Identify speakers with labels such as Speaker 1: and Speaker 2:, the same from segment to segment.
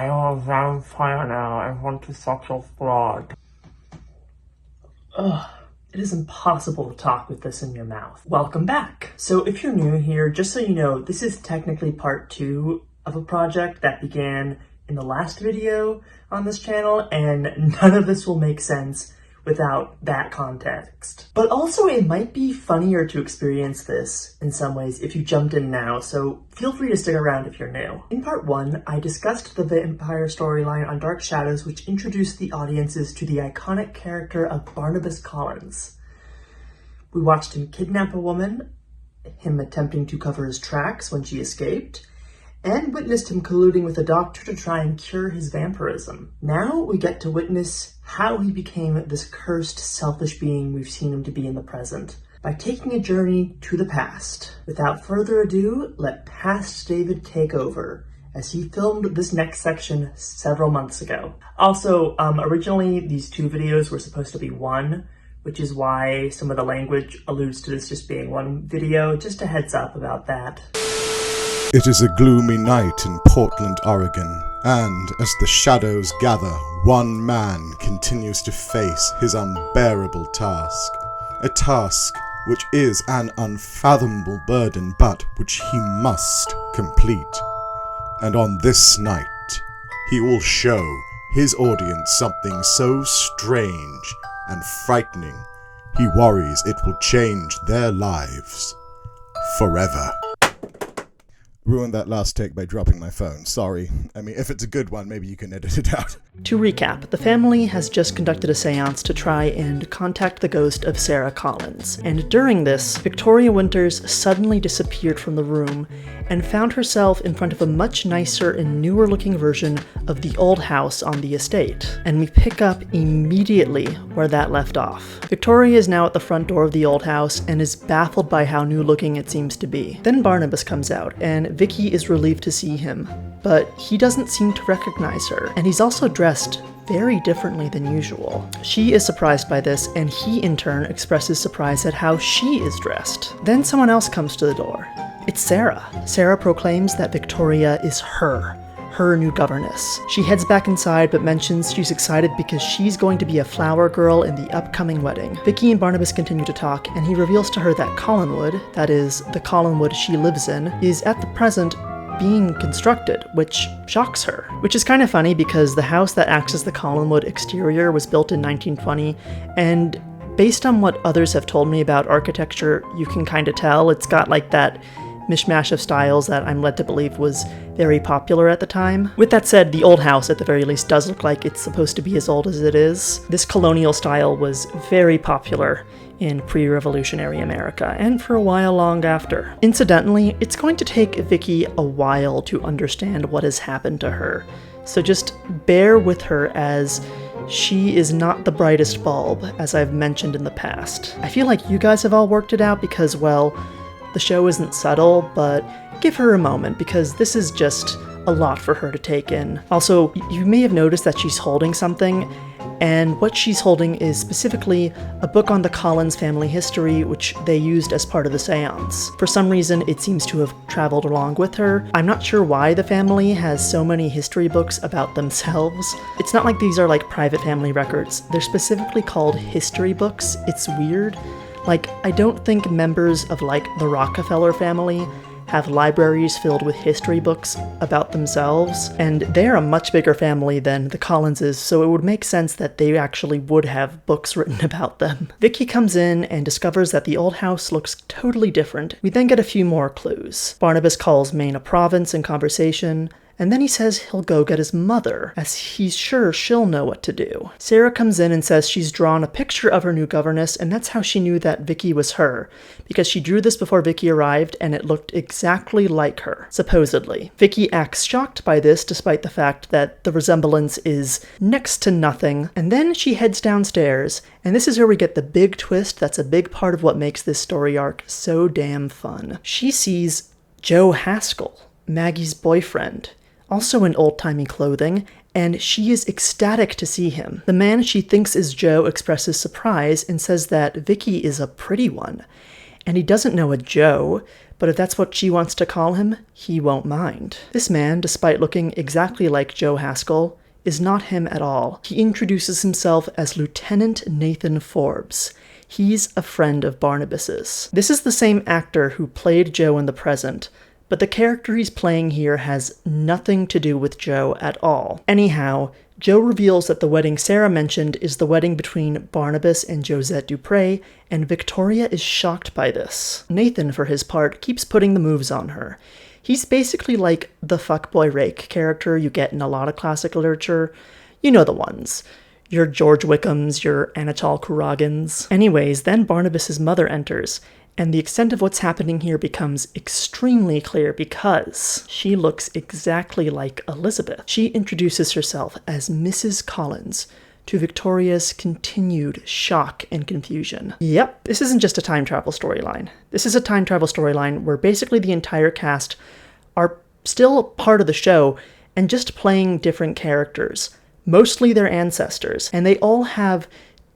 Speaker 1: I am a vampire now. I want to suck your blood. Ugh. It is impossible to talk with this in your mouth. Welcome back. So if you're new here, just so you know, this is technically part 2 of a project that began in the last video on this channel, and none of this will make sense without that context. But also it might be funnier to experience this in some ways if you jumped in now, so feel free to stick around if you're new. In part 1, I discussed the vampire storyline on Dark Shadows, which introduced the audiences to the iconic character of Barnabas Collins. We watched him kidnap a woman, him attempting to cover his tracks when she escaped, and witnessed him colluding with a doctor to try and cure his vampirism. Now we get to witness how he became this cursed, selfish being we've seen him to be in the present, by taking a journey to the past. Without further ado, let past David take over, as he filmed this next section several months ago. Also, originally these 2 videos were supposed to be one, which is why some of the language alludes to this just being one video. Just a heads up about that.
Speaker 2: It is a gloomy night in Portland, Oregon, and as the shadows gather, one man continues to face his unbearable task. A task which is an unfathomable burden, but which he must complete. And on this night, he will show his audience something so strange and frightening, he worries it will change their lives forever. Ruined that last take by dropping my phone, sorry. I mean, if it's a good one, maybe you can edit it out.
Speaker 1: To recap, the family has just conducted a seance to try and contact the ghost of Sarah Collins, and during this, Victoria Winters suddenly disappeared from the room and found herself in front of a much nicer and newer looking version of the old house on the estate, and we pick up immediately where that left off. Victoria is now at the front door of the old house and is baffled by how new looking it seems to be. Then Barnabas comes out, and Vicky is relieved to see him, but he doesn't seem to recognize her, and he's also dressed very differently than usual. She is surprised by this, and he in turn expresses surprise at how she is dressed. Then someone else comes to the door. It's Sarah. Sarah proclaims that Victoria is her new governess. She heads back inside but mentions she's excited because she's going to be a flower girl in the upcoming wedding. Vicky and Barnabas continue to talk, and he reveals to her that Collinwood, that is, the Collinwood she lives in, is at the present being constructed, which shocks her. Which is kind of funny because the house that acts as the Collinwood exterior was built in 1920, and based on what others have told me about architecture, you can kind of tell it's got like that mishmash of styles that I'm led to believe was very popular at the time. With that said, the old house at the very least does look like it's supposed to be as old as it is. This colonial style was very popular in pre-revolutionary America, and for a while long after. Incidentally, it's going to take Vicky a while to understand what has happened to her, so just bear with her as she is not the brightest bulb, as I've mentioned in the past. I feel like you guys have all worked it out because, well, the show isn't subtle, but give her a moment because this is just a lot for her to take in. Also, you may have noticed that she's holding something, and what she's holding is specifically a book on the Collins family history, which they used as part of the seance. For some reason, it seems to have traveled along with her. I'm not sure why the family has so many history books about themselves. It's not like these are like private family records. They're specifically called history books. It's weird. Like, I don't think members of, like, the Rockefeller family have libraries filled with history books about themselves, and they're a much bigger family than the Collinses, so it would make sense that they actually would have books written about them. Vicky comes in and discovers that the old house looks totally different. We then get a few more clues. Barnabas calls Maine a province in conversation, and then he says he'll go get his mother, as he's sure she'll know what to do. Sarah comes in and says she's drawn a picture of her new governess, and that's how she knew that Vicky was her, because she drew this before Vicky arrived, and it looked exactly like her, supposedly. Vicky acts shocked by this, despite the fact that the resemblance is next to nothing, and then she heads downstairs, and this is where we get the big twist that's a big part of what makes this story arc so damn fun. She sees Joe Haskell, Maggie's boyfriend, also in old-timey clothing, and she is ecstatic to see him. The man she thinks is Joe expresses surprise and says that Vicky is a pretty one, and he doesn't know a Joe, but if that's what she wants to call him, he won't mind. This man, despite looking exactly like Joe Haskell, is not him at all. He introduces himself as Lieutenant Nathan Forbes. He's a friend of Barnabas's. This is the same actor who played Joe in the present, but the character he's playing here has nothing to do with Joe at all. Anyhow, Joe reveals that the wedding Sarah mentioned is the wedding between Barnabas and Josette Dupre, and Victoria is shocked by this. Nathan, for his part, keeps putting the moves on her. He's basically like the fuckboy rake character you get in a lot of classic literature. You know the ones. Your George Wickhams, your Anatol Kuragins. Anyways, then Barnabas's mother enters, and the extent of what's happening here becomes extremely clear because she looks exactly like Elizabeth. She introduces herself as Mrs. Collins, to Victoria's continued shock and confusion. Yep, this isn't just a time travel storyline. This is a time travel storyline where basically the entire cast are still part of the show and just playing different characters, mostly their ancestors, and they all have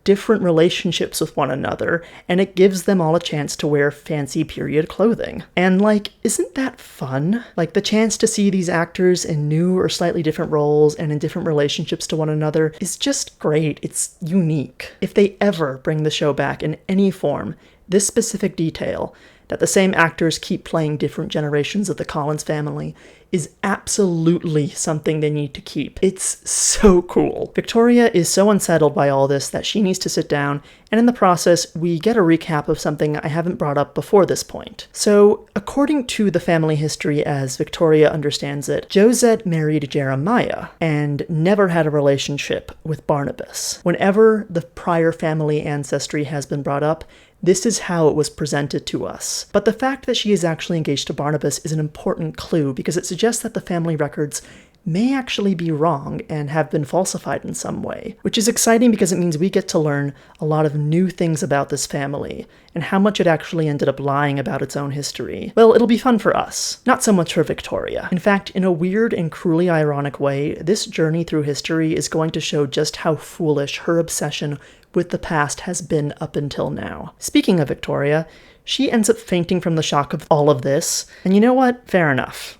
Speaker 1: different relationships with one another, and it gives them all a chance to wear fancy period clothing. And isn't that fun? The chance to see these actors in new or slightly different roles and in different relationships to one another is just great. It's unique. If they ever bring the show back in any form, this specific detail, that the same actors keep playing different generations of the Collins family, is absolutely something they need to keep. It's so cool. Victoria is so unsettled by all this that she needs to sit down, and in the process, we get a recap of something I haven't brought up before this point. So, according to the family history as Victoria understands it, Josette married Jeremiah and never had a relationship with Barnabas. Whenever the prior family ancestry has been brought up, this is how it was presented to us. But the fact that she is actually engaged to Barnabas is an important clue because it suggests that the family records may actually be wrong and have been falsified in some way, which is exciting because it means we get to learn a lot of new things about this family and how much it actually ended up lying about its own history. Well, it'll be fun for us, not so much for Victoria. In fact, in a weird and cruelly ironic way, this journey through history is going to show just how foolish her obsession with the past has been up until now. Speaking of Victoria, she ends up fainting from the shock of all of this, and you know what? Fair enough.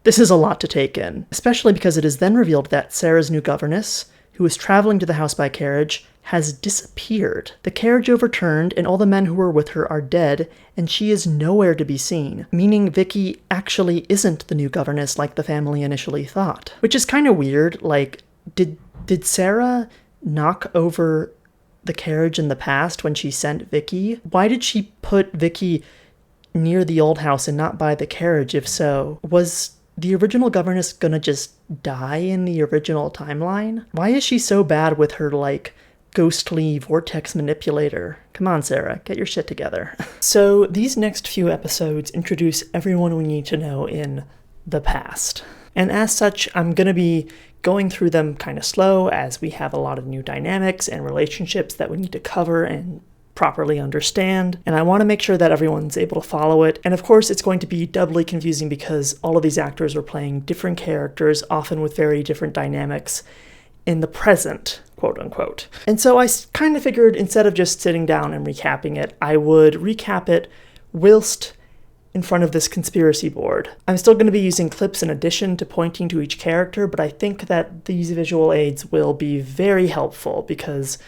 Speaker 1: This is a lot to take in, especially because it is then revealed that Sarah's new governess, who was traveling to the house by carriage, has disappeared. The carriage overturned, and all the men who were with her are dead, and she is nowhere to be seen, meaning Vicky actually isn't the new governess like the family initially thought. Which is kind of weird. Did Sarah knock over the carriage in the past when she sent Vicky? Why did she put Vicky near the old house and not by the carriage, if so? Was the original governess gonna just die in the original timeline? Why is she so bad with her, ghostly vortex manipulator? Come on, Sarah, get your shit together. So, these next few episodes introduce everyone we need to know in the past. And as such, I'm gonna be going through them kind of slow as we have a lot of new dynamics and relationships that we need to cover and properly understand, and I want to make sure that everyone's able to follow it. And of course, it's going to be doubly confusing because all of these actors are playing different characters, often with very different dynamics in the present, quote unquote. And so I kind of figured instead of just sitting down and recapping it, I would recap it whilst in front of this conspiracy board. I'm still going to be using clips in addition to pointing to each character, but I think that these visual aids will be very helpful because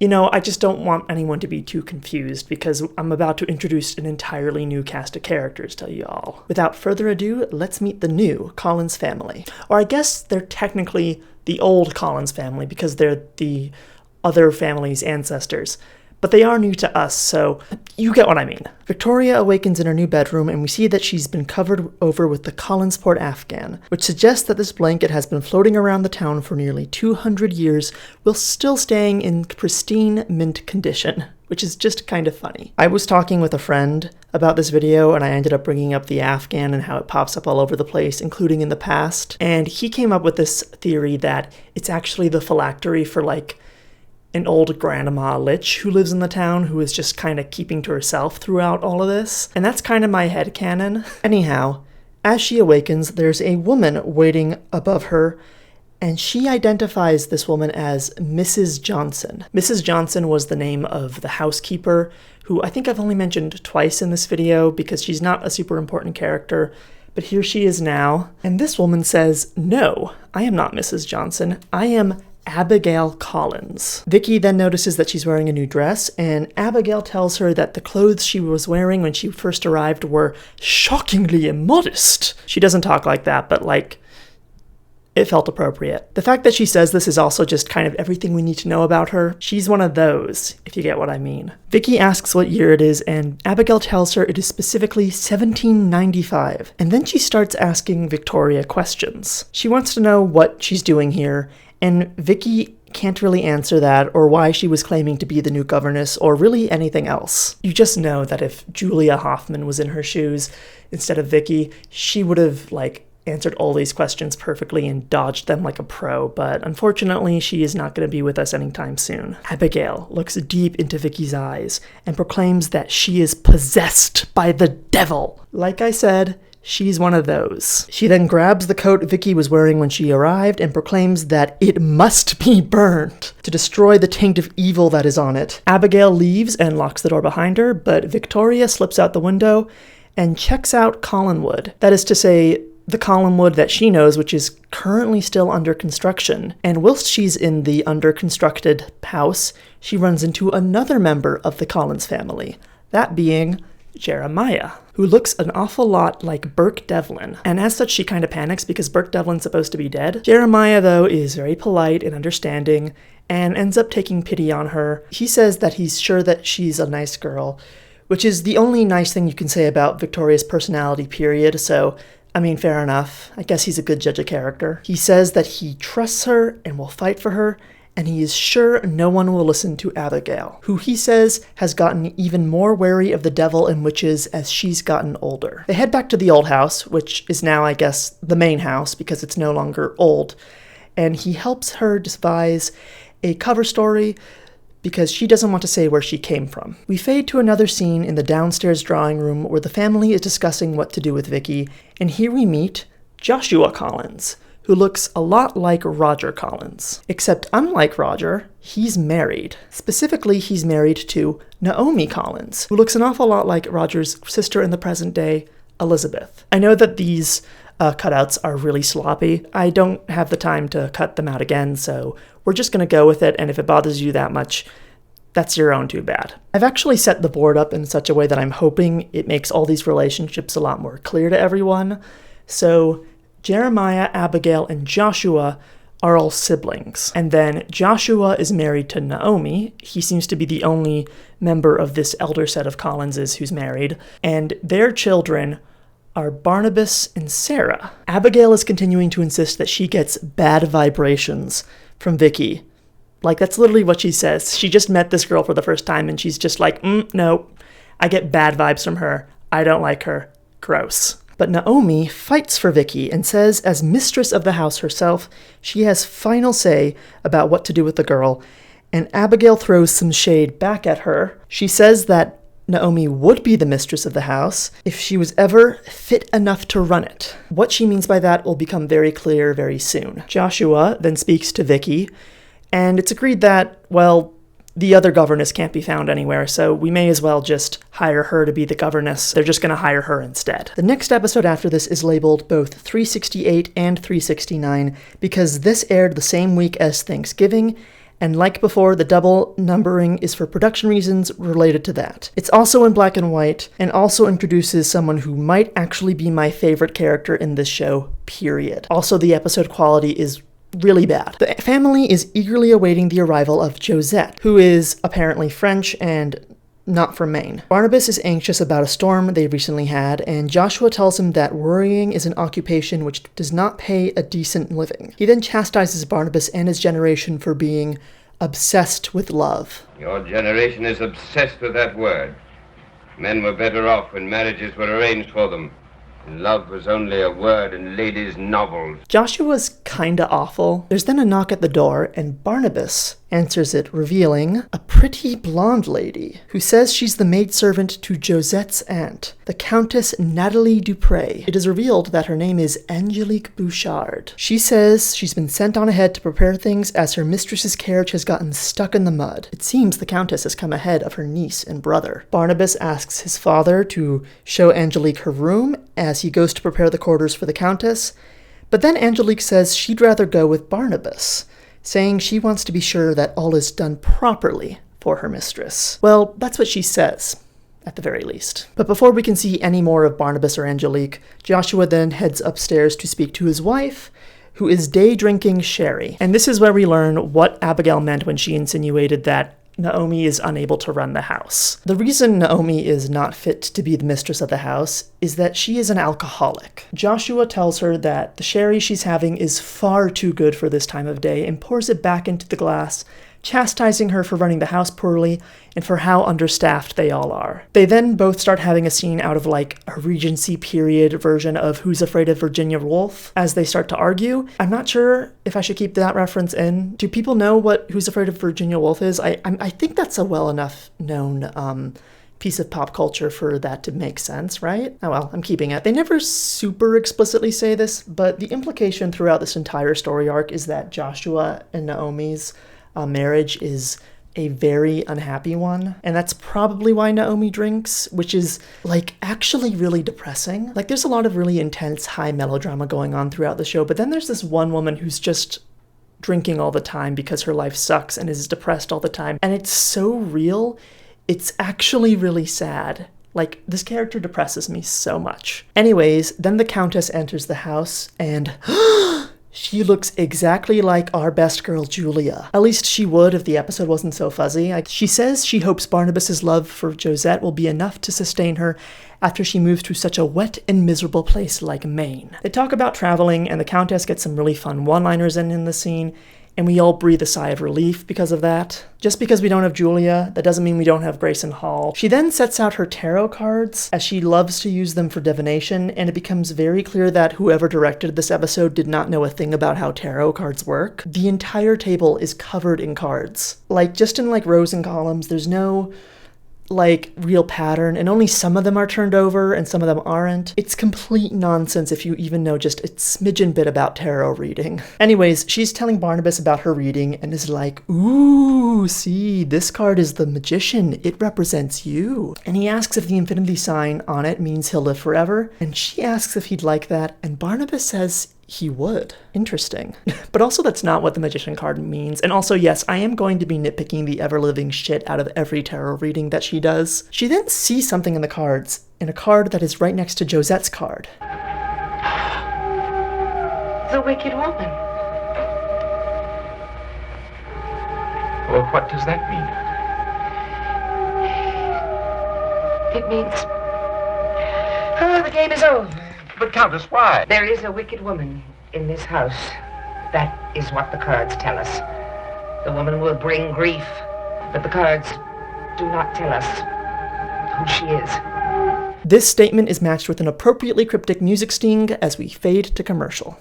Speaker 1: I just don't want anyone to be too confused because I'm about to introduce an entirely new cast of characters to y'all. Without further ado, let's meet the new Collins family. Or I guess they're technically the old Collins family because they're the other family's ancestors. But they are new to us, so you get what I mean. Victoria awakens in her new bedroom, and we see that she's been covered over with the Collinsport Afghan, which suggests that this blanket has been floating around the town for nearly 200 years, while still staying in pristine mint condition, which is just kind of funny. I was talking with a friend about this video, and I ended up bringing up the Afghan and how it pops up all over the place, including in the past, and he came up with this theory that it's actually the phylactery for, an old grandma lich who lives in the town who is just kind of keeping to herself throughout all of this. And that's kind of my headcanon. Anyhow, as she awakens, there's a woman waiting above her, and she identifies this woman as Mrs. Johnson. Mrs. Johnson was the name of the housekeeper, who I think I've only mentioned twice in this video because she's not a super important character, but here she is now. And this woman says, "No, I am not Mrs. Johnson. I am Abigail Collins." Vicky then notices that she's wearing a new dress, and Abigail tells her that the clothes she was wearing when she first arrived were shockingly immodest. She doesn't talk like that, but it felt appropriate. The fact that she says this is also just kind of everything we need to know about her. She's one of those, if you get what I mean. Vicky asks what year it is, and Abigail tells her it is specifically 1795. And then she starts asking Victoria questions. She wants to know what she's doing here, and Vicky can't really answer that, or why she was claiming to be the new governess, or really anything else. You just know that if Julia Hoffman was in her shoes instead of Vicky, she would have, answered all these questions perfectly and dodged them like a pro, but unfortunately, she is not going to be with us anytime soon. Abigail looks deep into Vicky's eyes and proclaims that she is possessed by the devil. Like I said, she's one of those. She then grabs the coat Vicky was wearing when she arrived and proclaims that it must be burned to destroy the taint of evil that is on it. Abigail leaves and locks the door behind her, but Victoria slips out the window and checks out Collinwood. That is to say, the Collinwood that she knows, which is currently still under construction. And whilst she's in the under-constructed house, she runs into another member of the Collins family, that being Jeremiah, who looks an awful lot like Burke Devlin. And as such, she kind of panics because Burke Devlin's supposed to be dead. Jeremiah, though, is very polite and understanding and ends up taking pity on her. He says that he's sure that she's a nice girl, which is the only nice thing you can say about Victoria's personality, period, so fair enough. I guess he's a good judge of character. He says that he trusts her and will fight for her, and he is sure no one will listen to Abigail, who he says has gotten even more wary of the devil and witches as she's gotten older. They head back to the old house, which is now, I guess, the main house because it's no longer old, and he helps her devise a cover story because she doesn't want to say where she came from. We fade to another scene in the downstairs drawing room where the family is discussing what to do with Vicky, and here we meet Joshua Collins, who looks a lot like Roger Collins. Except unlike Roger, he's married. Specifically, he's married to Naomi Collins, who looks an awful lot like Roger's sister in the present day, Elizabeth. I know that these cutouts are really sloppy. I don't have the time to cut them out again, so we're just going to go with it, and if it bothers you that much, that's your own too bad. I've actually set the board up in such a way that I'm hoping it makes all these relationships a lot more clear to everyone. So Jeremiah, Abigail, and Joshua are all siblings. And then Joshua is married to Naomi. He seems to be the only member of this elder set of Collinses who's married. And their children are Barnabas and Sarah. Abigail is continuing to insist that she gets bad vibrations from Vicky. That's literally what she says. She just met this girl for the first time and she's just like, no, I get bad vibes from her. I don't like her. Gross. But Naomi fights for Vicky and says, as mistress of the house herself, she has final say about what to do with the girl, and Abigail throws some shade back at her. She says that Naomi would be the mistress of the house if she was ever fit enough to run it. What she means by that will become very clear very soon. Joshua then speaks to Vicky, and it's agreed that, the other governess can't be found anywhere, so we may as well just hire her to be the governess. They're just going to hire her instead. The next episode after this is labeled both 368 and 369 because this aired the same week as Thanksgiving, and like before, the double numbering is for production reasons related to that. It's also in black and white, and also introduces someone who might actually be my favorite character in this show, period. Also, the episode quality is really bad. The family is eagerly awaiting the arrival of Josette, who is apparently French and not from Maine. Barnabas is anxious about a storm they recently had, and Joshua tells him that worrying is an occupation which does not pay a decent living. He then chastises Barnabas and his generation for being obsessed with love.
Speaker 3: Your generation is obsessed with that word. Men were better off when marriages were arranged for them. Love was only a word in ladies' novels.
Speaker 1: Joshua's kinda awful. There's then a knock at the door, and Barnabas answers it, revealing a pretty blonde lady who says she's the maidservant to Josette's aunt, the Countess Natalie Dupre. It is revealed that her name is Angelique Bouchard. She says she's been sent on ahead to prepare things as her mistress's carriage has gotten stuck in the mud. It seems the Countess has come ahead of her niece and brother. Barnabas asks his father to show Angelique her room as he goes to prepare the quarters for the Countess, but then Angelique says she'd rather go with Barnabas, saying she wants to be sure that all is done properly for her mistress. Well, that's what she says, at the very least. But before we can see any more of Barnabas or Angelique, Joshua then heads upstairs to speak to his wife, who is day drinking sherry. And this is where we learn what Abigail meant when she insinuated that Naomi is unable to run the house. The reason Naomi is not fit to be the mistress of the house is that she is an alcoholic. Joshua tells her that the sherry she's having is far too good for this time of day and pours it back into the glass, chastising her for running the house poorly and for how understaffed they all are. They then both start having a scene out of like a Regency period version of Who's Afraid of Virginia Woolf as they start to argue. I'm not sure if I should keep that reference in. Do people know what Who's Afraid of Virginia Woolf is? I think that's a well enough known piece of pop culture for that to make sense, right? Oh well, I'm keeping it. They never super explicitly say this, but the implication throughout this entire story arc is that Joshua and Naomi's marriage is a very unhappy one, and that's probably why Naomi drinks, which is like actually really depressing. Like there's a lot of really intense high melodrama going on throughout the show, but then there's this one woman who's just drinking all the time because her life sucks and is depressed all the time, and it's so real, it's actually really sad. Like, this character depresses me so much. Anyways, then the Countess enters the house, and she looks exactly like our best girl, Julia. At least she would if the episode wasn't so fuzzy. She says she hopes Barnabas's love for Josette will be enough to sustain her after she moves to such a wet and miserable place like Maine. They talk about traveling, and the Countess gets some really fun one-liners in the scene, and we all breathe a sigh of relief because of that. Just because we don't have Julia, that doesn't mean we don't have Grayson Hall. She then sets out her tarot cards, as she loves to use them for divination, and it becomes very clear that whoever directed this episode did not know a thing about how tarot cards work. The entire table is covered in cards. Like, just in like rows and columns, there's no like real pattern, and only some of them are turned over and some of them aren't. It's complete nonsense if you even know just a smidgen bit about tarot reading. Anyways, she's telling Barnabas about her reading and is like, ooh, see, this card is the Magician. It represents you. And he asks if the infinity sign on it means he'll live forever, and she asks if he'd like that, and Barnabas says he would. Interesting. But also that's not what the Magician card means. And also, yes, I am going to be nitpicking the ever-living shit out of every tarot reading that she does. She then sees something in the cards, in a card that is right next to Josette's card.
Speaker 4: The wicked woman.
Speaker 5: Well, what does that
Speaker 4: It means... Oh, the game is over.
Speaker 5: mean? But Countess, why?
Speaker 4: There is a wicked woman in this house. That is what the cards tell us. The woman will bring grief, but the cards do not tell us who she is.
Speaker 1: This statement is matched with an appropriately cryptic music sting as we fade to commercial.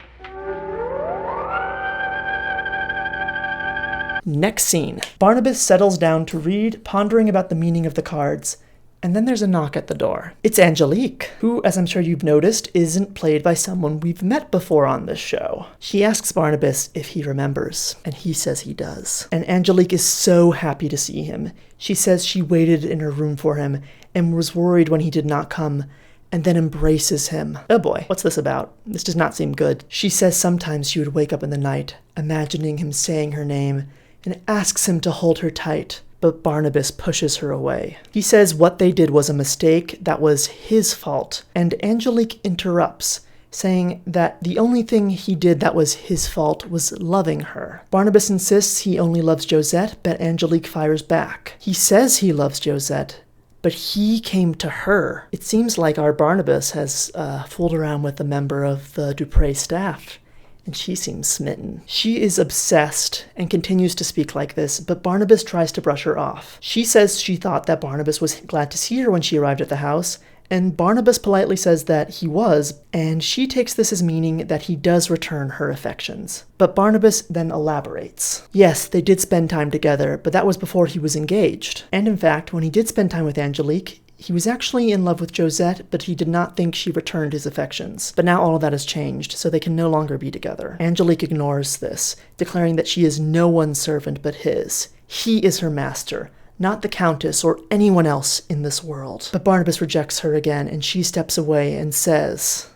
Speaker 1: Next scene. Barnabas settles down to read, pondering about the meaning of the cards. And then there's a knock at the door. It's Angelique, who, as I'm sure you've noticed, isn't played by someone we've met before on this show. She asks Barnabas if he remembers, and he says he does. And Angelique is so happy to see him. She says she waited in her room for him and was worried when he did not come, and then embraces him. Oh boy, what's this about? This does not seem good. She says sometimes she would wake up in the night, imagining him saying her name, and asks him to hold her tight. But Barnabas pushes her away. He says what they did was a mistake, that was his fault, and Angelique interrupts, saying that the only thing he did that was his fault was loving her. Barnabas insists he only loves Josette, but Angelique fires back. He says he loves Josette, but he came to her. It seems like our Barnabas has fooled around with a member of the Dupre staff, and she seems smitten. She is obsessed and continues to speak like this, but Barnabas tries to brush her off. She says she thought that Barnabas was glad to see her when she arrived at the house, And Barnabas politely says that he was, and she takes this as meaning that he does return her affections. But Barnabas then elaborates. Yes, they did spend time together, but that was before he was engaged. And in fact, when he did spend time with Angelique, he was actually in love with Josette, but he did not think she returned his affections. But now all of that has changed, so they can no longer be together. Angelique ignores this, declaring that she is no one's servant but his. He is her master, not the Countess or anyone else in this world. But Barnabas rejects her again, and she steps away and says,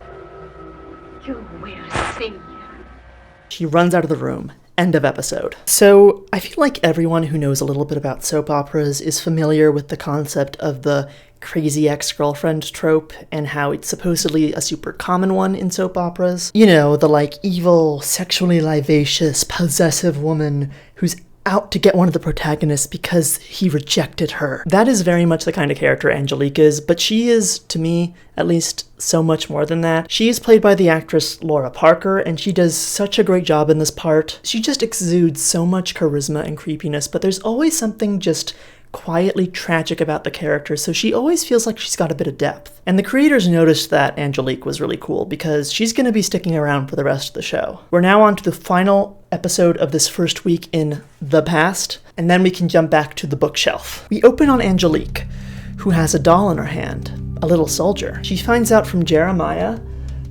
Speaker 6: "You will see."
Speaker 1: She runs out of the room. End of episode. So I feel like everyone who knows a little bit about soap operas is familiar with the concept of the crazy ex-girlfriend trope and how it's supposedly a super common one in soap operas. You know, the like evil, sexually vivacious, possessive woman who's out to get one of the protagonists because he rejected her. That is very much the kind of character Angelique is, but she is, to me, at least, so much more than that. She is played by the actress Lara Parker, and she does such a great job in this part. She just exudes so much charisma and creepiness, but there's always something just quietly tragic about the character, so she always feels like she's got a bit of depth. And the creators noticed that Angelique was really cool because she's going to be sticking around for the rest of the show. We're now on to the final episode of this first week in the past, and then we can jump back to the bookshelf. We open on Angelique, who has a doll in her hand, a little soldier. She finds out from Jeremiah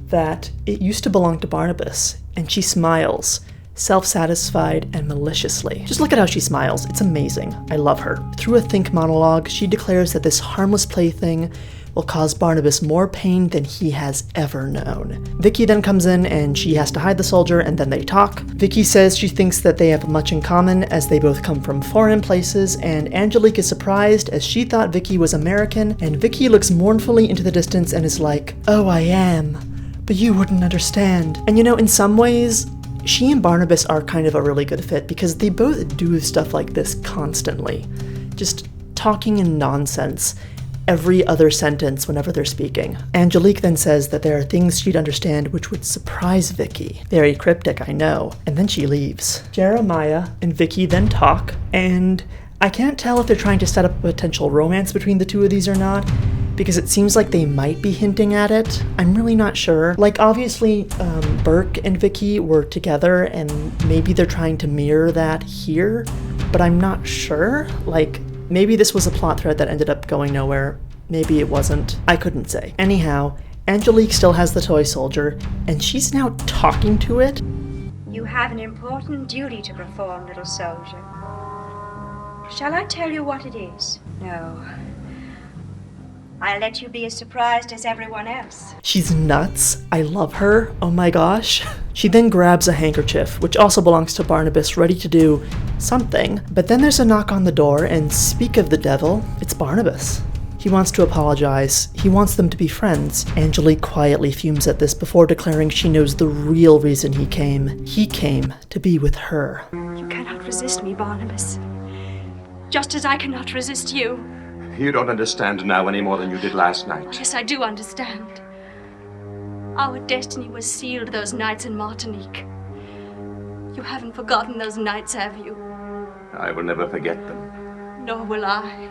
Speaker 1: that it used to belong to Barnabas, and she smiles, self-satisfied and maliciously. Just look at how she smiles. It's amazing. I love her. Through a think monologue, she declares that this harmless plaything will cause Barnabas more pain than he has ever known. Vicky then comes in and she has to hide the soldier, and then they talk. Vicky says she thinks that they have much in common as they both come from foreign places, and Angelique is surprised as she thought Vicky was American, and Vicky looks mournfully into the distance and is like, "Oh, I am, but you wouldn't understand." And you know, in some ways, she and Barnabas are kind of a really good fit because they both do stuff like this constantly. Just talking in nonsense every other sentence whenever they're speaking. Angelique then says that there are things she'd understand which would surprise Vicky. Very cryptic, I know. And then she leaves. Jeremiah and Vicky then talk, and I can't tell if they're trying to set up a potential romance between the two of these or not, because it seems like they might be hinting at it. I'm really not sure. Like, obviously, Burke and Vicky were together, and maybe they're trying to mirror that here, but I'm not sure. Like, maybe this was a plot thread that ended up going nowhere. Maybe it wasn't. I couldn't say. Anyhow, Angelique still has the toy soldier, and she's now talking to it.
Speaker 6: You have an important duty to perform, little soldier. Shall I tell you what it is? No. I'll let you be as surprised as everyone else.
Speaker 1: She's nuts. I love her. Oh my gosh. She then grabs a handkerchief, which also belongs to Barnabas, ready to do something. But then there's a knock on the door, and speak of the devil, it's Barnabas. He wants to apologize. He wants them to be friends. Angelique quietly fumes at this before declaring she knows the real reason he came. He came to be with her.
Speaker 6: You cannot resist me, Barnabas. Just as I cannot resist you.
Speaker 5: You don't understand now any more than you did last night.
Speaker 6: Yes, I do understand. Our destiny was sealed those nights in Martinique. You haven't forgotten those nights, have you?
Speaker 5: I will never forget them.
Speaker 6: Nor will I.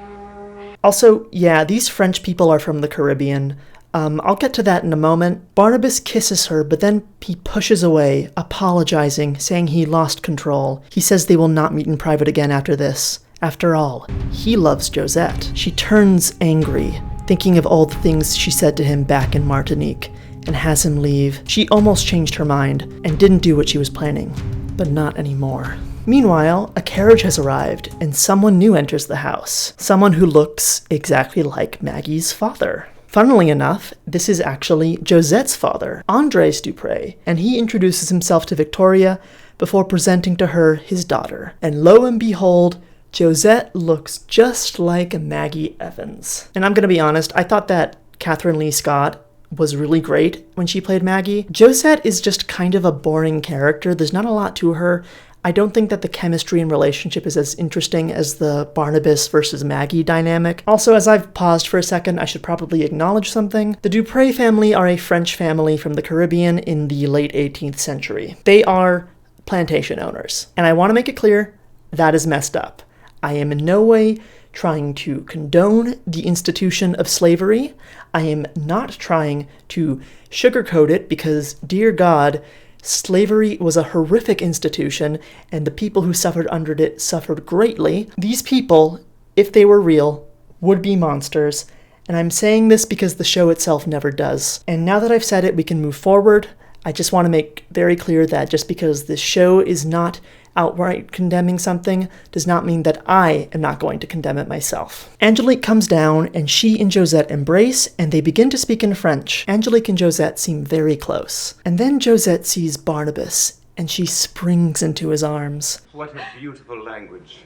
Speaker 1: Also, yeah, these French people are from the Caribbean. I'll get to that in a moment. Barnabas kisses her, but then he pushes away, apologizing, saying he lost control. He says they will not meet in private again after this. After all, he loves Josette. She turns angry, thinking of all the things she said to him back in Martinique, and has him leave. She almost changed her mind and didn't do what she was planning, but not anymore. Meanwhile, a carriage has arrived, and someone new enters the house. Someone who looks exactly like Maggie's father. Funnily enough, this is actually Josette's father, Andres Dupre, and he introduces himself to Victoria before presenting to her his daughter. And lo and behold, Josette looks just like Maggie Evans. And I'm gonna be honest, I thought that Catherine Lee Scott was really great when she played Maggie. Josette is just kind of a boring character. There's not a lot to her. I don't think that the chemistry and relationship is as interesting as the Barnabas versus Maggie dynamic. Also, as I've paused for a second, I should probably acknowledge something. The Dupre family are a French family from the Caribbean in the late 18th century. They are plantation owners. And I want to make it clear, that is messed up. I am in no way trying to condone the institution of slavery. I am not trying to sugarcoat it because, dear God, slavery was a horrific institution and the people who suffered under it suffered greatly. These people, if they were real, would be monsters. And I'm saying this because the show itself never does. And now that I've said it, we can move forward. I just want to make very clear that just because this show is not outright condemning something does not mean that I am not going to condemn it myself. Angelique comes down and she and Josette embrace and they begin to speak in French. Angelique and Josette seem very close. And then Josette sees Barnabas and she springs into his arms.
Speaker 5: What a beautiful language,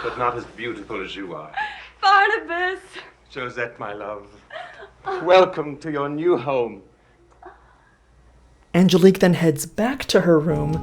Speaker 5: but not as beautiful as you are.
Speaker 7: Barnabas!
Speaker 5: Josette, my love, welcome to your new home.
Speaker 1: Angelique then heads back to her room,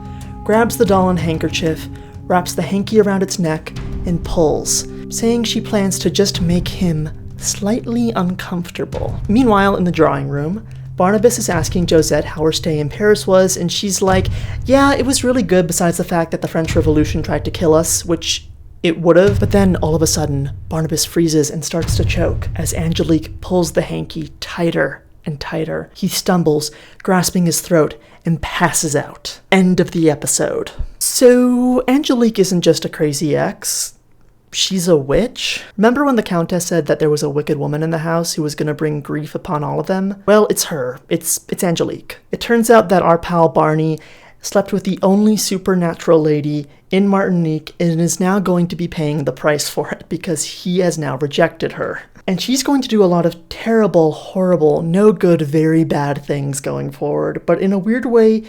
Speaker 1: grabs the doll and handkerchief, wraps the hanky around its neck, and pulls, saying she plans to just make him slightly uncomfortable. Meanwhile, in the drawing room, Barnabas is asking Josette how her stay in Paris was, and she's like, yeah, it was really good besides the fact that the French Revolution tried to kill us, which it would've. But then, all of a sudden, Barnabas freezes and starts to choke as Angelique pulls the hanky tighter and tighter. He stumbles, grasping his throat, and passes out. End of the episode. So, Angelique isn't just a crazy ex. She's a witch? Remember when the Countess said that there was a wicked woman in the house who was going to bring grief upon all of them? Well, it's her. It's Angelique. It turns out that our pal Barney slept with the only supernatural lady in Martinique and is now going to be paying the price for it because he has now rejected her. And she's going to do a lot of terrible, horrible, no good, very bad things going forward. But in a weird way,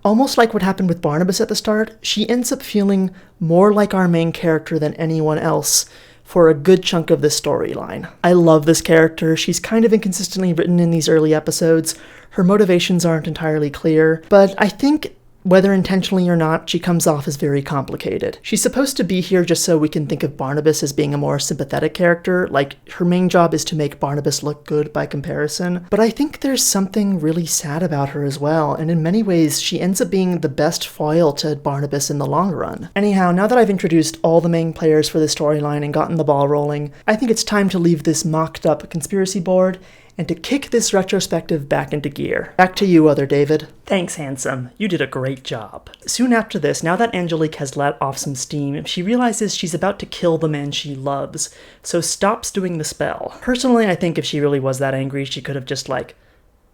Speaker 1: almost like what happened with Barnabas at the start, she ends up feeling more like our main character than anyone else for a good chunk of this storyline. I love this character. She's kind of inconsistently written in these early episodes. Her motivations aren't entirely clear, but I think whether intentionally or not, she comes off as very complicated. She's supposed to be here just so we can think of Barnabas as being a more sympathetic character, like her main job is to make Barnabas look good by comparison, but I think there's something really sad about her as well, and in many ways she ends up being the best foil to Barnabas in the long run. Anyhow, now that I've introduced all the main players for this storyline and gotten the ball rolling, I think it's time to leave this mocked up conspiracy board and to kick this retrospective back into gear. Back to you, Other David. Thanks, handsome. You did a great job. Soon after this, now that Angelique has let off some steam, she realizes she's about to kill the man she loves, so stops doing the spell. Personally, I think if she really was that angry, she could have just,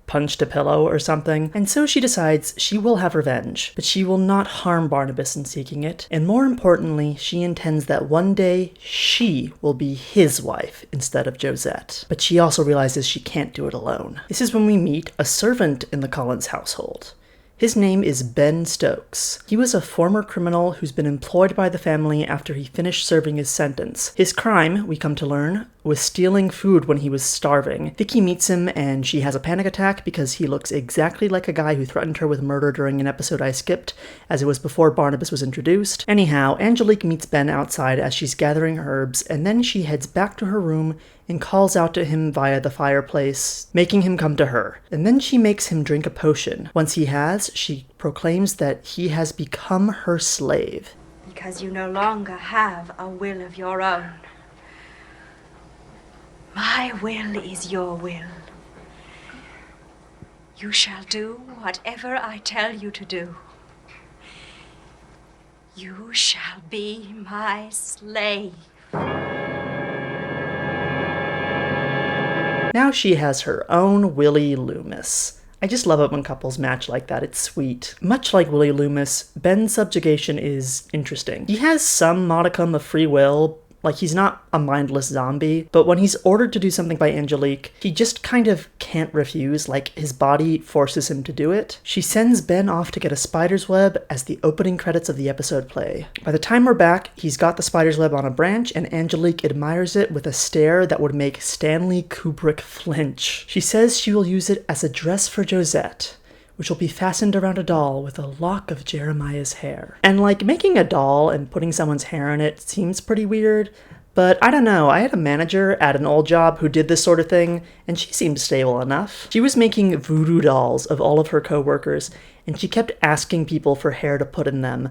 Speaker 1: punched a pillow or something, and so she decides she will have revenge, but she will not harm Barnabas in seeking it, and more importantly, she intends that one day she will be his wife instead of Josette. But she also realizes she can't do it alone. This is when we meet a servant in the Collins household. His name is Ben Stokes. He was a former criminal who's been employed by the family after he finished serving his sentence. His crime, we come to learn, was stealing food when he was starving. Vicky meets him and she has a panic attack because he looks exactly like a guy who threatened her with murder during an episode I skipped, as it was before Barnabas was introduced. Anyhow, Angelique meets Ben outside as she's gathering herbs, and then she heads back to her room and calls out to him via the fireplace, making him come to her. And then she makes him drink a potion. Once he has, she proclaims that he has become her slave.
Speaker 6: Because you no longer have a will of your own. My will is your will. You shall do whatever I tell you to do. You shall be my slave.
Speaker 1: Now she has her own Willie Loomis. I just love it when couples match like that, it's sweet. Much like Willie Loomis, Ben's subjugation is interesting. He has some modicum of free will, he's not a mindless zombie, but when he's ordered to do something by Angelique, he just kind of can't refuse, his body forces him to do it. She sends Ben off to get a spider's web as the opening credits of the episode play. By the time we're back, he's got the spider's web on a branch, and Angelique admires it with a stare that would make Stanley Kubrick flinch. She says she will use it as a dress for Josette, which will be fastened around a doll with a lock of Jeremiah's hair. And making a doll and putting someone's hair in it seems pretty weird, but I don't know, I had a manager at an old job who did this sort of thing, and she seemed stable enough. She was making voodoo dolls of all of her coworkers, and she kept asking people for hair to put in them,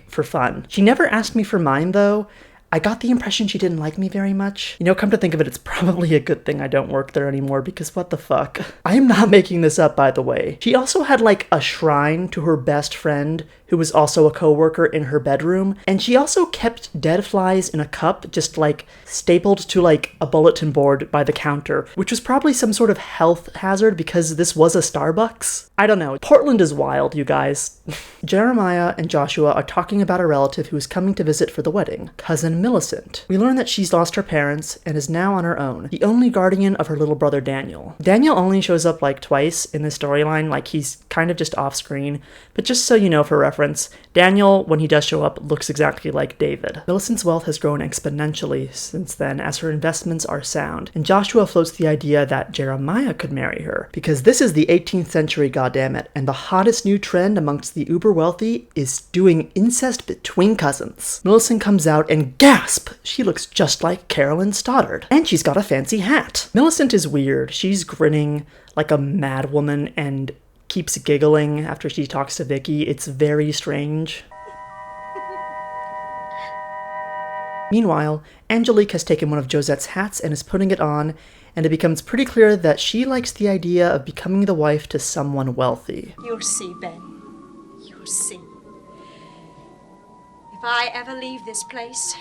Speaker 1: for fun. She never asked me for mine, though. I got the impression she didn't like me very much. You know, come to think of it, it's probably a good thing I don't work there anymore, because what the fuck? I am not making this up, by the way. She also had like a shrine to her best friend, who was also a co-worker, in her bedroom, and she also kept dead flies in a cup just like stapled to like a bulletin board by the counter, which was probably some sort of health hazard because this was a Starbucks. I don't know. Portland is wild, you guys. Jeremiah and Joshua are talking about a relative who is coming to visit for the wedding, cousin Millicent. We learn that she's lost her parents and is now on her own, the only guardian of her little brother Daniel. Daniel only shows up like twice in this storyline, like he's kind of just off screen, but just so you know for reference, Daniel, when he does show up, looks exactly like David. Millicent's wealth has grown exponentially since then as her investments are sound, and Joshua floats the idea that Jeremiah could marry her, because this is the 18th century, goddammit, and the hottest new trend amongst the uber wealthy is doing incest between cousins. Millicent comes out and gasp! She looks just like Carolyn Stoddard. And she's got a fancy hat. Millicent is weird. She's grinning like a mad woman and keeps giggling after she talks to Vicky. It's very strange. Meanwhile, Angelique has taken one of Josette's hats and is putting it on, and it becomes pretty clear that she likes the idea of becoming the wife to someone wealthy.
Speaker 6: You'll see, Ben. You'll see. If I ever leave this place,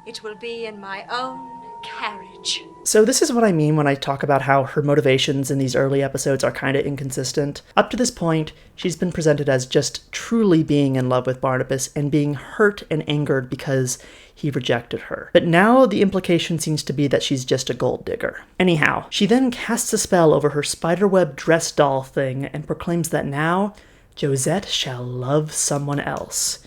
Speaker 6: it will be in my own carriage.
Speaker 1: So this is what I mean when I talk about how her motivations in these early episodes are kind of inconsistent. Up to this point, she's been presented as just truly being in love with Barnabas and being hurt and angered because he rejected her. But now the implication seems to be that she's just a gold digger. Anyhow, she then casts a spell over her spiderweb dress doll thing and proclaims that now Josette shall love someone else.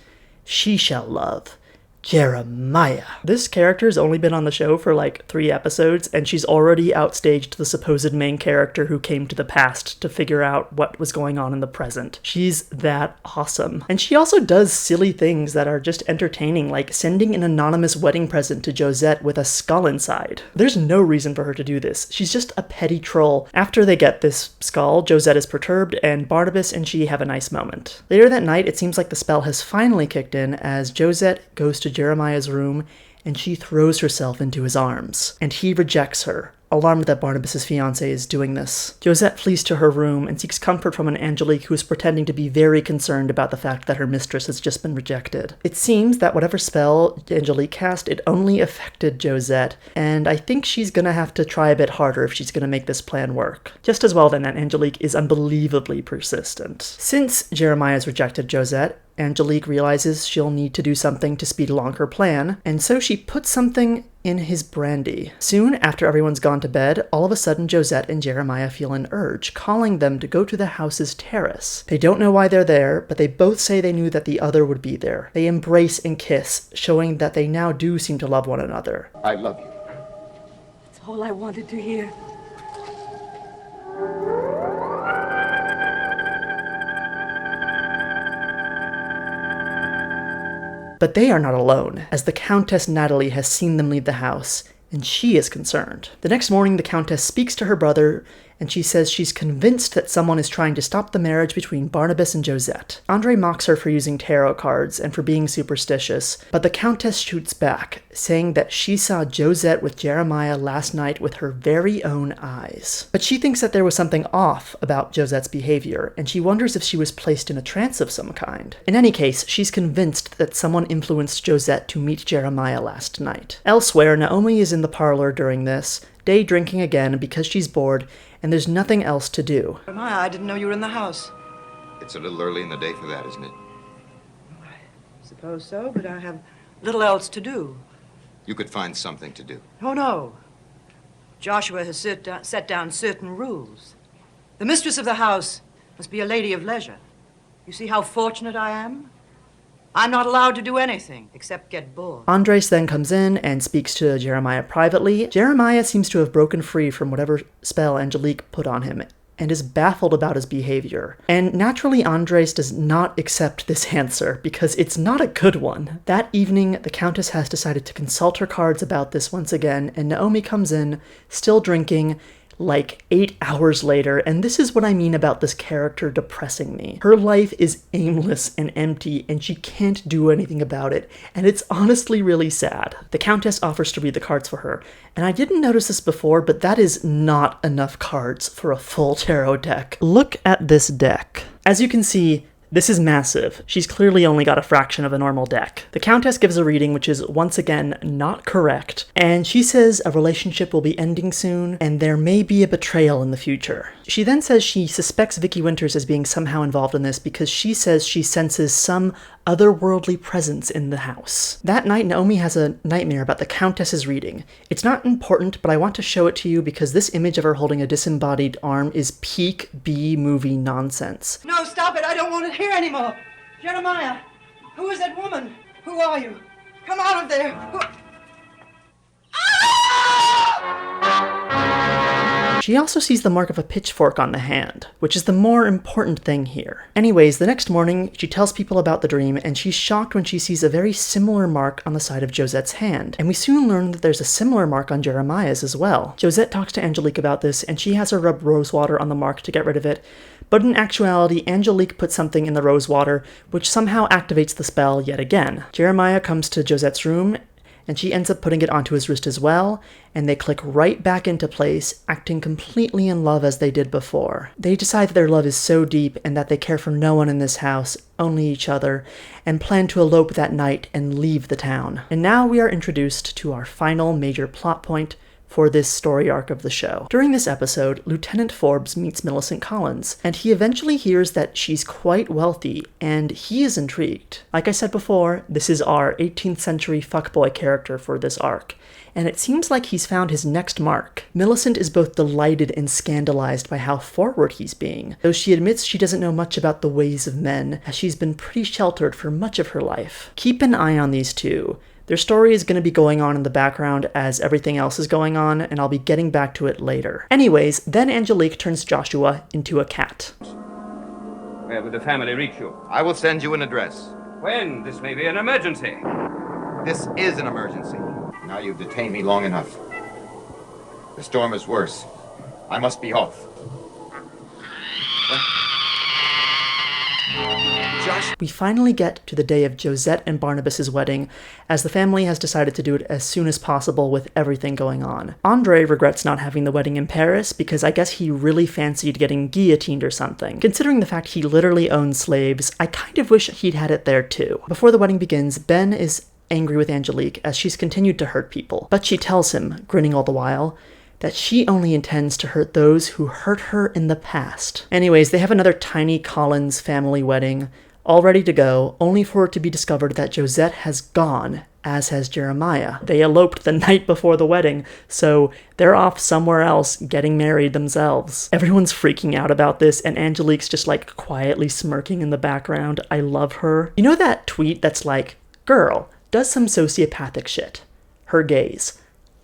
Speaker 1: She shall love Jeremiah. This character's only been on the show for like 3 episodes, and she's already outstaged the supposed main character who came to the past to figure out what was going on in the present. She's that awesome. And she also does silly things that are just entertaining, like sending an anonymous wedding present to Josette with a skull inside. There's no reason for her to do this. She's just a petty troll. After they get this skull, Josette is perturbed, and Barnabas and she have a nice moment. Later that night, it seems like the spell has finally kicked in as Josette goes to Jeremiah's room and she throws herself into his arms, and he rejects her, alarmed that Barnabas' fiancée is doing this. Josette flees to her room and seeks comfort from an Angelique who is pretending to be very concerned about the fact that her mistress has just been rejected. It seems that whatever spell Angelique cast, it only affected Josette, and I think she's gonna have to try a bit harder if she's gonna make this plan work. Just as well then that Angelique is unbelievably persistent. Since Jeremiah's rejected Josette, Angelique realizes she'll need to do something to speed along her plan, and so she puts something in his brandy. Soon after everyone's gone to bed, all of a sudden Josette and Jeremiah feel an urge, calling them to go to the house's terrace. They don't know why they're there, but they both say they knew that the other would be there. They embrace and kiss, showing that they now do seem to love one another.
Speaker 3: I love you.
Speaker 7: That's all I wanted to hear.
Speaker 1: But they are not alone, as the Countess Natalie has seen them leave the house, and she is concerned. The next morning, the Countess speaks to her brother, and she says she's convinced that someone is trying to stop the marriage between Barnabas and Josette. Andre mocks her for using tarot cards and for being superstitious, but the Countess shoots back, saying that she saw Josette with Jeremiah last night with her very own eyes. But she thinks that there was something off about Josette's behavior, and she wonders if she was placed in a trance of some kind. In any case, she's convinced that someone influenced Josette to meet Jeremiah last night. Elsewhere, Naomi is in the parlor during this, day drinking again because she's bored, and there's nothing else to do.
Speaker 8: Jeremiah, I didn't know you were in the house.
Speaker 9: It's a little early in the day for that, isn't it?
Speaker 8: I suppose so, but I have little else to do.
Speaker 9: You could find something to do.
Speaker 8: Oh, no. Joshua has set down certain rules. The mistress of the house must be a lady of leisure. You see how fortunate I am? I'm not allowed to do anything except get bored.
Speaker 1: Andres then comes in and speaks to Jeremiah privately. Jeremiah seems to have broken free from whatever spell Angelique put on him and is baffled about his behavior. And naturally, Andres does not accept this answer because it's not a good one. That evening, the Countess has decided to consult her cards about this once again, and Naomi comes in, still drinking, like 8 hours later, and this is what I mean about this character depressing me. Her life is aimless and empty, and she can't do anything about it, and it's honestly really sad. The Countess offers to read the cards for her, and I didn't notice this before, but that is not enough cards for a full tarot deck. Look at this deck. As you can see, this is massive. She's clearly only got a fraction of a normal deck. The Countess gives a reading which is once again not correct, and she says a relationship will be ending soon, and there may be a betrayal in the future. She then says she suspects Vicky Winters as being somehow involved in this because she says she senses some otherworldly presence in the house. That night, Naomi has a nightmare about the Countess's reading. It's not important, but I want to show it to you because this image of her holding a disembodied arm is peak B-movie nonsense.
Speaker 8: No, stop it. I don't want to hear anymore. Jeremiah, who is that woman? Who are you? Come out of there.
Speaker 1: She also sees the mark of a pitchfork on the hand, which is the more important thing here. Anyways, the next morning, she tells people about the dream, and she's shocked when she sees a very similar mark on the side of Josette's hand. And we soon learn that there's a similar mark on Jeremiah's as well. Josette talks to Angelique about this, and she has her rub rose water on the mark to get rid of it. But in actuality, Angelique puts something in the rose water, which somehow activates the spell yet again. Jeremiah comes to Josette's room, and she ends up putting it onto his wrist as well, and they click right back into place, acting completely in love as they did before. They decide that their love is so deep and that they care for no one in this house, only each other, and plan to elope that night and leave the town. And now we are introduced to our final major plot point for this story arc of the show. During this episode, Lieutenant Forbes meets Millicent Collins, and he eventually hears that she's quite wealthy, and he is intrigued. Like I said before, this is our 18th century fuckboy character for this arc, and it seems like he's found his next mark. Millicent is both delighted and scandalized by how forward he's being, though she admits she doesn't know much about the ways of men, as she's been pretty sheltered for much of her life. Keep an eye on these two. Their story is going to be going on in the background as everything else is going on, and I'll be getting back to it later. Anyways, then Angelique turns Joshua into a cat.
Speaker 3: Where would the family reach you?
Speaker 9: I will send you an address.
Speaker 3: When? This may be an emergency.
Speaker 9: This is an emergency. Now you've detained me long enough. The storm is worse. I must be off. Josh.
Speaker 1: We finally get to the day of Josette and Barnabas' wedding, as the family has decided to do it as soon as possible with everything going on. Andre regrets not having the wedding in Paris because I guess he really fancied getting guillotined or something. Considering the fact he literally owns slaves, I kind of wish he'd had it there too. Before the wedding begins, Ben is angry with Angelique as she's continued to hurt people, but she tells him, grinning all the while, that she only intends to hurt those who hurt her in the past. Anyways, they have another tiny Collins family wedding, all ready to go, only for it to be discovered that Josette has gone, as has Jeremiah. They eloped the night before the wedding, so they're off somewhere else getting married themselves. Everyone's freaking out about this, and Angelique's just like quietly smirking in the background. I love her. You know that tweet that's like, girl, does some sociopathic shit. Her gaze.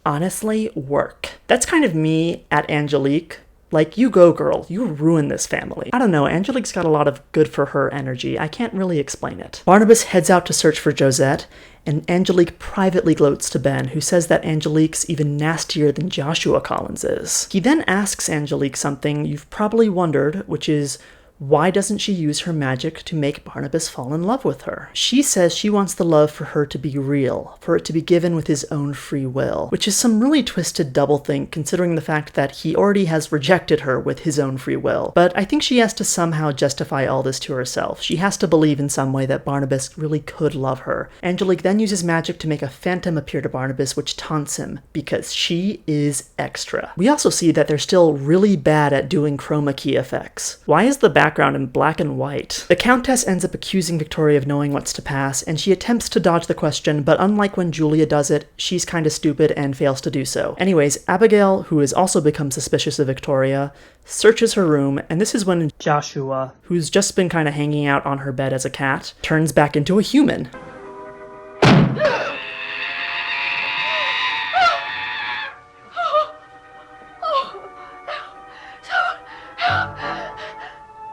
Speaker 1: Honestly, work. That's kind of me at Angelique. Like, you go, girl. You ruin this family. I don't know, Angelique's got a lot of good for her energy. I can't really explain it. Barnabas heads out to search for Josette, and Angelique privately gloats to Ben, who says that Angelique's even nastier than Joshua Collins is. He then asks Angelique something you've probably wondered, which is, why doesn't she use her magic to make Barnabas fall in love with her? She says she wants the love for her to be real, for it to be given with his own free will, which is some really twisted doublethink considering the fact that he already has rejected her with his own free will. But I think she has to somehow justify all this to herself. She has to believe in some way that Barnabas really could love her. Angelique then uses magic to make a phantom appear to Barnabas, which taunts him, because she is extra. We also see that they're still really bad at doing chroma key effects. Why is the background in black and white? The Countess ends up accusing Victoria of knowing what's to pass, and she attempts to dodge the question, but unlike when Julia does it, she's kinda stupid and fails to do so. Anyways, Abigail, who has also become suspicious of Victoria, searches her room, and this is when Joshua, who's just been kinda hanging out on her bed as a cat, turns back into a human.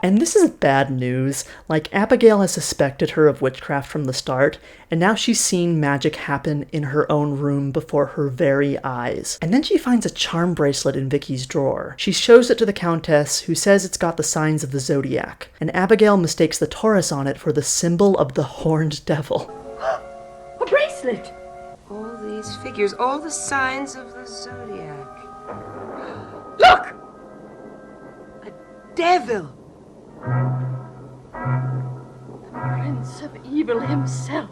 Speaker 1: And this is bad news. Like, Abigail has suspected her of witchcraft from the start, and now she's seen magic happen in her own room before her very eyes. And then she finds a charm bracelet in Vicky's drawer. She shows it to the Countess, who says it's got the signs of the zodiac, and Abigail mistakes the Taurus on it for the symbol of the horned devil.
Speaker 7: A bracelet!
Speaker 4: All these figures, all the signs of the zodiac.
Speaker 7: Look!
Speaker 8: A devil!
Speaker 7: The Prince of Evil himself.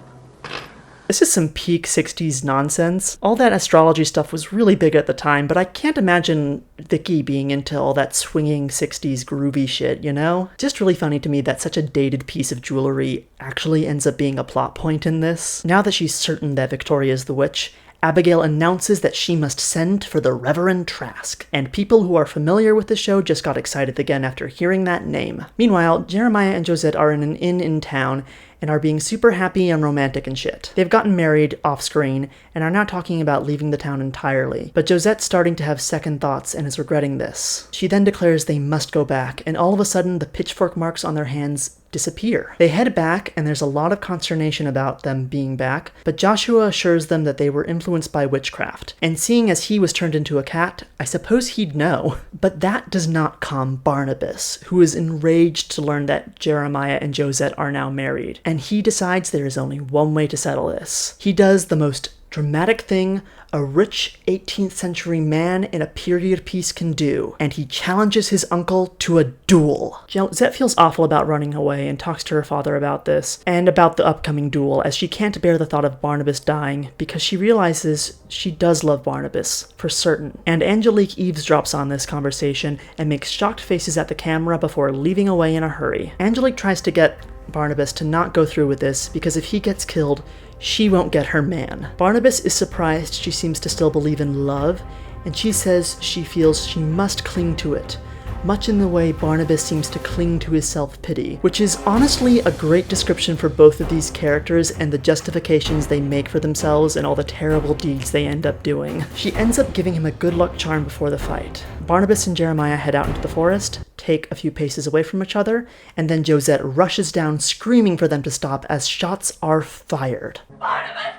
Speaker 1: This is some peak 60s nonsense. All that astrology stuff was really big at the time, but I can't imagine Vicky being into all that swinging 60s groovy shit, you know? Just really funny to me that such a dated piece of jewelry actually ends up being a plot point in this. Now that she's certain that Victoria's the witch, Abigail announces that she must send for the Reverend Trask, and people who are familiar with the show just got excited again after hearing that name. Meanwhile, Jeremiah and Josette are in an inn in town and are being super happy and romantic and shit. They've gotten married off-screen and are now talking about leaving the town entirely, but Josette's starting to have second thoughts and is regretting this. She then declares they must go back, and all of a sudden the pitchfork marks on their hands disappear. They head back, and there's a lot of consternation about them being back, but Joshua assures them that they were influenced by witchcraft, and seeing as he was turned into a cat, I suppose he'd know. But that does not calm Barnabas, who is enraged to learn that Jeremiah and Josette are now married, and he decides there is only one way to settle this. He does the most dramatic thing a rich 18th century man in a period piece can do, and he challenges his uncle to a duel. Josette feels awful about running away and talks to her father about this, and about the upcoming duel, as she can't bear the thought of Barnabas dying, because she realizes she does love Barnabas, for certain. And Angelique eavesdrops on this conversation and makes shocked faces at the camera before leaving away in a hurry. Angelique tries to get Barnabas to not go through with this, because if he gets killed, she won't get her man. Barnabas is surprised she seems to still believe in love, and she says she feels she must cling to it, much in the way Barnabas seems to cling to his self-pity, which is honestly a great description for both of these characters and the justifications they make for themselves and all the terrible deeds they end up doing. She ends up giving him a good luck charm before the fight. Barnabas and Jeremiah head out into the forest, take a few paces away from each other, and then Josette rushes down screaming for them to stop as shots are fired.
Speaker 7: Barnabas!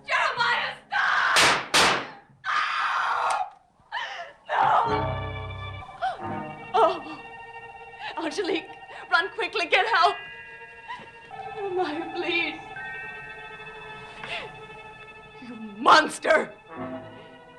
Speaker 7: Jeremiah, stop! No! Oh! Angelique, run quickly, get help! Jeremiah, please! You monster!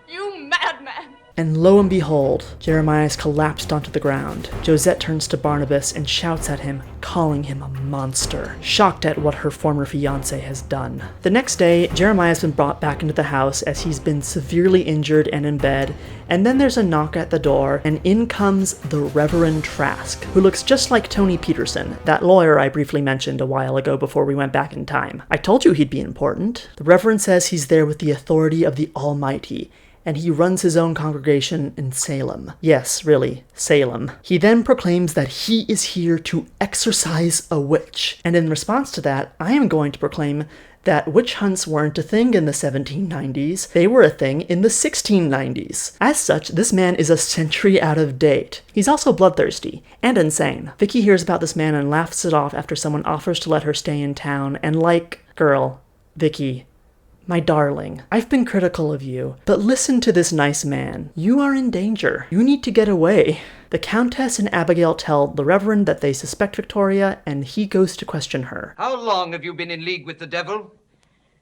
Speaker 7: You madman!
Speaker 1: And lo and behold, Jeremiah's collapsed onto the ground. Josette turns to Barnabas and shouts at him, calling him a monster, shocked at what her former fiancé has done. The next day, Jeremiah's been brought back into the house as he's been severely injured and in bed, and then there's a knock at the door, and in comes the Reverend Trask, who looks just like Tony Peterson, that lawyer I briefly mentioned a while ago before we went back in time. I told you he'd be important. The Reverend says he's there with the authority of the Almighty, and he runs his own congregation in Salem. Yes, really, Salem. He then proclaims that he is here to exorcise a witch. And in response to that, I am going to proclaim that witch hunts weren't a thing in the 1790s, they were a thing in the 1690s. As such, this man is a century out of date. He's also bloodthirsty and insane. Vicky hears about this man and laughs it off after someone offers to let her stay in town, and girl, Vicky, my darling, I've been critical of you, but listen to this nice man. You are in danger. You need to get away. The Countess and Abigail tell the Reverend that they suspect Victoria, and he goes to question her.
Speaker 3: How long have you been in league with the devil?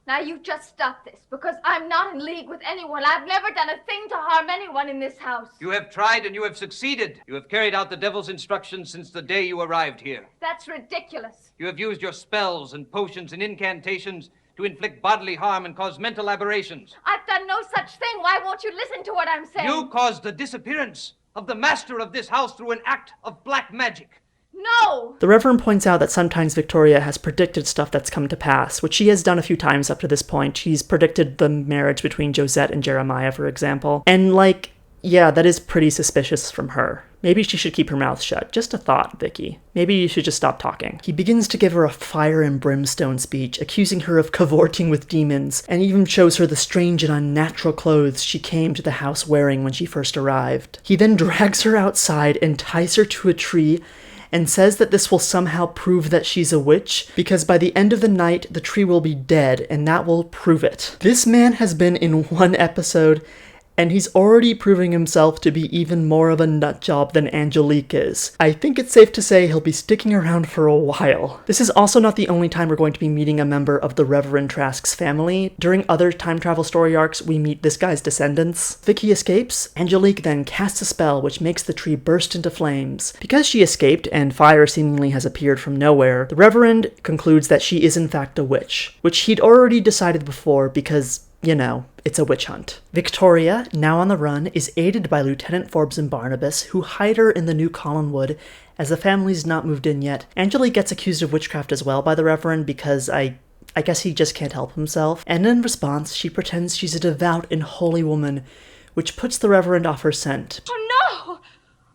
Speaker 10: Now you just stop this, because I'm not in league with anyone. I've never done a thing to harm anyone in this house.
Speaker 3: You have tried and you have succeeded. You have carried out the devil's instructions since the day you arrived here.
Speaker 10: That's ridiculous.
Speaker 3: You have used your spells and potions and incantations to inflict bodily harm and cause mental aberrations.
Speaker 10: I've done no such thing. Why won't you listen to what I'm saying?
Speaker 3: You caused the disappearance of the master of this house through an act of black magic.
Speaker 10: No!
Speaker 1: The Reverend points out that sometimes Victoria has predicted stuff that's come to pass, which she has done a few times up to this point. She's predicted the marriage between Josette and Jeremiah, for example. And yeah, that is pretty suspicious from her. Maybe she should keep her mouth shut. Just a thought, Vicky. Maybe you should just stop talking. He begins to give her a fire and brimstone speech, accusing her of cavorting with demons, and even shows her the strange and unnatural clothes she came to the house wearing when she first arrived. He then drags her outside and ties her to a tree, and says that this will somehow prove that she's a witch, because by the end of the night, the tree will be dead, and that will prove it. This man has been in one episode, and he's already proving himself to be even more of a nutjob than Angelique is. I think it's safe to say he'll be sticking around for a while. This is also not the only time we're going to be meeting a member of the Reverend Trask's family. During other time travel story arcs, we meet this guy's descendants. Vicky escapes. Angelique then casts a spell which makes the tree burst into flames. Because she escaped and fire seemingly has appeared from nowhere, the Reverend concludes that she is in fact a witch, which he'd already decided before because, you know, it's a witch hunt. Victoria, now on the run, is aided by Lieutenant Forbes and Barnabas, who hide her in the new Collinwood, as the family's not moved in yet. Angelique gets accused of witchcraft as well by the Reverend because I guess he just can't help himself, and in response, she pretends she's a devout and holy woman, which puts the Reverend off her scent.
Speaker 7: Oh, no!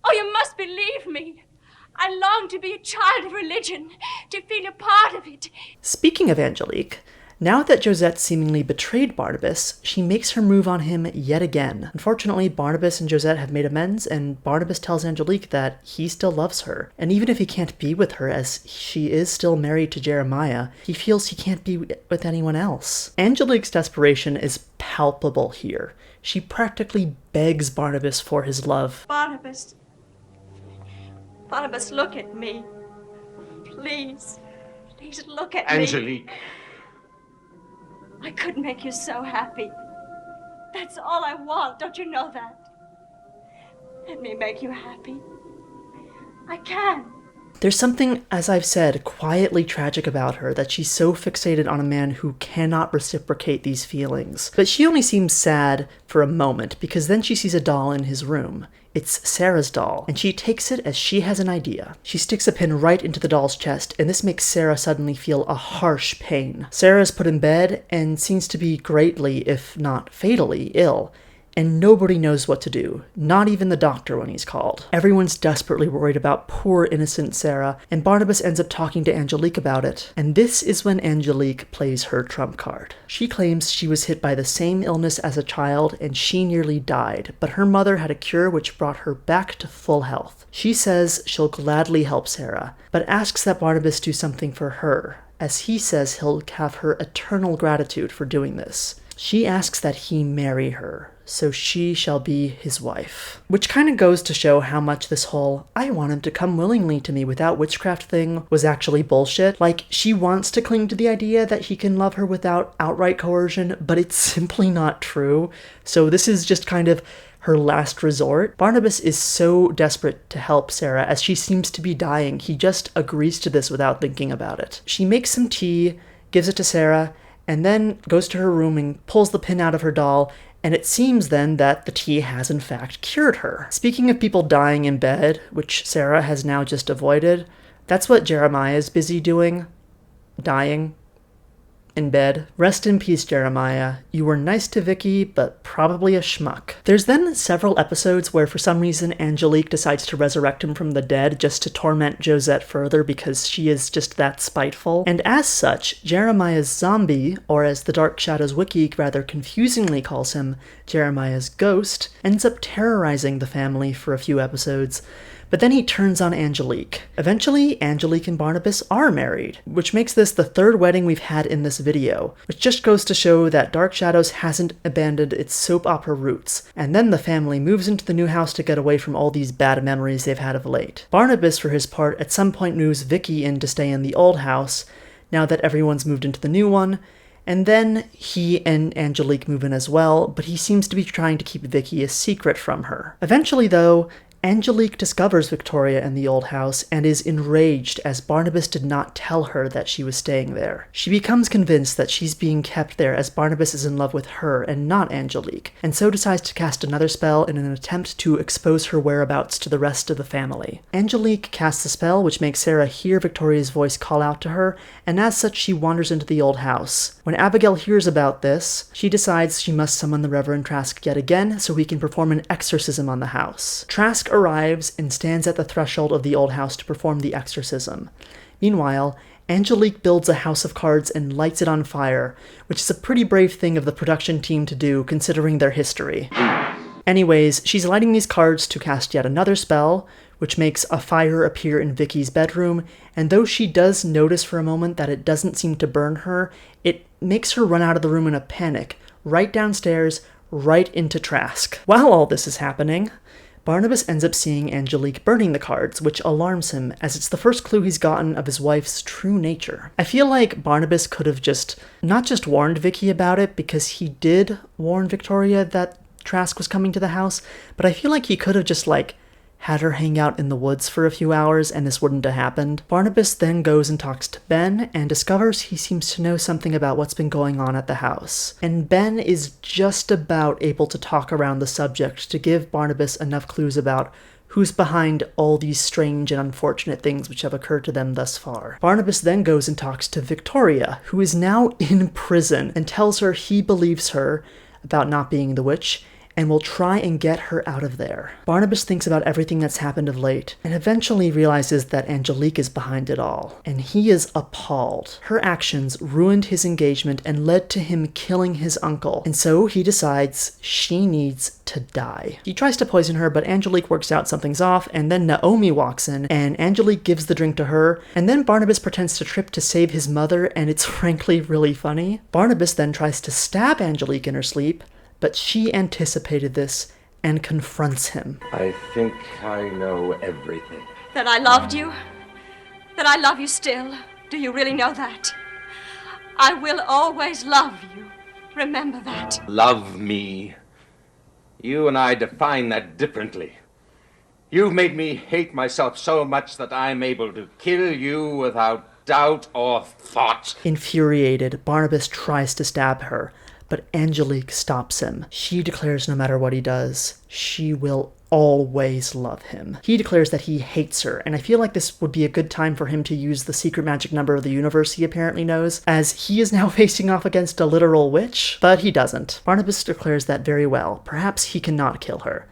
Speaker 7: Oh, you must believe me. I long to be a child of religion, to feel a part of it.
Speaker 1: Speaking of Angelique, now that Josette seemingly betrayed Barnabas, she makes her move on him yet again. Unfortunately, Barnabas and Josette have made amends, and Barnabas tells Angelique that he still loves her. And even if he can't be with her, as she is still married to Jeremiah, he feels he can't be with anyone else. Angelique's desperation is palpable here. She practically begs Barnabas for his love.
Speaker 6: Barnabas, look at me. Please look at me.
Speaker 5: Angelique.
Speaker 6: I could make you so happy. That's all I want, don't you know that? Let me make you happy. I can.
Speaker 1: There's something, as I've said, quietly tragic about her, that she's so fixated on a man who cannot reciprocate these feelings. But she only seems sad for a moment, because then she sees a doll in his room. It's Sarah's doll, and she takes it as she has an idea. She sticks a pin right into the doll's chest, and this makes Sarah suddenly feel a harsh pain. Sarah is put in bed and seems to be greatly, if not fatally, ill. And nobody knows what to do, not even the doctor when he's called. Everyone's desperately worried about poor innocent Sarah, and Barnabas ends up talking to Angelique about it. And this is when Angelique plays her trump card. She claims she was hit by the same illness as a child and she nearly died, but her mother had a cure which brought her back to full health. She says she'll gladly help Sarah, but asks that Barnabas do something for her, as he says he'll have her eternal gratitude for doing this. She asks that he marry her, so she shall be his wife. Which kind of goes to show how much this whole, I want him to come willingly to me without witchcraft thing was actually bullshit. Like, she wants to cling to the idea that he can love her without outright coercion, but it's simply not true. So this is just kind of her last resort. Barnabas is so desperate to help Sarah as she seems to be dying. He just agrees to this without thinking about it. She makes some tea, gives it to Sarah, and then goes to her room and pulls the pin out of her doll, and it seems then that the tea has in fact cured her. Speaking of people dying in bed, which Sarah has now just avoided, that's what Jeremiah is busy doing. Dying in bed. Rest in peace, Jeremiah. You were nice to Vicky, but probably a schmuck. There's then several episodes where for some reason Angelique decides to resurrect him from the dead just to torment Josette further because she is just that spiteful. And as such, Jeremiah's zombie, or as the Dark Shadows wiki rather confusingly calls him, Jeremiah's ghost, ends up terrorizing the family for a few episodes. But then he turns on Angelique. Eventually, Angelique and Barnabas are married, which makes this the third wedding we've had in this video, which just goes to show that Dark Shadows hasn't abandoned its soap opera roots. And then the family moves into the new house to get away from all these bad memories they've had of late. Barnabas, for his part, at some point moves Vicky in to stay in the old house, now that everyone's moved into the new one, and then he and Angelique move in as well, but he seems to be trying to keep Vicky a secret from her. Eventually, though, Angelique discovers Victoria in the old house and is enraged as Barnabas did not tell her that she was staying there. She becomes convinced that she's being kept there as Barnabas is in love with her and not Angelique, and so decides to cast another spell in an attempt to expose her whereabouts to the rest of the family. Angelique casts a spell which makes Sarah hear Victoria's voice call out to her, and as such she wanders into the old house. When Abigail hears about this, she decides she must summon the Reverend Trask yet again so he can perform an exorcism on the house. Trask arrives and stands at the threshold of the old house to perform the exorcism. Meanwhile, Angelique builds a house of cards and lights it on fire, which is a pretty brave thing of the production team to do considering their history. Anyways, she's lighting these cards to cast yet another spell, which makes a fire appear in Vicky's bedroom, and though she does notice for a moment that it doesn't seem to burn her, it makes her run out of the room in a panic, right downstairs, right into Trask. While all this is happening, Barnabas ends up seeing Angelique burning the cards, which alarms him, as it's the first clue he's gotten of his wife's true nature. I feel like Barnabas could have not just warned Vicky about it, because he did warn Victoria that Trask was coming to the house, but I feel like he could have just, had her hang out in the woods for a few hours and this wouldn't have happened. Barnabas then goes and talks to Ben and discovers he seems to know something about what's been going on at the house. And Ben is just about able to talk around the subject to give Barnabas enough clues about who's behind all these strange and unfortunate things which have occurred to them thus far. Barnabas then goes and talks to Victoria, who is now in prison, and tells her he believes her about not being the witch, and will try and get her out of there. Barnabas thinks about everything that's happened of late, and eventually realizes that Angelique is behind it all, and he is appalled. Her actions ruined his engagement and led to him killing his uncle, and so he decides she needs to die. He tries to poison her, but Angelique works out something's off, and then Naomi walks in, and Angelique gives the drink to her, and then Barnabas pretends to trip to save his mother, and it's frankly really funny. Barnabas then tries to stab Angelique in her sleep, but she anticipated this and confronts him.
Speaker 5: I think I know everything.
Speaker 6: That I loved you? That I love you still? Do you really know that? I will always love you. Remember that.
Speaker 5: Love me. You and I define that differently. You've made me hate myself so much that I'm able to kill you without doubt or thought.
Speaker 1: Infuriated, Barnabas tries to stab her, but Angelique stops him. She declares no matter what he does, she will always love him. He declares that he hates her, and I feel like this would be a good time for him to use the secret magic number of the universe he apparently knows, as he is now facing off against a literal witch, but he doesn't. Barnabas declares that very well. Perhaps he cannot kill her,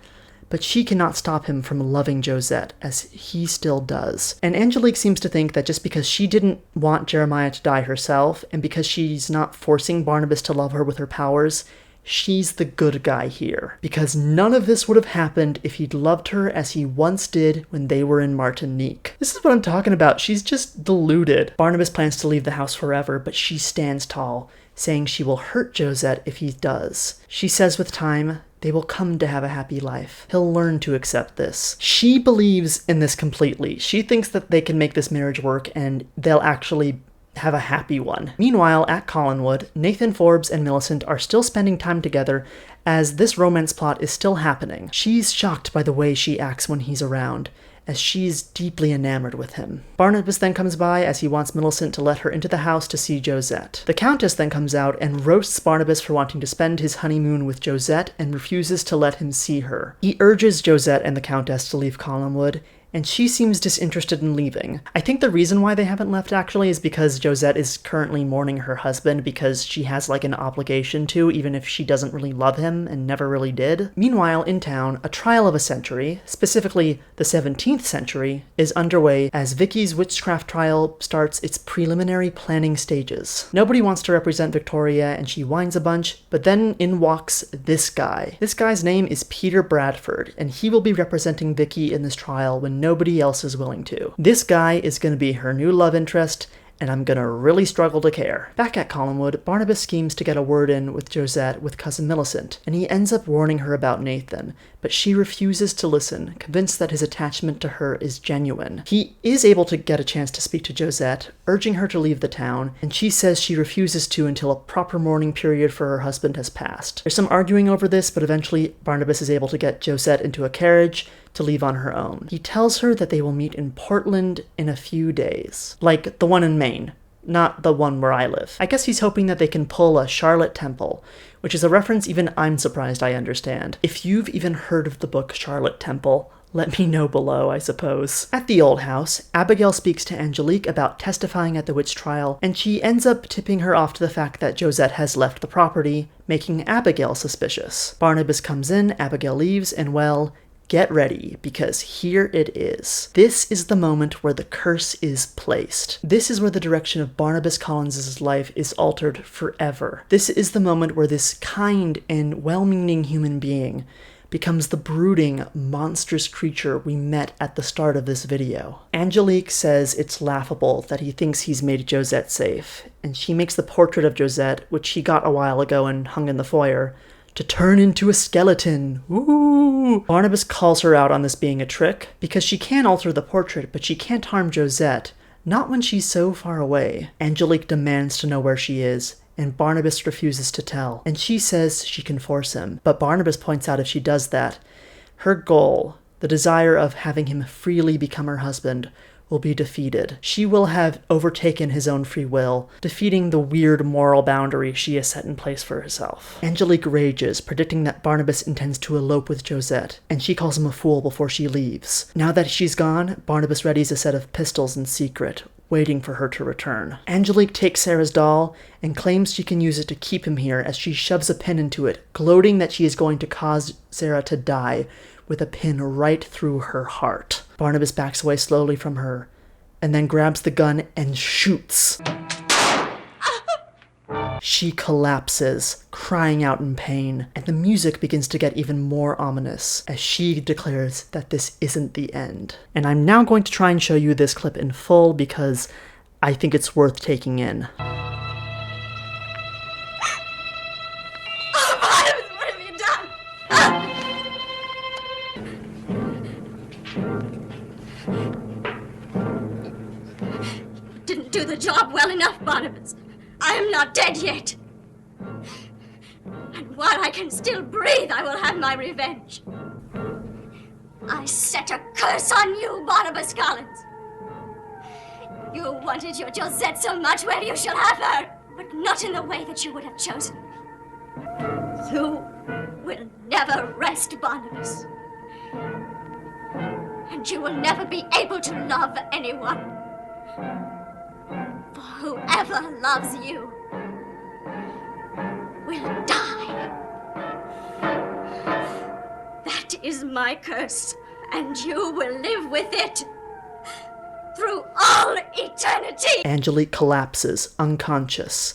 Speaker 1: but she cannot stop him from loving Josette, as he still does. And Angelique seems to think that just because she didn't want Jeremiah to die herself, and because she's not forcing Barnabas to love her with her powers, she's the good guy here. Because none of this would have happened if he'd loved her as he once did when they were in Martinique. This is what I'm talking about. She's just deluded. Barnabas plans to leave the house forever, but she stands tall, saying she will hurt Josette if he does. She says with time, they will come to have a happy life. He'll learn to accept this. She believes in this completely. She thinks that they can make this marriage work and they'll actually have a happy one. Meanwhile, at Collinwood, Nathan, Forbes, and Millicent are still spending time together as this romance plot is still happening. She's shocked by the way she acts when he's around, as she's deeply enamored with him. Barnabas then comes by as he wants Millicent to let her into the house to see Josette. The Countess then comes out and roasts Barnabas for wanting to spend his honeymoon with Josette and refuses to let him see her. He urges Josette and the Countess to leave Collinwood, and she seems disinterested in leaving. I think the reason why they haven't left actually is because Josette is currently mourning her husband because she has an obligation to, even if she doesn't really love him and never really did. Meanwhile, in town, a trial of a century, specifically the 17th century, is underway as Vicky's witchcraft trial starts its preliminary planning stages. Nobody wants to represent Victoria and she whines a bunch, but then in walks this guy. This guy's name is Peter Bradford, and he will be representing Vicky in this trial when nobody else is willing to. This guy is going to be her new love interest, and I'm gonna really struggle to care. Back at Collinwood, Barnabas schemes to get a word in with Josette with cousin Millicent, and he ends up warning her about Nathan, but she refuses to listen, convinced that his attachment to her is genuine. He is able to get a chance to speak to Josette, urging her to leave the town, and she says she refuses to until a proper mourning period for her husband has passed. There's some arguing over this, but eventually Barnabas is able to get Josette into a carriage to leave on her own. He tells her that they will meet in Portland in a few days. Like the one in Maine, not the one where I live. I guess he's hoping that they can pull a Charlotte Temple, which is a reference even I'm surprised I understand. If you've even heard of the book Charlotte Temple, let me know below, I suppose. At the old house, Abigail speaks to Angelique about testifying at the witch trial, and she ends up tipping her off to the fact that Josette has left the property, making Abigail suspicious. Barnabas comes in, Abigail leaves, and well, get ready, because here it is. This is the moment where the curse is placed. This is where the direction of Barnabas Collins' life is altered forever. This is the moment where this kind and well-meaning human being becomes the brooding, monstrous creature we met at the start of this video. Angelique says it's laughable that he thinks he's made Josette safe, and she makes the portrait of Josette, which he got a while ago and hung in the foyer, to turn into a skeleton. Ooh! Barnabas calls her out on this being a trick, because she can alter the portrait, but she can't harm Josette, not when she's so far away. Angelique demands to know where she is, and Barnabas refuses to tell, and she says she can force him. But Barnabas points out if she does that, her goal, the desire of having him freely become her husband, will be defeated. She will have overtaken his own free will, defeating the weird moral boundary she has set in place for herself. Angelique rages, predicting that Barnabas intends to elope with Josette, and she calls him a fool before she leaves. Now that she's gone, Barnabas readies a set of pistols in secret, waiting for her to return. Angelique takes Sarah's doll and claims she can use it to keep him here as she shoves a pin into it, gloating that she is going to cause Sarah to die with a pin right through her heart. Barnabas backs away slowly from her, and then grabs the gun and shoots. She collapses, crying out in pain, and the music begins to get even more ominous as she declares that this isn't the end. And I'm now going to try and show you this clip in full because I think it's worth taking in.
Speaker 7: Didn't do the job well enough, Barnabas. I am not dead yet. And while I can still breathe, I will have my revenge. I set a curse on you, Barnabas Collins. You wanted your Josette so much, well, you shall have her, but not in the way that you would have chosen. You will never rest, Barnabas. And you will never be able to love anyone. For whoever loves you will die. That is my curse, and you will live with it through all eternity.
Speaker 1: Angelique collapses, unconscious,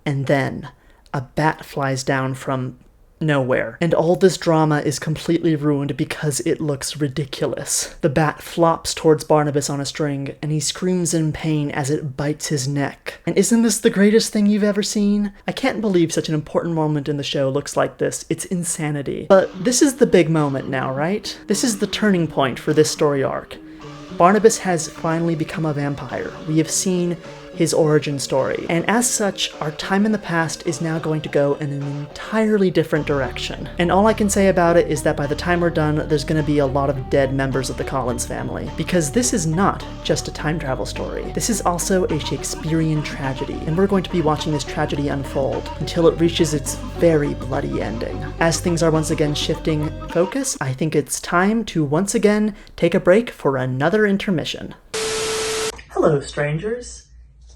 Speaker 1: and then a bat flies down from nowhere, and all this drama is completely ruined because it looks ridiculous. The bat flops towards Barnabas on a string, and he screams in pain as it bites his neck. And isn't this the greatest thing you've ever seen? I can't believe such an important moment in the show looks like this. It's insanity. But this is the big moment now, right? This is the turning point for this story arc. Barnabas has finally become a vampire. We have seen his origin story, and as such, our time in the past is now going to go in an entirely different direction. And all I can say about it is that by the time we're done, there's going to be a lot of dead members of the Collins family, because this is not just a time travel story. This is also a Shakespearean tragedy, and we're going to be watching this tragedy unfold until it reaches its very bloody ending. As things are once again shifting focus, I think it's time to once again take a break for another intermission. Hello, strangers.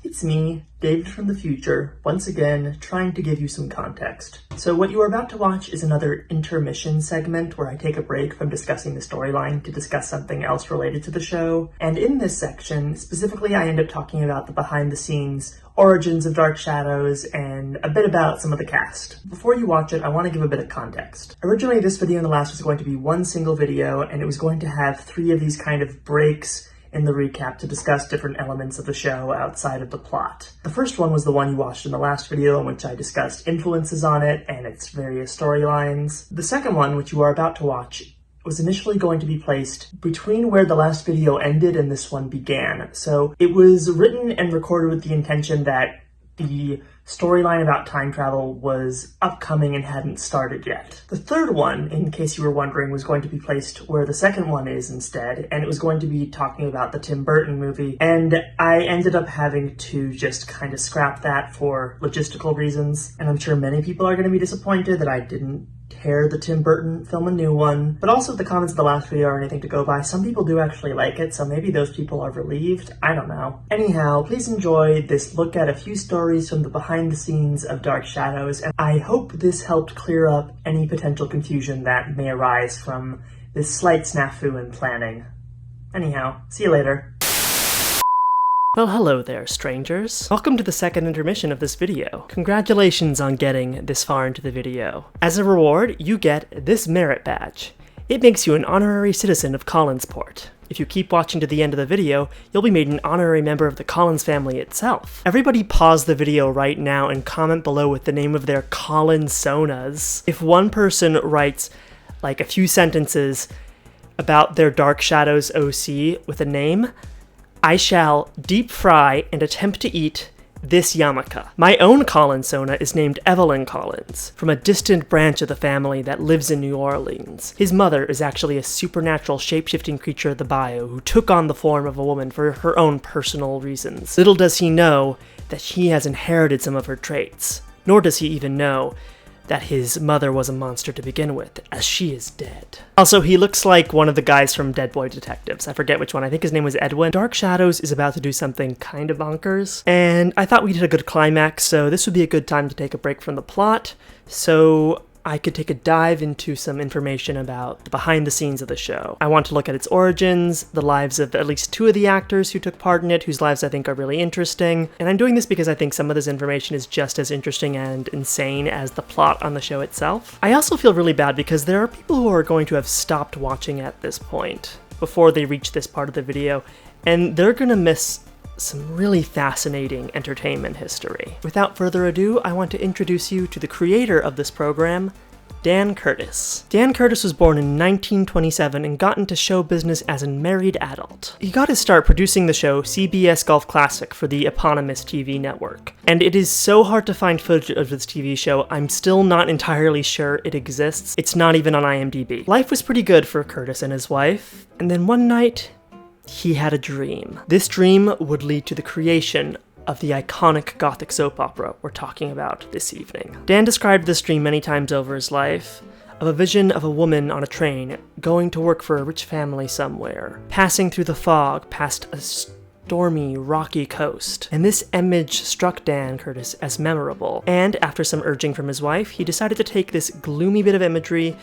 Speaker 1: It's me, David from the future, once again trying to give you some context. So what you are about to watch is another intermission segment where I take a break from discussing the storyline to discuss something else related to the show. And in this section, specifically, I end up talking about the behind-the-scenes origins of Dark Shadows and a bit about some of the cast. Before you watch it, I want to give a bit of context. Originally, this video and the last was going to be one single video, and it was going to have 3 of these kind of breaks in the recap to discuss different elements of the show outside of the plot. The first one was the one you watched in the last video, in which I discussed influences on it and its various storylines. The second one, which you are about to watch, was initially going to be placed between where the last video ended and this one began. So it was written and recorded with the intention that the storyline about time travel was upcoming and hadn't started yet. The third one, in case you were wondering, was going to be placed where the second one is instead, and it was going to be talking about the Tim Burton movie, and I ended up having to just kind of scrap that for logistical reasons, and I'm sure many people are going to be disappointed that I didn't tear the Tim Burton film a new one, but also the comments of the last video are anything to go by. Some people do actually like it, so maybe those people are relieved. I don't know. Anyhow, please enjoy this look at a few stories from the behind the scenes of Dark Shadows, and I hope this helped clear up any potential confusion that may arise from this slight snafu in planning. Anyhow, see you later. Well, hello there, strangers. Welcome to the second intermission of this video. Congratulations on getting this far into the video. As a reward, you get this merit badge. It makes you an honorary citizen of Collinsport. If you keep watching to the end of the video, you'll be made an honorary member of the Collins family itself. Everybody pause the video right now and comment below with the name of their Collinsonas. If one person writes like a few sentences about their Dark Shadows OC with a name, I shall deep fry and attempt to eat this yarmulke. My own Collinsona is named Evelyn Collins, from a distant branch of the family that lives in New Orleans. His mother is actually a supernatural shape-shifting creature of the bayou who took on the form of a woman for her own personal reasons. Little does he know that he has inherited some of her traits, nor does he even know that his mother was a monster to begin with, as she is dead. Also, he looks like one of the guys from Dead Boy Detectives. I forget which one. I think his name was Edwin. Dark Shadows is about to do something kind of bonkers, and I thought we did a good climax, so this would be a good time to take a break from the plot, so I could take a dive into some information about the behind the scenes of the show. I want to look at its origins, the lives of at least two of the actors who took part in it, whose lives I think are really interesting, and I'm doing this because I think some of this information is just as interesting and insane as the plot on the show itself. I also feel really bad because there are people who are going to have stopped watching at this point, before they reach this part of the video, and they're gonna miss some really fascinating entertainment history. Without further ado, I want to introduce you to the creator of this program, Dan Curtis. Dan Curtis was born in 1927 and got into show business as a married adult. He got his start producing the show CBS Golf Classic for the eponymous TV network. And it is so hard to find footage of this TV show, I'm still not entirely sure it exists. It's not even on IMDb. Life was pretty good for Curtis and his wife, and then one night, he had a dream. This dream would lead to the creation of the iconic Gothic soap opera we're talking about this evening. Dan described this dream many times over his life, of a vision of a woman on a train going to work for a rich family somewhere, passing through the fog past a stormy, rocky coast. And this image struck Dan Curtis as memorable, and after some urging from his wife, he decided to take this gloomy bit of imagery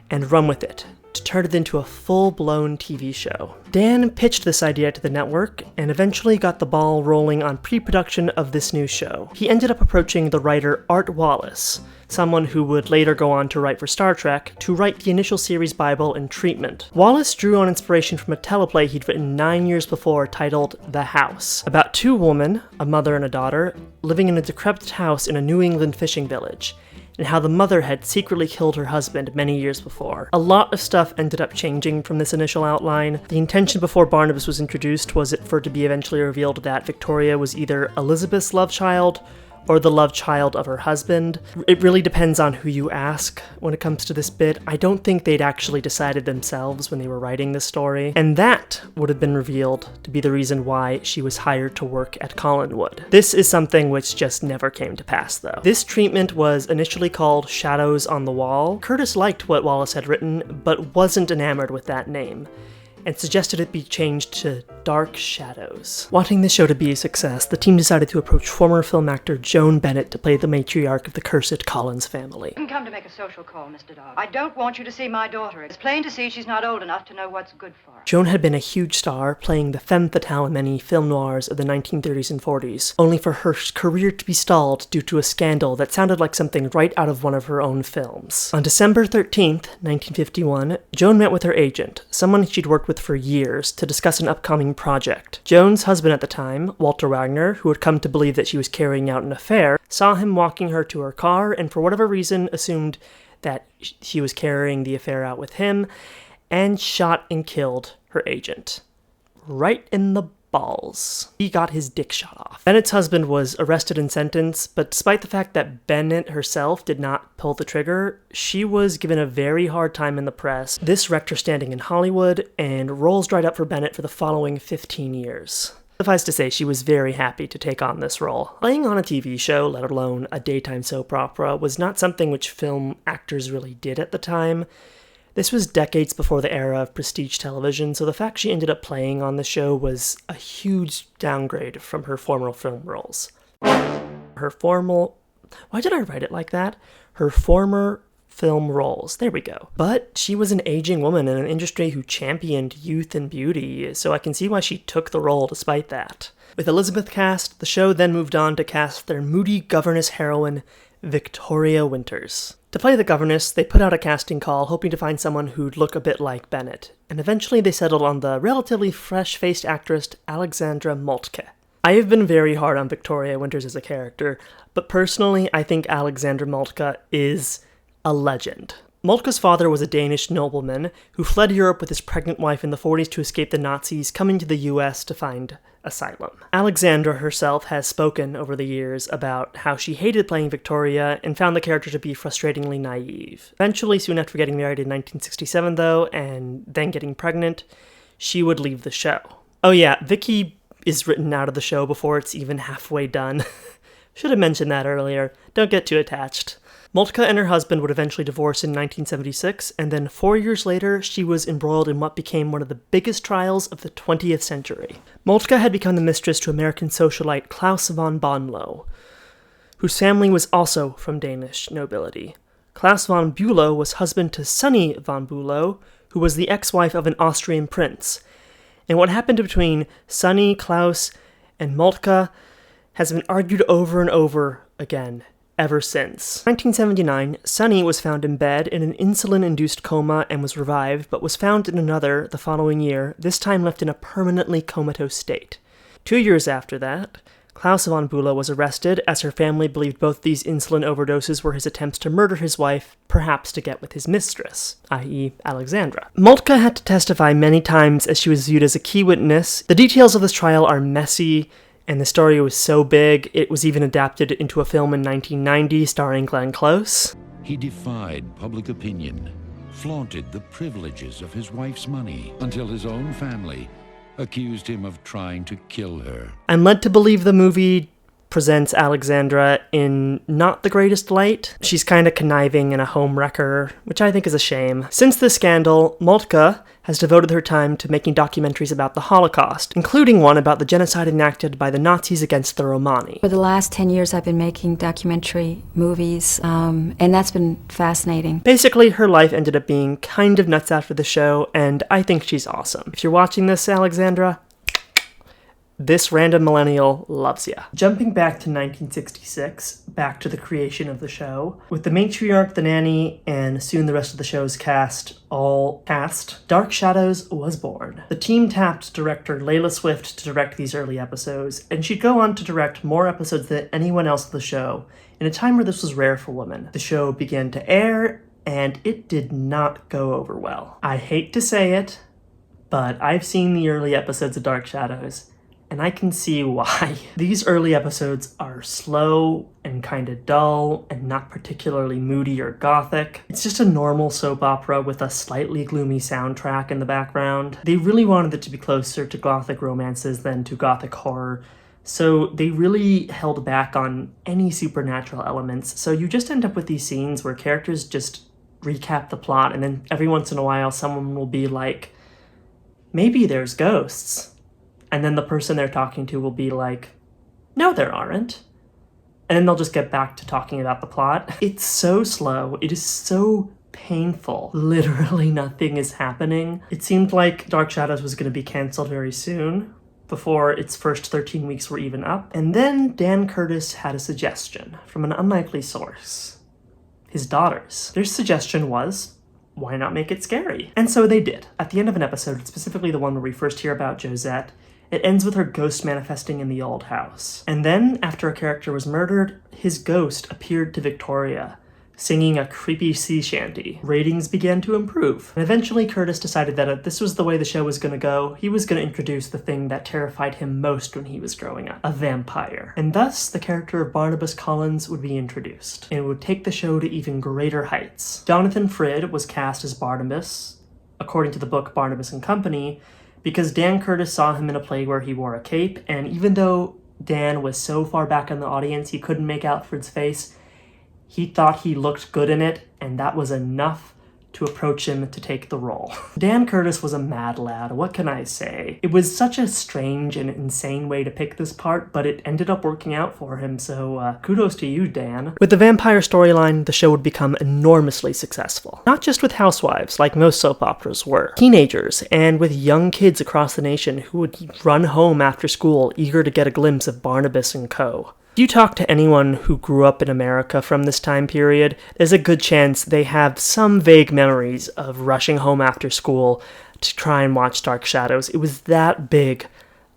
Speaker 1: and run with it, to turn it into a full-blown TV show. Dan pitched this idea to the network, and eventually got the ball rolling on pre-production of this new show. He ended up approaching the writer Art Wallace, someone who would later go on to write for Star Trek, to write the initial series Bible and Treatment. Wallace drew on inspiration from a teleplay he'd written 9 years before titled The House, about two women, a mother and a daughter, living in a decrepit house in a New England fishing village, and how the mother had secretly killed her husband many years before. A lot of stuff ended up changing from this initial outline. The intention before Barnabas was introduced was for it to be eventually revealed that Victoria was either Elizabeth's love child or the love child of her husband. It really depends on who you ask when it comes to this bit. I don't think they'd actually decided themselves when they were writing this story, and that would have been revealed to be the reason why she was hired to work at Collinwood. This is something which just never came to pass, though. This treatment was initially called Shadows on the Wall. Curtis liked what Wallace had written, but wasn't enamored with that name, and suggested it be changed to Dark Shadows. Wanting this show to be a success, the team decided to approach former film actor Joan Bennett to play the matriarch of the cursed Collins family.
Speaker 8: I didn't come to make a social call, Mr. Dog. I don't want you to see my daughter. It's plain to see she's not old enough to know what's good for her.
Speaker 1: Joan had been a huge star, playing the femme fatale in many film noirs of the 1930s and 40s, only for her career to be stalled due to a scandal that sounded like something right out of one of her own films. On December 13th, 1951, Joan met with her agent, someone she'd worked with for years, to discuss an upcoming project. Joan's husband at the time, Walter Wagner, who had come to believe that she was carrying out an affair, saw him walking her to her car and for whatever reason assumed that she was carrying the affair out with him, and shot and killed her agent. Right in the balls. He got his dick shot off. Bennett's husband was arrested and sentenced, but despite the fact that Bennett herself did not pull the trigger, she was given a very hard time in the press. This wrecked her standing in Hollywood, and roles dried up for Bennett for the following 15 years. Suffice to say, she was very happy to take on this role. Playing on a TV show, let alone a daytime soap opera, was not something which film actors really did at the time. This was decades before the era of prestige television, so the fact she ended up playing on the show was a huge downgrade from her former film roles. Why did I write it like that? Her former film roles. There we go. But she was an aging woman in an industry who championed youth and beauty, so I can see why she took the role despite that. With Elizabeth cast, the show then moved on to cast their moody governess heroine, Victoria Winters. To play the governess, they put out a casting call hoping to find someone who'd look a bit like Bennett, and eventually they settled on the relatively fresh-faced actress Alexandra Moltke. I have been very hard on Victoria Winters as a character, but personally I think Alexandra Moltke is a legend. Moltke's father was a Danish nobleman who fled Europe with his pregnant wife in the 40s to escape the Nazis, coming to the US to find asylum. Alexandra herself has spoken over the years about how she hated playing Victoria and found the character to be frustratingly naive. Eventually, soon after getting married in 1967 though, and then getting pregnant, she would leave the show. Oh yeah, Vicky is written out of the show before it's even halfway done. Should have mentioned that earlier. Don't get too attached. Moltke and her husband would eventually divorce in 1976, and then 4 years later, she was embroiled in what became one of the biggest trials of the 20th century. Moltke had become the mistress to American socialite Klaus von Bonlow, whose family was also from Danish nobility. Klaus von Bülow was husband to Sunny von Bülow, who was the ex-wife of an Austrian prince. And what happened between Sunny, Klaus, and Moltke has been argued over and over again ever since. In 1979, Sunny was found in bed in an insulin-induced coma and was revived, but was found in another the following year, this time left in a permanently comatose state. 2 years after that, Klaus von Bülow was arrested, as her family believed both these insulin overdoses were his attempts to murder his wife, perhaps to get with his mistress, i.e. Alexandra. Moltke had to testify many times as she was viewed as a key witness. The details of this trial are messy, and the story was so big, it was even adapted into a film in 1990 starring Glenn Close.
Speaker 11: He defied public opinion, flaunted the privileges of his wife's money, until his own family accused him of trying to kill her.
Speaker 1: I'm led to believe the movie presents Alexandra in not the greatest light. She's kind of conniving and a homewrecker, which I think is a shame. Since this scandal, Moltke has devoted her time to making documentaries about the Holocaust, including one about the genocide enacted by the Nazis against the Romani.
Speaker 12: For the last 10 years, I've been making documentary movies, and that's been fascinating.
Speaker 1: Basically, her life ended up being kind of nuts after the show, and I think she's awesome. If you're watching this, Alexandra, this random millennial loves ya. Jumping back to 1966, back to the creation of the show, with the matriarch, the nanny, and soon the rest of the show's cast all cast, Dark Shadows was born. The team tapped director Layla Swift to direct these early episodes, and she'd go on to direct more episodes than anyone else in the show, in a time where this was rare for women. The show began to air, and it did not go over well. I hate to say it, but I've seen the early episodes of Dark Shadows, and I can see why. These early episodes are slow and kind of dull and not particularly moody or gothic. It's just a normal soap opera with a slightly gloomy soundtrack in the background. They really wanted it to be closer to gothic romances than to gothic horror, so they really held back on any supernatural elements. So you just end up with these scenes where characters just recap the plot, and then every once in a while someone will be like, maybe there's ghosts. And then the person they're talking to will be like, no, there aren't. And then they'll just get back to talking about the plot. It's so slow. It is so painful. Literally nothing is happening. It seemed like Dark Shadows was going to be canceled very soon, before its first 13 weeks were even up. And then Dan Curtis had a suggestion from an unlikely source. His daughters. Their suggestion was, why not make it scary? And so they did. At the end of an episode, specifically the one where we first hear about Josette, it ends with her ghost manifesting in the old house. And then, after a character was murdered, his ghost appeared to Victoria, singing a creepy sea shanty. Ratings began to improve. And eventually Curtis decided that if this was the way the show was going to go, he was going to introduce the thing that terrified him most when he was growing up, a vampire. And thus, the character of Barnabas Collins would be introduced, and it would take the show to even greater heights. Johnathan Frid was cast as Barnabas, according to the book Barnabas and Company, because Dan Curtis saw him in a play where he wore a cape, and even though Dan was so far back in the audience he couldn't make out Frid's face, he thought he looked good in it, and that was enough to approach him to take the role. Dan Curtis was a mad lad, what can I say? It was such a strange and insane way to pick this part, but it ended up working out for him, so kudos to you, Dan. With the vampire storyline, the show would become enormously successful. Not just with housewives, like most soap operas were. Teenagers, and with young kids across the nation who would run home after school eager to get a glimpse of Barnabas and co. If you talk to anyone who grew up in America from this time period, there's a good chance they have some vague memories of rushing home after school to try and watch Dark Shadows. It was that big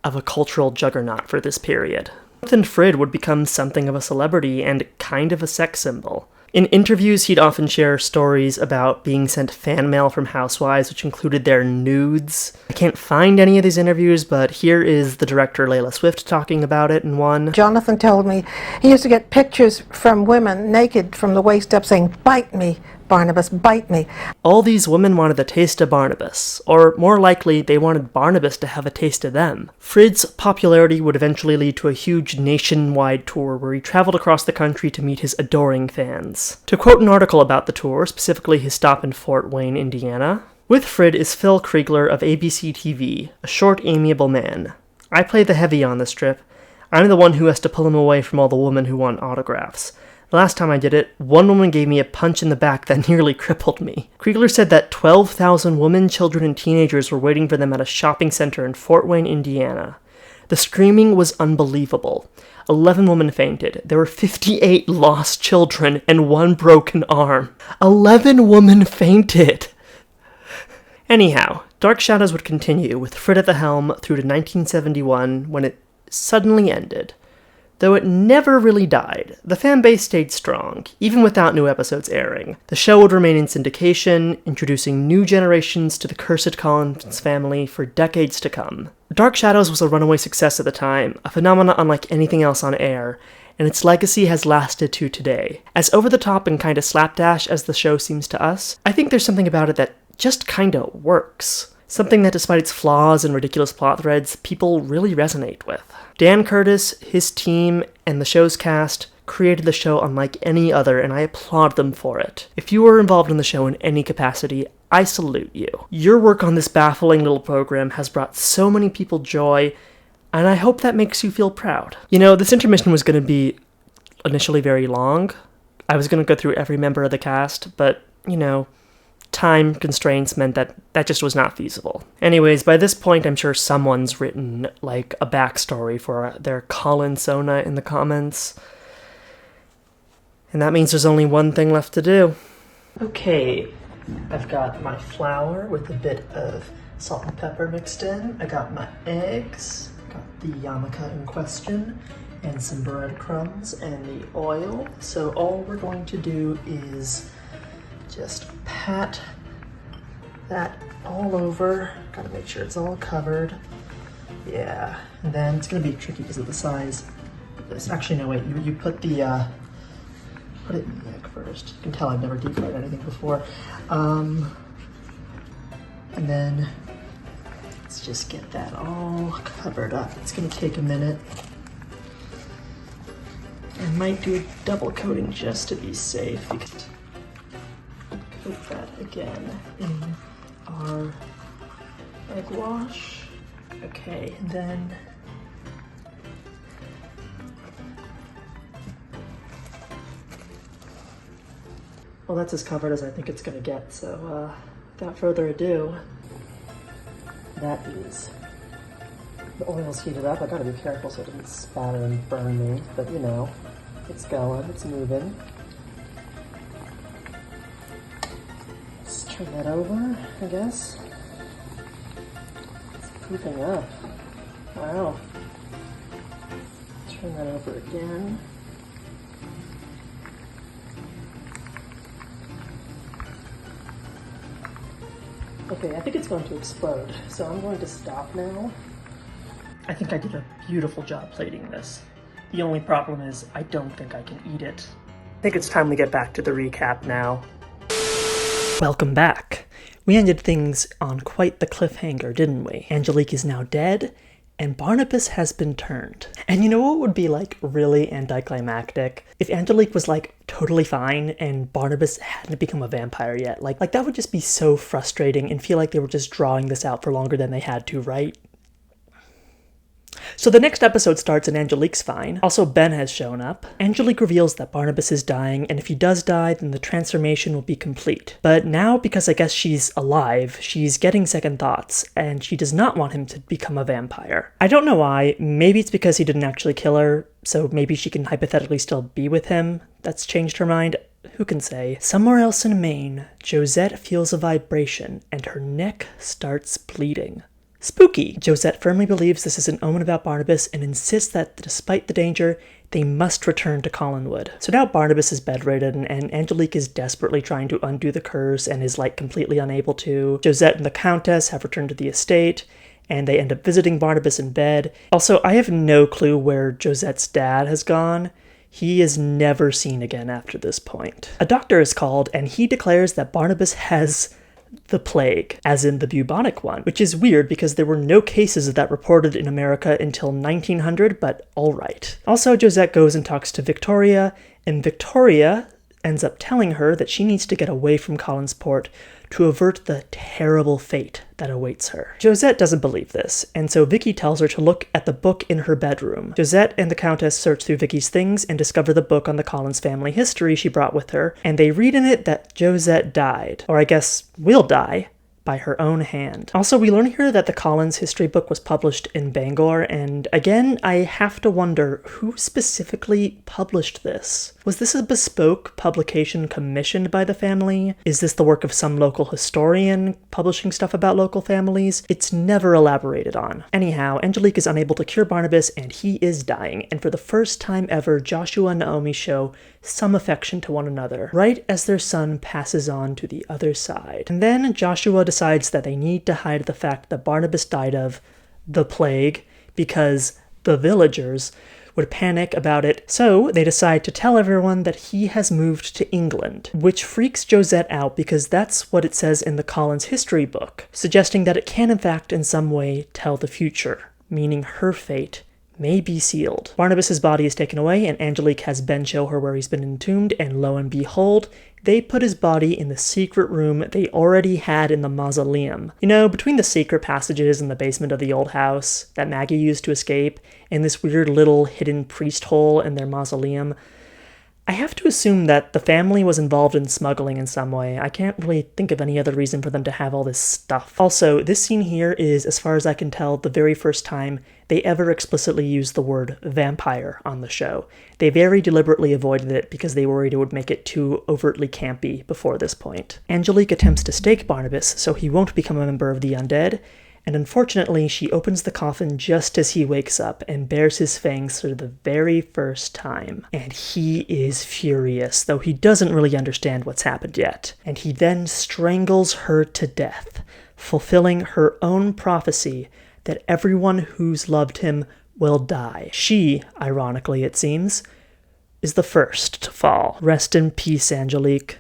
Speaker 1: of a cultural juggernaut for this period. Johnathan Frid would become something of a celebrity and kind of a sex symbol. In interviews, he'd often share stories about being sent fan mail from housewives, which included their nudes. I can't find any of these interviews, but here is the director Layla Swift talking about it in one.
Speaker 13: Johnathan told me he used to get pictures from women naked from the waist up saying, "Bite me, Barnabas, bite me."
Speaker 1: All these women wanted a taste of Barnabas, or more likely, they wanted Barnabas to have a taste of them. Frid's popularity would eventually lead to a huge nationwide tour where he traveled across the country to meet his adoring fans. To quote an article about the tour, specifically his stop in Fort Wayne, Indiana, "With Frid is Phil Kriegler of ABC TV, a short, amiable man. I play the heavy on this trip. I'm the one who has to pull him away from all the women who want autographs. The last time I did it, one woman gave me a punch in the back that nearly crippled me." Kriegler said that 12,000 women, children, and teenagers were waiting for them at a shopping center in Fort Wayne, Indiana. The screaming was unbelievable. 11 women fainted. There were 58 lost children and 1 broken arm. 11 women fainted! Anyhow, Dark Shadows would continue, with Frid at the helm through to 1971, when it suddenly ended. Though it never really died, the fan base stayed strong, even without new episodes airing. The show would remain in syndication, introducing new generations to the cursed Collins family for decades to come. Dark Shadows was a runaway success at the time, a phenomenon unlike anything else on air, and its legacy has lasted to today. As over-the-top and kinda slapdash as the show seems to us, I think there's something about it that just kinda works. Something that, despite its flaws and ridiculous plot threads, people really resonate with. Dan Curtis, his team, and the show's cast created the show unlike any other, and I applaud them for it. If you were involved in the show in any capacity, I salute you. Your work on this baffling little program has brought so many people joy, and I hope that makes you feel proud. You know, this intermission was going to be initially very long. I was going to go through every member of the cast, but, you know, time constraints meant that just was not feasible. Anyways, by this point, I'm sure someone's written, like, a backstory for their Collinsona in the comments. And that means there's only one thing left to do. Okay, I've got my flour with a bit of salt and pepper mixed in. I got my eggs, got the yarmulke in question, and some breadcrumbs and the oil. So all we're going to do is just pat that all over. Gotta make sure it's all covered. Yeah, and then it's gonna be tricky because of the size of this. Actually, no, wait, you put the, put it in the egg first. You can tell I've never deep fried anything before. And then let's just get that all covered up. It's gonna take a minute. I might do a double coating just to be safe, because coat that again in our egg wash. Okay, and then well, that's as covered as I think it's gonna get, so without further ado, that is, the oil's heated up. I gotta be careful so it doesn't spatter and burn me, but you know, it's going, it's moving. Turn that over, I guess. It's pooping up. Wow. Turn that over again. Okay, I think it's going to explode, so I'm going to stop now. I think I did a beautiful job plating this. The only problem is I don't think I can eat it. I think it's time to get back to the recap now. Welcome back. We ended things on quite the cliffhanger, didn't we? Angelique is now dead, and Barnabas has been turned. And you know what would be like really anticlimactic? If Angelique was like totally fine and Barnabas hadn't become a vampire yet. Like that would just be so frustrating and feel like they were just drawing this out for longer than they had to, right? So the next episode starts and Angelique's fine. Also, Ben has shown up. Angelique reveals that Barnabas is dying, and if he does die, then the transformation will be complete. But now, because I guess she's alive, she's getting second thoughts, and she does not want him to become a vampire. I don't know why. Maybe it's because he didn't actually kill her, so maybe she can hypothetically still be with him. That's changed her mind. Who can say? Somewhere else in Maine, Josette feels a vibration, and her neck starts bleeding. Spooky! Josette firmly believes this is an omen about Barnabas and insists that despite the danger, they must return to Collinwood. So now Barnabas is bedridden and Angelique is desperately trying to undo the curse and is like completely unable to. Josette and the Countess have returned to the estate and they end up visiting Barnabas in bed. Also, I have no clue where Josette's dad has gone. He is never seen again after this point. A doctor is called and he declares that Barnabas has the plague, as in the bubonic one, which is weird because there were no cases of that reported in America until 1900, but alright. Also, Josette goes and talks to Victoria, and Victoria ends up telling her that she needs to get away from Collinsport to avert the terrible fate that awaits her. Josette doesn't believe this, and so Vicky tells her to look at the book in her bedroom. Josette and the Countess search through Vicky's things and discover the book on the Collins family history she brought with her, and they read in it that Josette died, or I guess will die, by her own hand. Also, we learn here that the Collins history book was published in Bangor, and again, I have to wonder who specifically published this. Was this a bespoke publication commissioned by the family? Is this the work of some local historian publishing stuff about local families? It's never elaborated on. Anyhow, Angelique is unable to cure Barnabas, and he is dying, and for the first time ever, Joshua and Naomi show some affection to one another, right as their son passes on to the other side. And then Joshua decides that they need to hide the fact that Barnabas died of the plague because the villagers would panic about it, so they decide to tell everyone that he has moved to England, which freaks Josette out because that's what it says in the Collins history book, suggesting that it can in fact in some way tell the future, meaning her fate may be sealed. Barnabas's body is taken away and Angelique has Ben show her where he's been entombed, and lo and behold, they put his body in the secret room they already had in the mausoleum. You know, between the secret passages in the basement of the old house that Maggie used to escape, and this weird little hidden priest hole in their mausoleum, I have to assume that the family was involved in smuggling in some way. I can't really think of any other reason for them to have all this stuff. Also, this scene here is, as far as I can tell, the very first time they ever explicitly used the word vampire on the show. They very deliberately avoided it because they worried it would make it too overtly campy before this point. Angelique attempts to stake Barnabas so he won't become a member of the undead, and unfortunately she opens the coffin just as he wakes up and bares his fangs for the very first time. And he is furious, though he doesn't really understand what's happened yet. And he then strangles her to death, fulfilling her own prophecy that everyone who's loved him will die. She, ironically it seems, is the first to fall. Rest in peace, Angelique.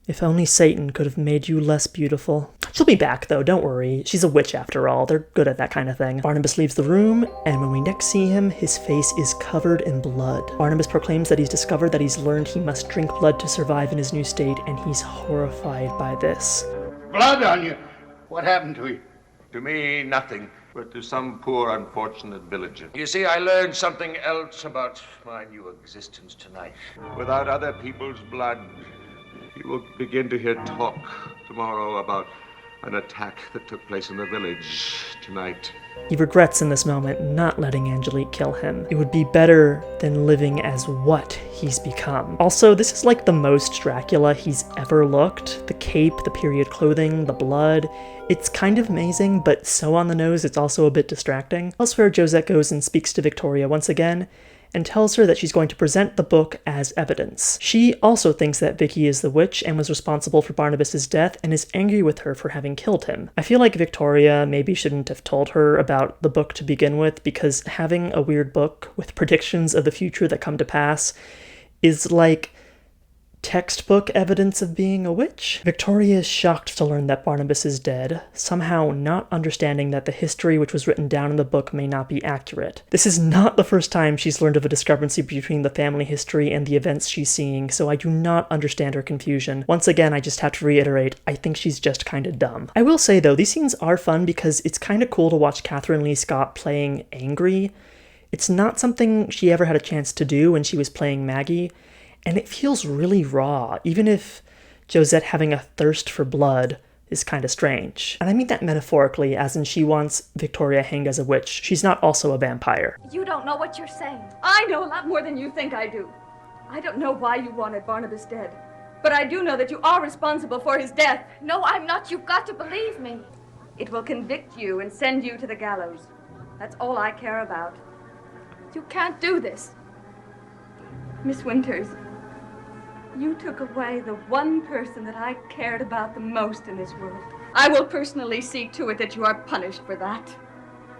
Speaker 1: If only Satan could have made you less beautiful. She'll be back, though, don't worry. She's a witch after all. They're good at that kind of thing. Barnabas leaves the room, and when we next see him, his face is covered in blood. Barnabas proclaims that he's discovered that he's learned he must drink blood to survive in his new state, and he's horrified by this.
Speaker 5: Blood on you? What happened to you? To me, nothing, but to some poor, unfortunate villager. You see, I learned something else about my new existence tonight. Without other people's blood, you will begin to hear talk tomorrow about an attack that took place in the village tonight.
Speaker 1: He regrets in this moment not letting Angelique kill him. It would be better than living as what he's become. Also, this is like the most Dracula he's ever looked. The cape, the period clothing, the blood. It's kind of amazing, but so on the nose it's also a bit distracting. Elsewhere, Josette goes and speaks to Victoria once again, and tells her that she's going to present the book as evidence. She also thinks that Vicky is the witch and was responsible for Barnabas' death and is angry with her for having killed him. I feel like Victoria maybe shouldn't have told her about the book to begin with, because having a weird book with predictions of the future that come to pass is like textbook evidence of being a witch. Victoria is shocked to learn that Barnabas is dead, somehow not understanding that the history which was written down in the book may not be accurate. This is not the first time she's learned of a discrepancy between the family history and the events she's seeing, so I do not understand her confusion. Once again, I just have to reiterate, I think she's just kinda dumb. I will say though, these scenes are fun because it's kinda cool to watch Catherine Lee Scott playing angry. It's not something she ever had a chance to do when she was playing Maggie, and it feels really raw, even if Josette having a thirst for blood is kind of strange. And I mean that metaphorically, as in she wants Victoria hanged as a witch. She's not also a vampire.
Speaker 10: You don't know what you're saying.
Speaker 14: I know a lot more than you think I do. I don't know why you wanted Barnabas dead, but I do know that you are responsible for his death.
Speaker 10: No, I'm not. You've got to believe me.
Speaker 14: It will convict you and send you to the gallows. That's all I care about. You can't do this. Miss Winters, you took away the one person that I cared about the most in this world. I will personally see to it that you are punished for that.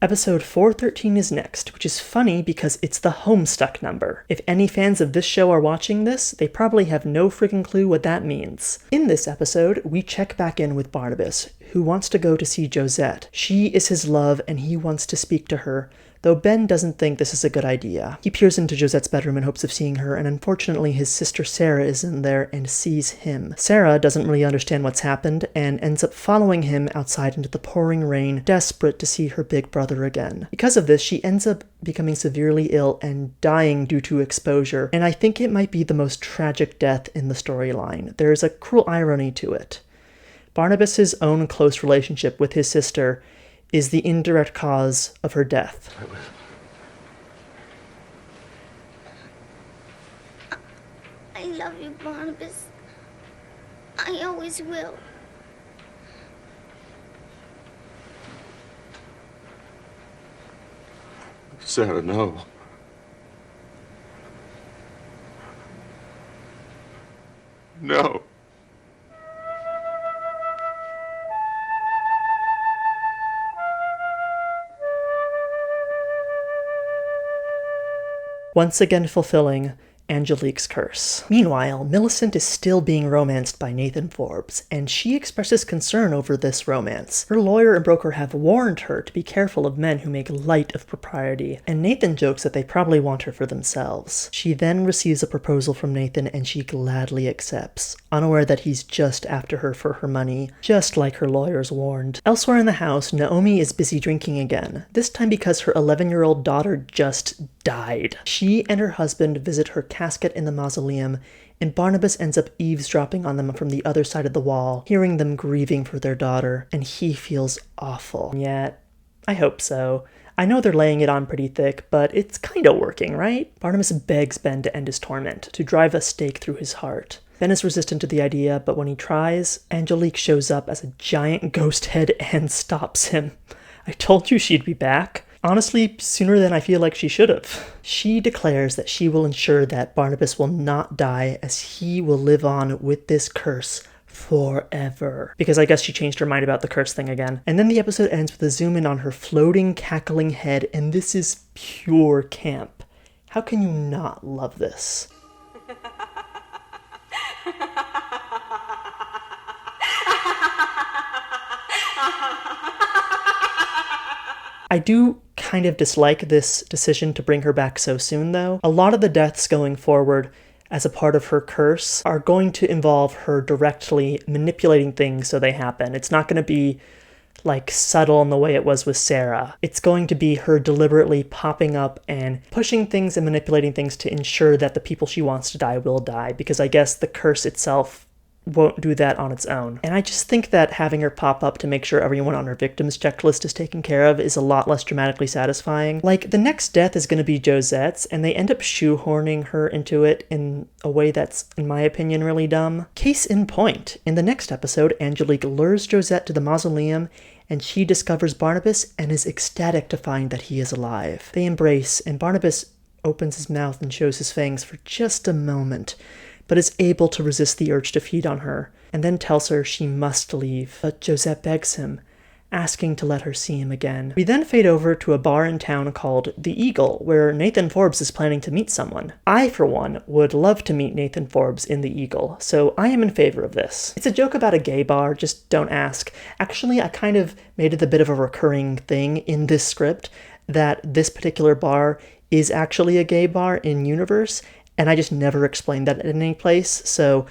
Speaker 1: Episode 413 is next, which is funny because it's the Homestuck number. If any fans of this show are watching this, they probably have no freaking clue what that means. In this episode, we check back in with Barnabas, who wants to go to see Josette. She is his love and he wants to speak to her, though Ben doesn't think this is a good idea. He peers into Josette's bedroom in hopes of seeing her, and unfortunately his sister Sarah is in there and sees him. Sarah doesn't really understand what's happened and ends up following him outside into the pouring rain, desperate to see her big brother again. Because of this, she ends up becoming severely ill and dying due to exposure, and I think it might be the most tragic death in the storyline. There is a cruel irony to it. Barnabas's own close relationship with his sister is the indirect cause of her death.
Speaker 7: I love you, Barnabas. I always will.
Speaker 15: Sarah, no. No.
Speaker 1: Once again fulfilling Angelique's curse. Meanwhile, Millicent is still being romanced by Nathan Forbes, and she expresses concern over this romance. Her lawyer and broker have warned her to be careful of men who make light of propriety, and Nathan jokes that they probably want her for themselves. She then receives a proposal from Nathan and she gladly accepts, unaware that he's just after her for her money, just like her lawyers warned. Elsewhere in the house, Naomi is busy drinking again, this time because her 11-year-old daughter just died. She and her husband visit her casket in the mausoleum, and Barnabas ends up eavesdropping on them from the other side of the wall, hearing them grieving for their daughter, and he feels awful. Yet, I hope so. I know they're laying it on pretty thick, but it's kinda working, right? Barnabas begs Ben to end his torment, to drive a stake through his heart. Ben is resistant to the idea, but when he tries, Angelique shows up as a giant ghost head and stops him. I told you she'd be back. Honestly, sooner than I feel like she should have. She declares that she will ensure that Barnabas will not die, as he will live on with this curse forever. Because I guess she changed her mind about the curse thing again. And then the episode ends with a zoom in on her floating, cackling head, and this is pure camp. How can you not love this? I do kind of dislike this decision to bring her back so soon, though. A lot of the deaths going forward as a part of her curse are going to involve her directly manipulating things so they happen. It's not going to be like subtle in the way it was with Sarah. It's going to be her deliberately popping up and pushing things and manipulating things to ensure that the people she wants to die will die, because I guess the curse itself won't do that on its own. And I just think that having her pop up to make sure everyone on her victims checklist is taken care of is a lot less dramatically satisfying. Like, the next death is going to be Josette's, and they end up shoehorning her into it in a way that's, in my opinion, really dumb. Case in point, in the next episode, Angelique lures Josette to the mausoleum, and she discovers Barnabas and is ecstatic to find that he is alive. They embrace, and Barnabas opens his mouth and shows his fangs for just a moment, but is able to resist the urge to feed on her, and then tells her she must leave. But Josette begs him, asking to let her see him again. We then fade over to a bar in town called The Eagle, where Nathan Forbes is planning to meet someone. I, for one, would love to meet Nathan Forbes in The Eagle, so I am in favor of this. It's a joke about a gay bar, just don't ask. Actually, I kind of made it a bit of a recurring thing in this script that this particular bar is actually a gay bar in universe, and I just never explained that in any place, so,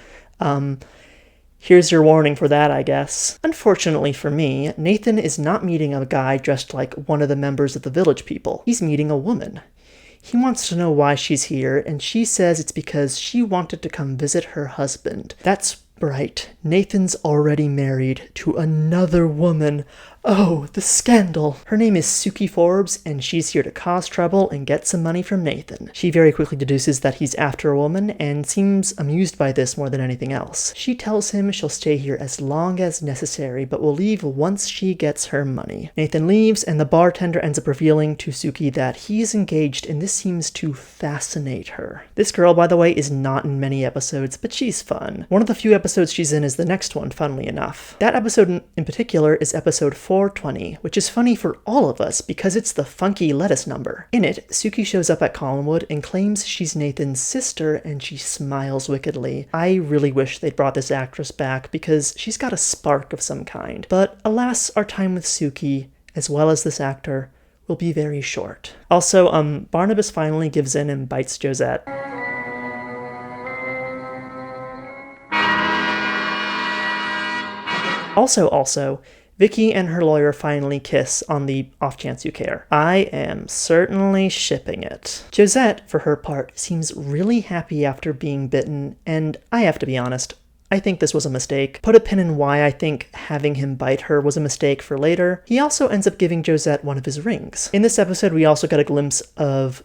Speaker 1: here's your warning for that, I guess. Unfortunately for me, Nathan is not meeting a guy dressed like one of the members of the Village People. He's meeting a woman. He wants to know why she's here, and she says it's because she wanted to come visit her husband. That's right, Nathan's already married to another woman. Oh, the scandal. Her name is Suki Forbes, and she's here to cause trouble and get some money from Nathan. She very quickly deduces that he's after a woman and seems amused by this more than anything else. She tells him she'll stay here as long as necessary, but will leave once she gets her money. Nathan leaves, and the bartender ends up revealing to Suki that he is engaged, and this seems to fascinate her. This girl, by the way, is not in many episodes, but she's fun. One of the few episodes she's in is the next one, funnily enough. That episode in particular is episode 420, which is funny for all of us because it's the funky lettuce number. In it, Suki shows up at Collinwood and claims she's Nathan's sister, and she smiles wickedly. I really wish they'd brought this actress back because she's got a spark of some kind. But alas, our time with Suki, as well as this actor, will be very short. Also, Barnabas finally gives in and bites Josette. Also, Vicky and her lawyer finally kiss on the off chance you care. I am certainly shipping it. Josette, for her part, seems really happy after being bitten, and I have to be honest, I think this was a mistake. Put a pin in why I think having him bite her was a mistake for later. He also ends up giving Josette one of his rings. In this episode, we also get a glimpse of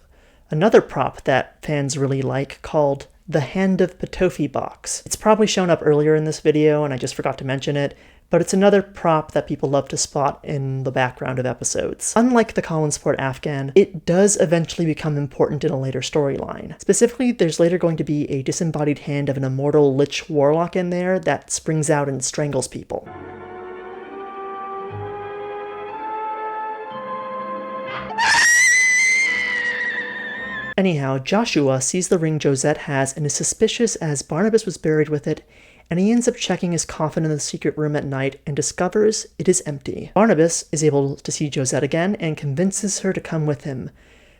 Speaker 1: another prop that fans really like called the Hand of Patofi box. It's probably shown up earlier in this video, and I just forgot to mention it, but it's another prop that people love to spot in the background of episodes. Unlike the Collinsport Afghan, it does eventually become important in a later storyline. Specifically, there's later going to be a disembodied hand of an immortal Lich Warlock in there that springs out and strangles people. Anyhow, Joshua sees the ring Josette has and is suspicious as Barnabas was buried with it, and he ends up checking his coffin in the secret room at night and discovers it is empty. Barnabas is able to see Josette again and convinces her to come with him,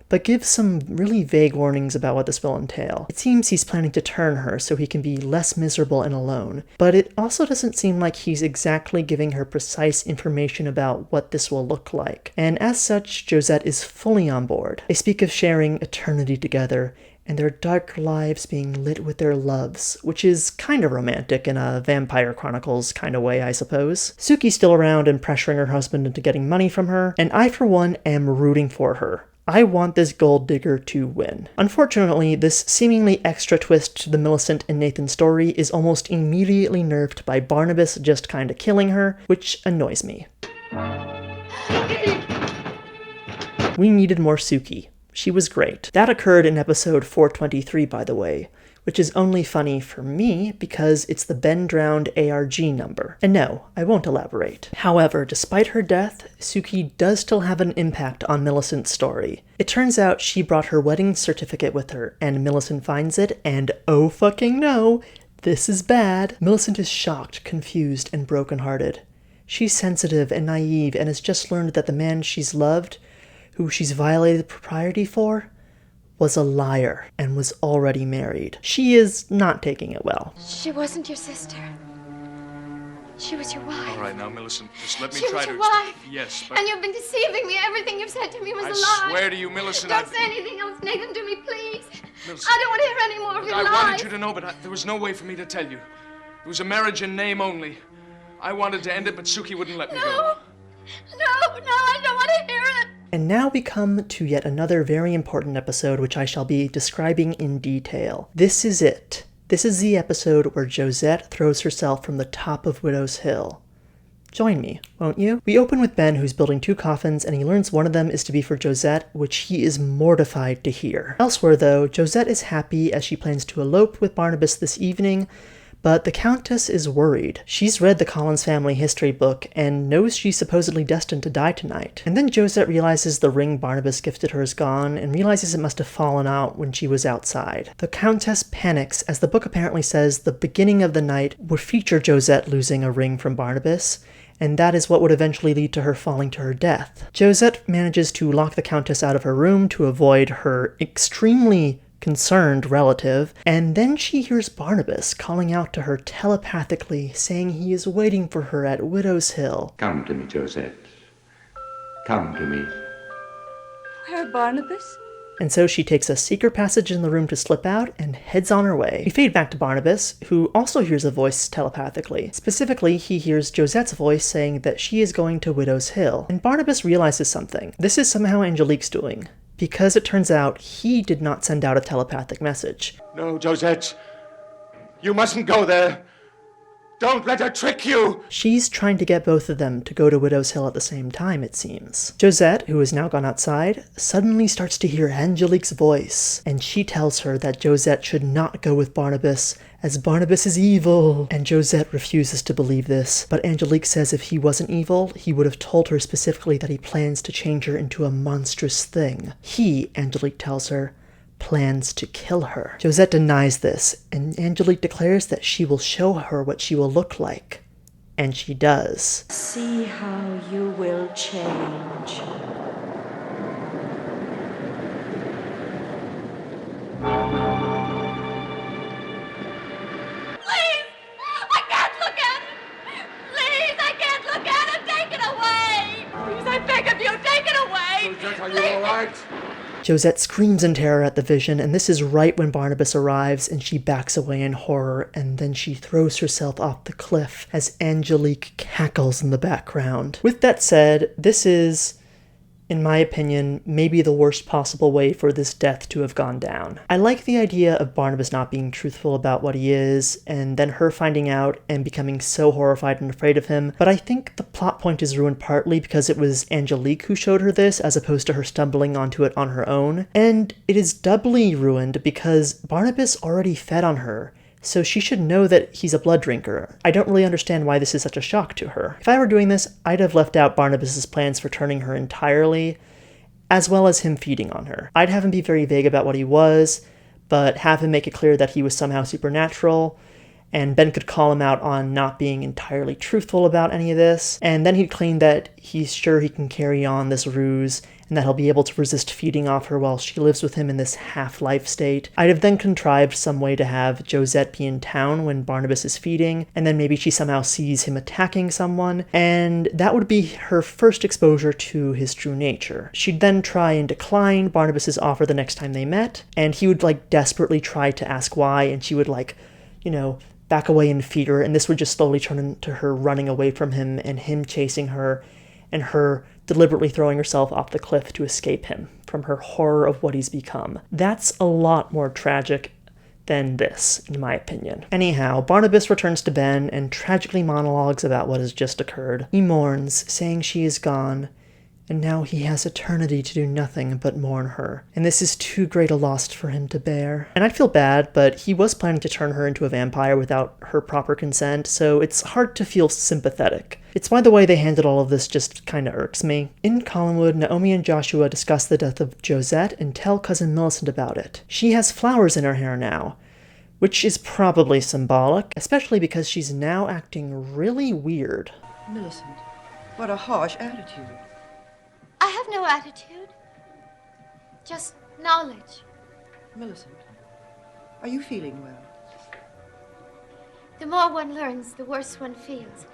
Speaker 1: but gives some really vague warnings about what this will entail. It seems he's planning to turn her so he can be less miserable and alone, but it also doesn't seem like he's exactly giving her precise information about what this will look like. And as such, Josette is fully on board. They speak of sharing eternity together, and their dark lives being lit with their loves, which is kind of romantic in a Vampire Chronicles kind of way, I suppose. Suki's still around and pressuring her husband into getting money from her, and I, for one, am rooting for her. I want this gold digger to win. Unfortunately, this seemingly extra twist to the Millicent and Nathan story is almost immediately nerfed by Barnabas just kinda killing her, which annoys me. We needed more Suki. She was great. That occurred in episode 423, by the way, which is only funny for me because it's the Ben drowned ARG number. And no, I won't elaborate. However, despite her death, Suki does still have an impact on Millicent's story. It turns out she brought her wedding certificate with her, and Millicent finds it, and oh fucking no, this is bad. Millicent is shocked, confused, and brokenhearted. She's sensitive and naive and has just learned that the man she's loved, who she's violated propriety for, was a liar and was already married. She is not taking it well.
Speaker 10: She wasn't your sister. She was your wife.
Speaker 15: All right, now, Millicent, just let me
Speaker 10: She
Speaker 15: try
Speaker 10: was
Speaker 15: to...
Speaker 10: your wife.
Speaker 15: Yes, but...
Speaker 10: And you've been deceiving me. Everything you've said to me was a lie.
Speaker 15: I swear to you, Millicent,
Speaker 10: Don't say anything else, Nathan, to me, please.
Speaker 15: Millicent,
Speaker 10: I don't want to hear any more of your
Speaker 15: I
Speaker 10: lies.
Speaker 15: wanted you to know, but there was no way for me to tell you. It was a marriage in name only. I wanted to end it, but Suki wouldn't let me go.
Speaker 10: No, I don't want to hear it.
Speaker 1: And now we come to yet another very important episode which I shall be describing in detail. This is it. This is the episode where Josette throws herself from the top of Widow's Hill. Join me, won't you? We open with Ben, who's building 2 coffins, and he learns one of them is to be for Josette, which he is mortified to hear. Elsewhere, though, Josette is happy as she plans to elope with Barnabas this evening, But the Countess is worried. She's read the Collins family history book and knows she's supposedly destined to die tonight. And then Josette realizes the ring Barnabas gifted her is gone and realizes it must have fallen out when she was outside. The Countess panics, as the book apparently says the beginning of the night would feature Josette losing a ring from Barnabas, and that is what would eventually lead to her falling to her death. Josette manages to lock the Countess out of her room to avoid her extremely concerned relative, and then she hears Barnabas calling out to her telepathically, saying he is waiting for her at Widow's Hill.
Speaker 5: Come to me, Josette. Come to me.
Speaker 14: Where, Barnabas?
Speaker 1: And so she takes a secret passage in the room to slip out and heads on her way. We fade back to Barnabas, who also hears a voice telepathically. Specifically, he hears Josette's voice saying that she is going to Widow's Hill. And Barnabas realizes something. This is somehow Angelique's doing, because it turns out he did not send out a telepathic message.
Speaker 5: No, Josette. You mustn't go there. Don't let her trick you!
Speaker 1: She's trying to get both of them to go to Widow's Hill at the same time, it seems. Josette, who has now gone outside, suddenly starts to hear Angelique's voice, and she tells her that Josette should not go with Barnabas, as Barnabas is evil. And Josette refuses to believe this, but Angelique says if he wasn't evil, he would have told her specifically that he plans to change her into a monstrous thing. He, Angelique tells her, plans to kill her. Josette denies this, and Angelique declares that she will show her what she will look like. And she does.
Speaker 16: See how you will change.
Speaker 7: Please! I can't look at it! Please, I can't look at it! Take it away! Please, I beg of you, take it away!
Speaker 5: Josette, are you all right?
Speaker 1: Josette screams in terror at the vision, and this is right when Barnabas arrives, and she backs away in horror, and then she throws herself off the cliff as Angelique cackles in the background. With that said, this is, in my opinion, maybe the worst possible way for this death to have gone down. I like the idea of Barnabas not being truthful about what he is, and then her finding out and becoming so horrified and afraid of him, but I think the plot point is ruined partly because it was Angelique who showed her this, as opposed to her stumbling onto it on her own, and it is doubly ruined because Barnabas already fed on her, so she should know that he's a blood drinker. I don't really understand why this is such a shock to her. If I were doing this, I'd have left out Barnabas's plans for turning her entirely, as well as him feeding on her. I'd have him be very vague about what he was, but have him make it clear that he was somehow supernatural, and Ben could call him out on not being entirely truthful about any of this, and then he'd claim that he's sure he can carry on this ruse, and that he'll be able to resist feeding off her while she lives with him in this half-life state. I'd have then contrived some way to have Josette be in town when Barnabas is feeding, and then maybe she somehow sees him attacking someone, and that would be her first exposure to his true nature. She'd then try and decline Barnabas's offer the next time they met, and he would desperately try to ask why, and she would back away and feed her, and this would just slowly turn into her running away from him and him chasing her, and her deliberately throwing herself off the cliff to escape him from her horror of what he's become. That's a lot more tragic than this, in my opinion. Anyhow, Barnabas returns to Ben and tragically monologues about what has just occurred. He mourns, saying she is gone, and now he has eternity to do nothing but mourn her. And this is too great a loss for him to bear. And I'd feel bad, but he was planning to turn her into a vampire without her proper consent, so it's hard to feel sympathetic. It's why the way they handled all of this just kinda irks me. In Collinwood, Naomi and Joshua discuss the death of Josette and tell Cousin Millicent about it. She has flowers in her hair now, which is probably symbolic, especially because she's now acting really weird.
Speaker 8: Millicent, what a harsh attitude.
Speaker 10: I have no attitude. Just knowledge.
Speaker 8: Millicent, are you feeling well?
Speaker 10: The more one learns, the worse one feels.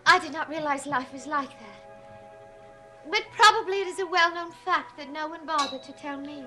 Speaker 10: I did not realize life was like that. But probably it is a well-known fact that no one bothered to tell me.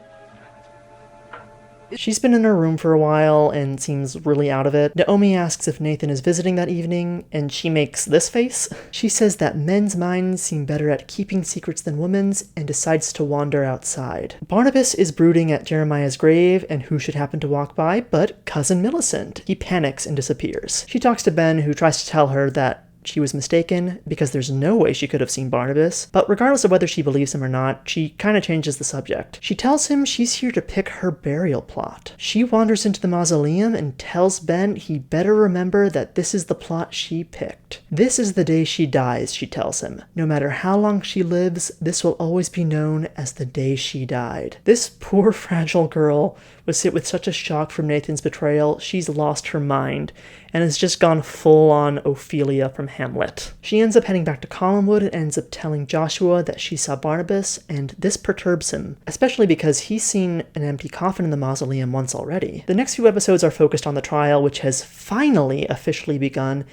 Speaker 1: She's been in her room for a while and seems really out of it. Naomi asks if Nathan is visiting that evening, and she makes this face. She says that men's minds seem better at keeping secrets than women's, and decides to wander outside. Barnabas is brooding at Jeremiah's grave, and who should happen to walk by but Cousin Millicent. He panics and disappears. She talks to Ben, who tries to tell her that she was mistaken, because there's no way she could have seen Barnabas, but regardless of whether she believes him or not, she kinda changes the subject. She tells him she's here to pick her burial plot. She wanders into the mausoleum and tells Ben he better remember that this is the plot she picked. This is the day she dies, she tells him. No matter how long she lives, this will always be known as the day she died. This poor fragile girl was hit with such a shock from Nathan's betrayal, she's lost her mind, and has just gone full-on Ophelia from Hamlet. She ends up heading back to Collinwood and ends up telling Joshua that she saw Barnabas, and this perturbs him, especially because he's seen an empty coffin in the mausoleum once already. The next few episodes are focused on the trial, which has finally officially begun,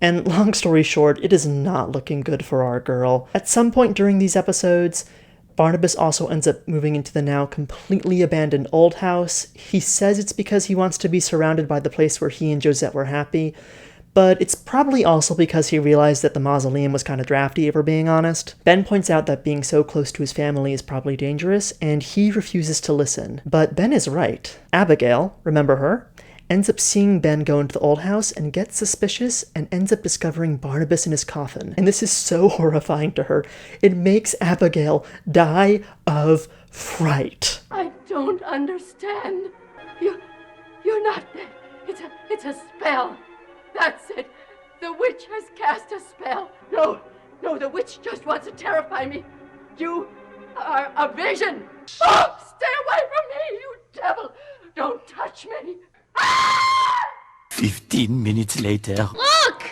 Speaker 1: and long story short, it is not looking good for our girl. At some point during these episodes, Barnabas also ends up moving into the now completely abandoned old house. He says it's because he wants to be surrounded by the place where he and Josette were happy, but it's probably also because he realized that the mausoleum was kind of drafty, if we're being honest. Ben points out that being so close to his family is probably dangerous, and he refuses to listen. But Ben is right. Abigail, remember her? Ends up seeing Ben go into the old house and gets suspicious and ends up discovering Barnabas in his coffin. And this is so horrifying to her. It makes Abigail die of fright.
Speaker 17: I don't understand. You're not dead. It's a spell. That's it. The witch has cast a spell. No, the witch just wants to terrify me. You are a vision. Oh, stay away from me, you devil. Don't touch me.
Speaker 18: 15 minutes later.
Speaker 17: Look!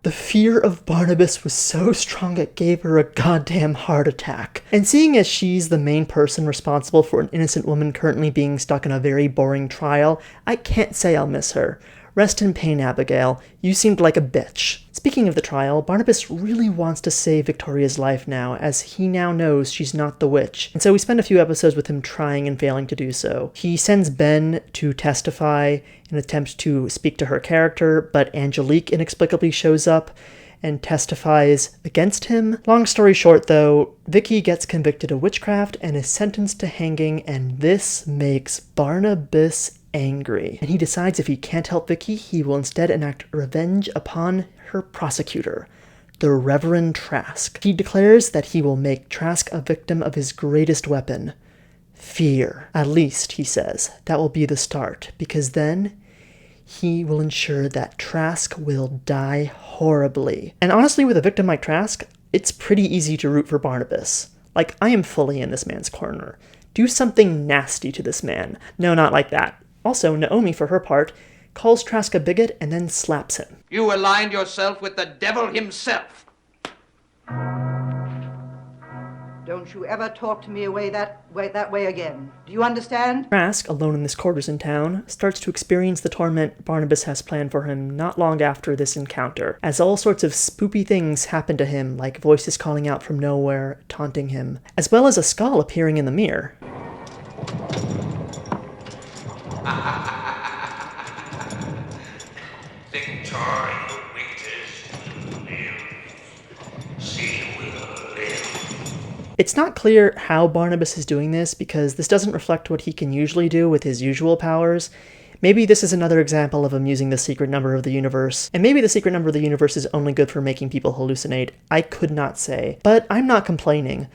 Speaker 1: The fear of Barnabas was so strong it gave her a goddamn heart attack. And seeing as she's the main person responsible for an innocent woman currently being stuck in a very boring trial, I can't say I'll miss her. Rest in pain, Abigail. You seemed like a bitch. Speaking of the trial, Barnabas really wants to save Victoria's life now, as he now knows she's not the witch. And so we spend a few episodes with him trying and failing to do so. He sends Ben to testify in an attempt to speak to her character, but Angelique inexplicably shows up and testifies against him. Long story short, though, Vicky gets convicted of witchcraft and is sentenced to hanging, and this makes Barnabas angry. And he decides if he can't help Vicky, he will instead enact revenge upon her prosecutor, the Reverend Trask. He declares that he will make Trask a victim of his greatest weapon, fear. At least, he says, that will be the start, because then he will ensure that Trask will die horribly. And honestly, with a victim like Trask, it's pretty easy to root for Barnabas. Like, I am fully in this man's corner. Do something nasty to this man. No, not like that. Also, Naomi, for her part, calls Trask a bigot and then slaps him.
Speaker 3: You aligned yourself with the devil himself.
Speaker 8: Don't you ever talk to me that way again. Do you understand?
Speaker 1: Trask, alone in his quarters in town, starts to experience the torment Barnabas has planned for him not long after this encounter, as all sorts of spoopy things happen to him, like voices calling out from nowhere, taunting him, as well as a skull appearing in the mirror.
Speaker 19: Victoria Winters will live. She will live.
Speaker 1: It's not clear how Barnabas is doing this, because this doesn't reflect what he can usually do with his usual powers. Maybe this is another example of him using the secret number of the universe, and maybe the secret number of the universe is only good for making people hallucinate. I could not say, but I'm not complaining.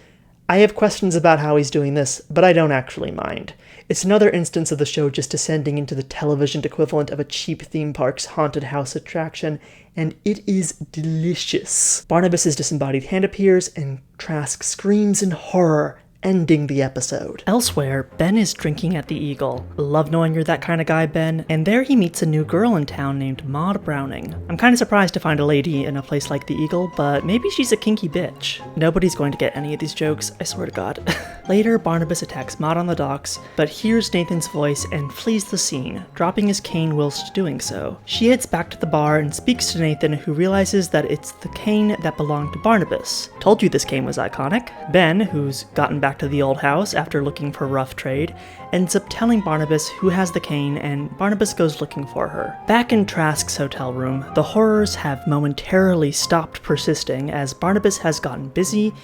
Speaker 1: I have questions about how he's doing this, but I don't actually mind. It's another instance of the show just descending into the television equivalent of a cheap theme park's haunted house attraction, and it is delicious. Barnabas' disembodied hand appears, and Trask screams in horror, ending the episode. Elsewhere, Ben is drinking at the Eagle. Love knowing you're that kind of guy, Ben. And there he meets a new girl in town named Maud Browning. I'm kind of surprised to find a lady in a place like the Eagle, but maybe she's a kinky bitch. Nobody's going to get any of these jokes, I swear to God. Later, Barnabas attacks Maud on the docks, but hears Nathan's voice and flees the scene, dropping his cane whilst doing so. She heads back to the bar and speaks to Nathan, who realizes that it's the cane that belonged to Barnabas. Told you this cane was iconic. Ben, who's gotten back to the old house after looking for rough trade, ends up telling Barnabas who has the cane, and Barnabas goes looking for her. Back in Trask's hotel room, the horrors have momentarily stopped persisting as Barnabas has gotten busy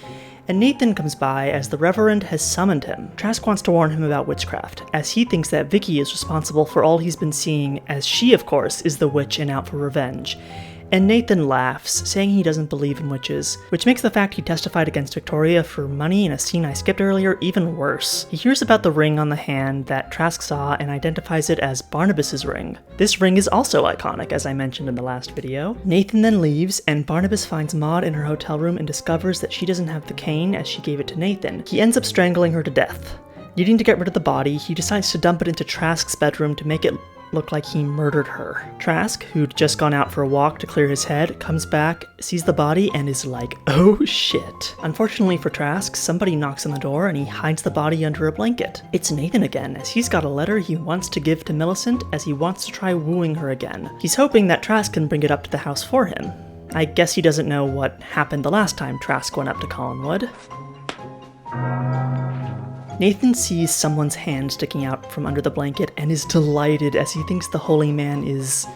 Speaker 1: and Nathan comes by as the Reverend has summoned him. Trask wants to warn him about witchcraft, as he thinks that Vicky is responsible for all he's been seeing, as she, of course, is the witch and out for revenge. And Nathan laughs, saying he doesn't believe in witches, which makes the fact he testified against Victoria for money in a scene I skipped earlier even worse. He hears about the ring on the hand that Trask saw and identifies it as Barnabas's ring. This ring is also iconic, as I mentioned in the last video. Nathan then leaves, and Barnabas finds Maud in her hotel room and discovers that she doesn't have the cane as she gave it to Nathan. He ends up strangling her to death. Needing to get rid of the body, he decides to dump it into Trask's bedroom to make it look like he murdered her. Trask, who'd just gone out for a walk to clear his head, comes back, sees the body, and is like, oh shit. Unfortunately for Trask, somebody knocks on the door and he hides the body under a blanket. It's Nathan again, as he's got a letter he wants to give to Millicent as he wants to try wooing her again. He's hoping that Trask can bring it up to the house for him. I guess he doesn't know what happened the last time Trask went up to Collinwood. Nathan sees someone's hand sticking out from under the blanket and is delighted as he thinks the holy man is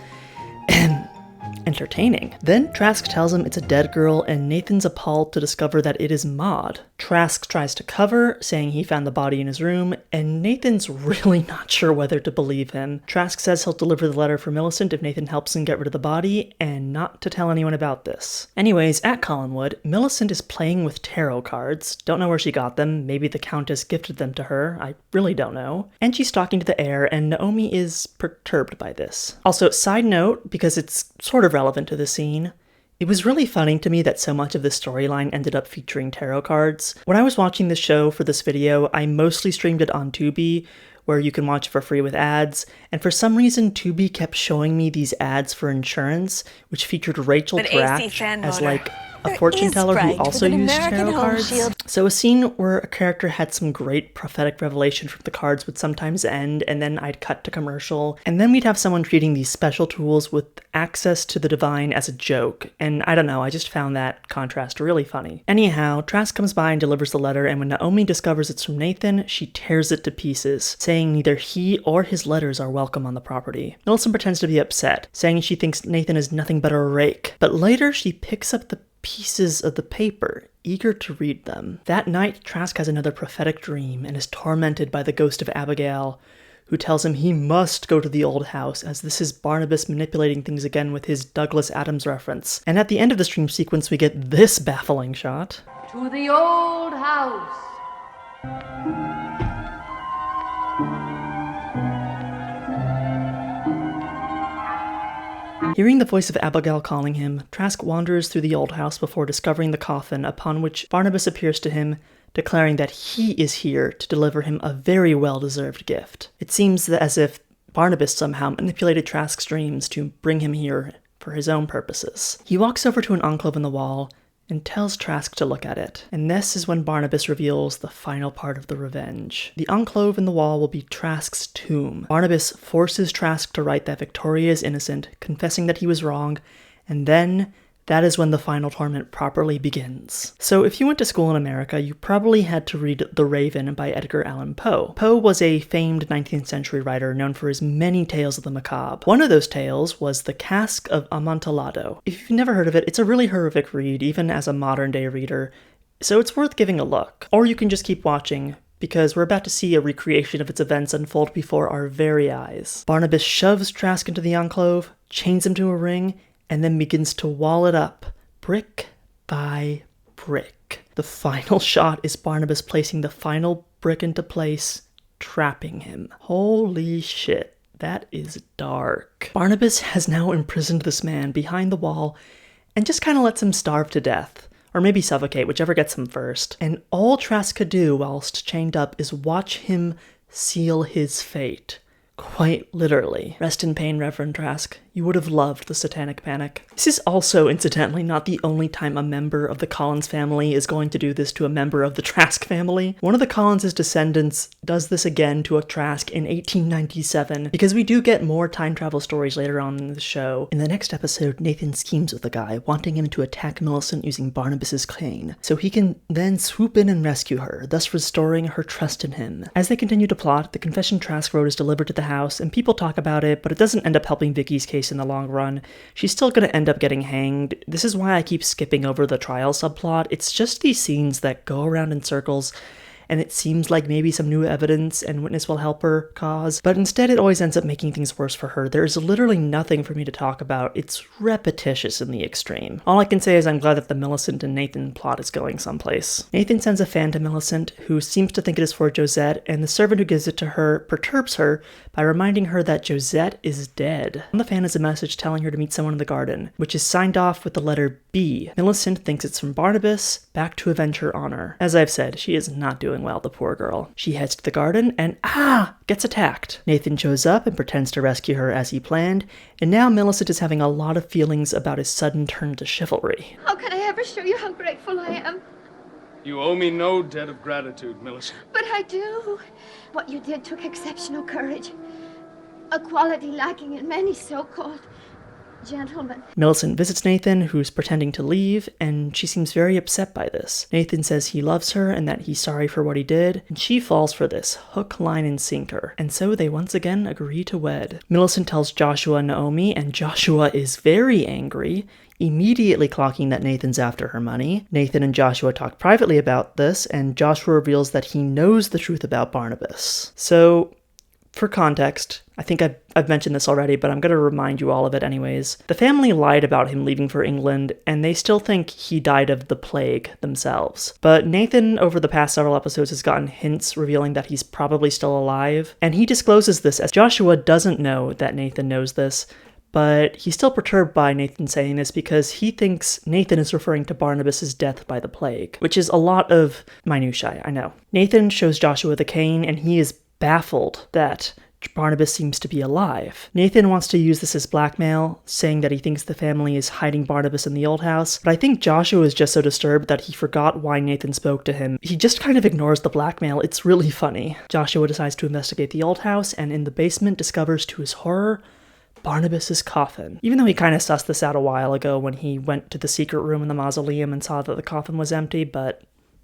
Speaker 1: entertaining. Then Trask tells him it's a dead girl, and Nathan's appalled to discover that it is Maud. Trask tries to cover, saying he found the body in his room, and Nathan's really not sure whether to believe him. Trask says he'll deliver the letter for Millicent if Nathan helps him get rid of the body, and not to tell anyone about this. Anyways, at Collinwood, Millicent is playing with tarot cards. Don't know where she got them, maybe the Countess gifted them to her, I really don't know. And she's talking to the heir, and Naomi is perturbed by this. Also, side note, because it's sort of relevant to the scene, it was really funny to me that so much of this storyline ended up featuring tarot cards. When I was watching this show for this video, I mostly streamed it on Tubi, where you can watch it for free with ads, and for some reason Tubi kept showing me these ads for insurance, which featured Rachel Dratch as like a fortune teller who also used tarot cards. So a scene where a character had some great prophetic revelation from the cards would sometimes end, and then I'd cut to commercial, and then we'd have someone treating these special tools with access to the divine as a joke, and I don't know, I just found that contrast really funny. Anyhow, Trask comes by and delivers the letter, and when Naomi discovers it's from Nathan, she tears it to pieces, saying neither he or his letters are welcome on the property. Millicent pretends to be upset, saying she thinks Nathan is nothing but a rake, but later she picks up the pieces of the paper, eager to read them. That night, Trask has another prophetic dream and is tormented by the ghost of Abigail, who tells him he must go to the old house, as this is Barnabas manipulating things again with his Douglas Adams reference. And at the end of the stream sequence, we get this baffling shot.
Speaker 17: To the old house.
Speaker 1: Hearing the voice of Abigail calling him, Trask wanders through the old house before discovering the coffin, upon which Barnabas appears to him, declaring that he is here to deliver him a very well-deserved gift. It seems as if Barnabas somehow manipulated Trask's dreams to bring him here for his own purposes. He walks over to an enclave in the wall and tells Trask to look at it. And this is when Barnabas reveals the final part of the revenge. The enclave in the wall will be Trask's tomb. Barnabas forces Trask to write that Victoria is innocent, confessing that he was wrong, and then that is when the final torment properly begins. So if you went to school in America, you probably had to read The Raven by Edgar Allan Poe. Poe was a famed 19th century writer known for his many tales of the macabre. One of those tales was The Cask of Amontillado. If you've never heard of it, it's a really horrific read, even as a modern day reader, so it's worth giving a look. Or you can just keep watching, because we're about to see a recreation of its events unfold before our very eyes. Barnabas shoves Trask into the enclave, chains him to a ring, and then begins to wall it up, brick by brick. The final shot is Barnabas placing the final brick into place, trapping him. Holy shit, that is dark. Barnabas has now imprisoned this man behind the wall and just kind of lets him starve to death, or maybe suffocate, whichever gets him first. And all Trask could do whilst chained up is watch him seal his fate. Quite literally. Rest in pain, Reverend Trask. You would have loved the Satanic Panic. This is also, incidentally, not the only time a member of the Collins family is going to do this to a member of the Trask family. One of the Collins' descendants does this again to a Trask in 1897, because we do get more time travel stories later on in the show. In the next episode, Nathan schemes with the guy, wanting him to attack Millicent using Barnabas's cane, so he can then swoop in and rescue her, thus restoring her trust in him. As they continue to plot, the confession Trask wrote is delivered to the house, and people talk about it, but it doesn't end up helping Vicky's case case in the long run, she's still going to end up getting hanged. This is why I keep skipping over the trial subplot. It's just these scenes that go around in circles, and it seems like maybe some new evidence and witness will help her cause, but instead it always ends up making things worse for her. There's literally nothing for me to talk about. It's repetitious in the extreme. All I can say is I'm glad that the Millicent and Nathan plot is going someplace. Nathan sends a fan to Millicent, who seems to think it is for Josette, and the servant who gives it to her perturbs her by reminding her that Josette is dead. On the fan is a message telling her to meet someone in the garden, which is signed off with the letter B. Millicent thinks it's from Barnabas, back to avenge her honor. As I've said, she is not doing well, the poor girl. She heads to the garden and, gets attacked. Nathan shows up and pretends to rescue her as he planned, and now Millicent is having a lot of feelings about his sudden turn to chivalry.
Speaker 10: How can I ever show you how grateful I am?
Speaker 15: You owe me no debt of gratitude, Millicent.
Speaker 10: But I do. What you did took exceptional courage. A quality lacking in many so-called gentlemen.
Speaker 1: Millicent visits Nathan, who's pretending to leave, and she seems very upset by this. Nathan says he loves her and that he's sorry for what he did, and she falls for this, hook, line, and sinker. And so they once again agree to wed. Millicent tells Joshua and Naomi, and Joshua is very angry, immediately clocking that Nathan's after her money. Nathan and Joshua talk privately about this, and Joshua reveals that he knows the truth about Barnabas. So, for context, I think I've mentioned this already, but I'm going to remind you all of it anyways. The family lied about him leaving for England, and they still think he died of the plague themselves. But Nathan, over the past several episodes, has gotten hints revealing that he's probably still alive, and he discloses this as Joshua doesn't know that Nathan knows this, but he's still perturbed by Nathan saying this because he thinks Nathan is referring to Barnabas' death by the plague, which is a lot of minutiae, I know. Nathan shows Joshua the cane, and he is baffled that Barnabas seems to be alive. Nathan wants to use this as blackmail, saying that he thinks the family is hiding Barnabas in the old house, but I think Joshua is just so disturbed that he forgot why Nathan spoke to him. He just kind of ignores the blackmail. It's really funny. Joshua decides to investigate the old house, and in the basement discovers to his horror Barnabas' coffin. Even though he kind of sussed this out a while ago when he went to the secret room in the mausoleum and saw that the coffin was empty, but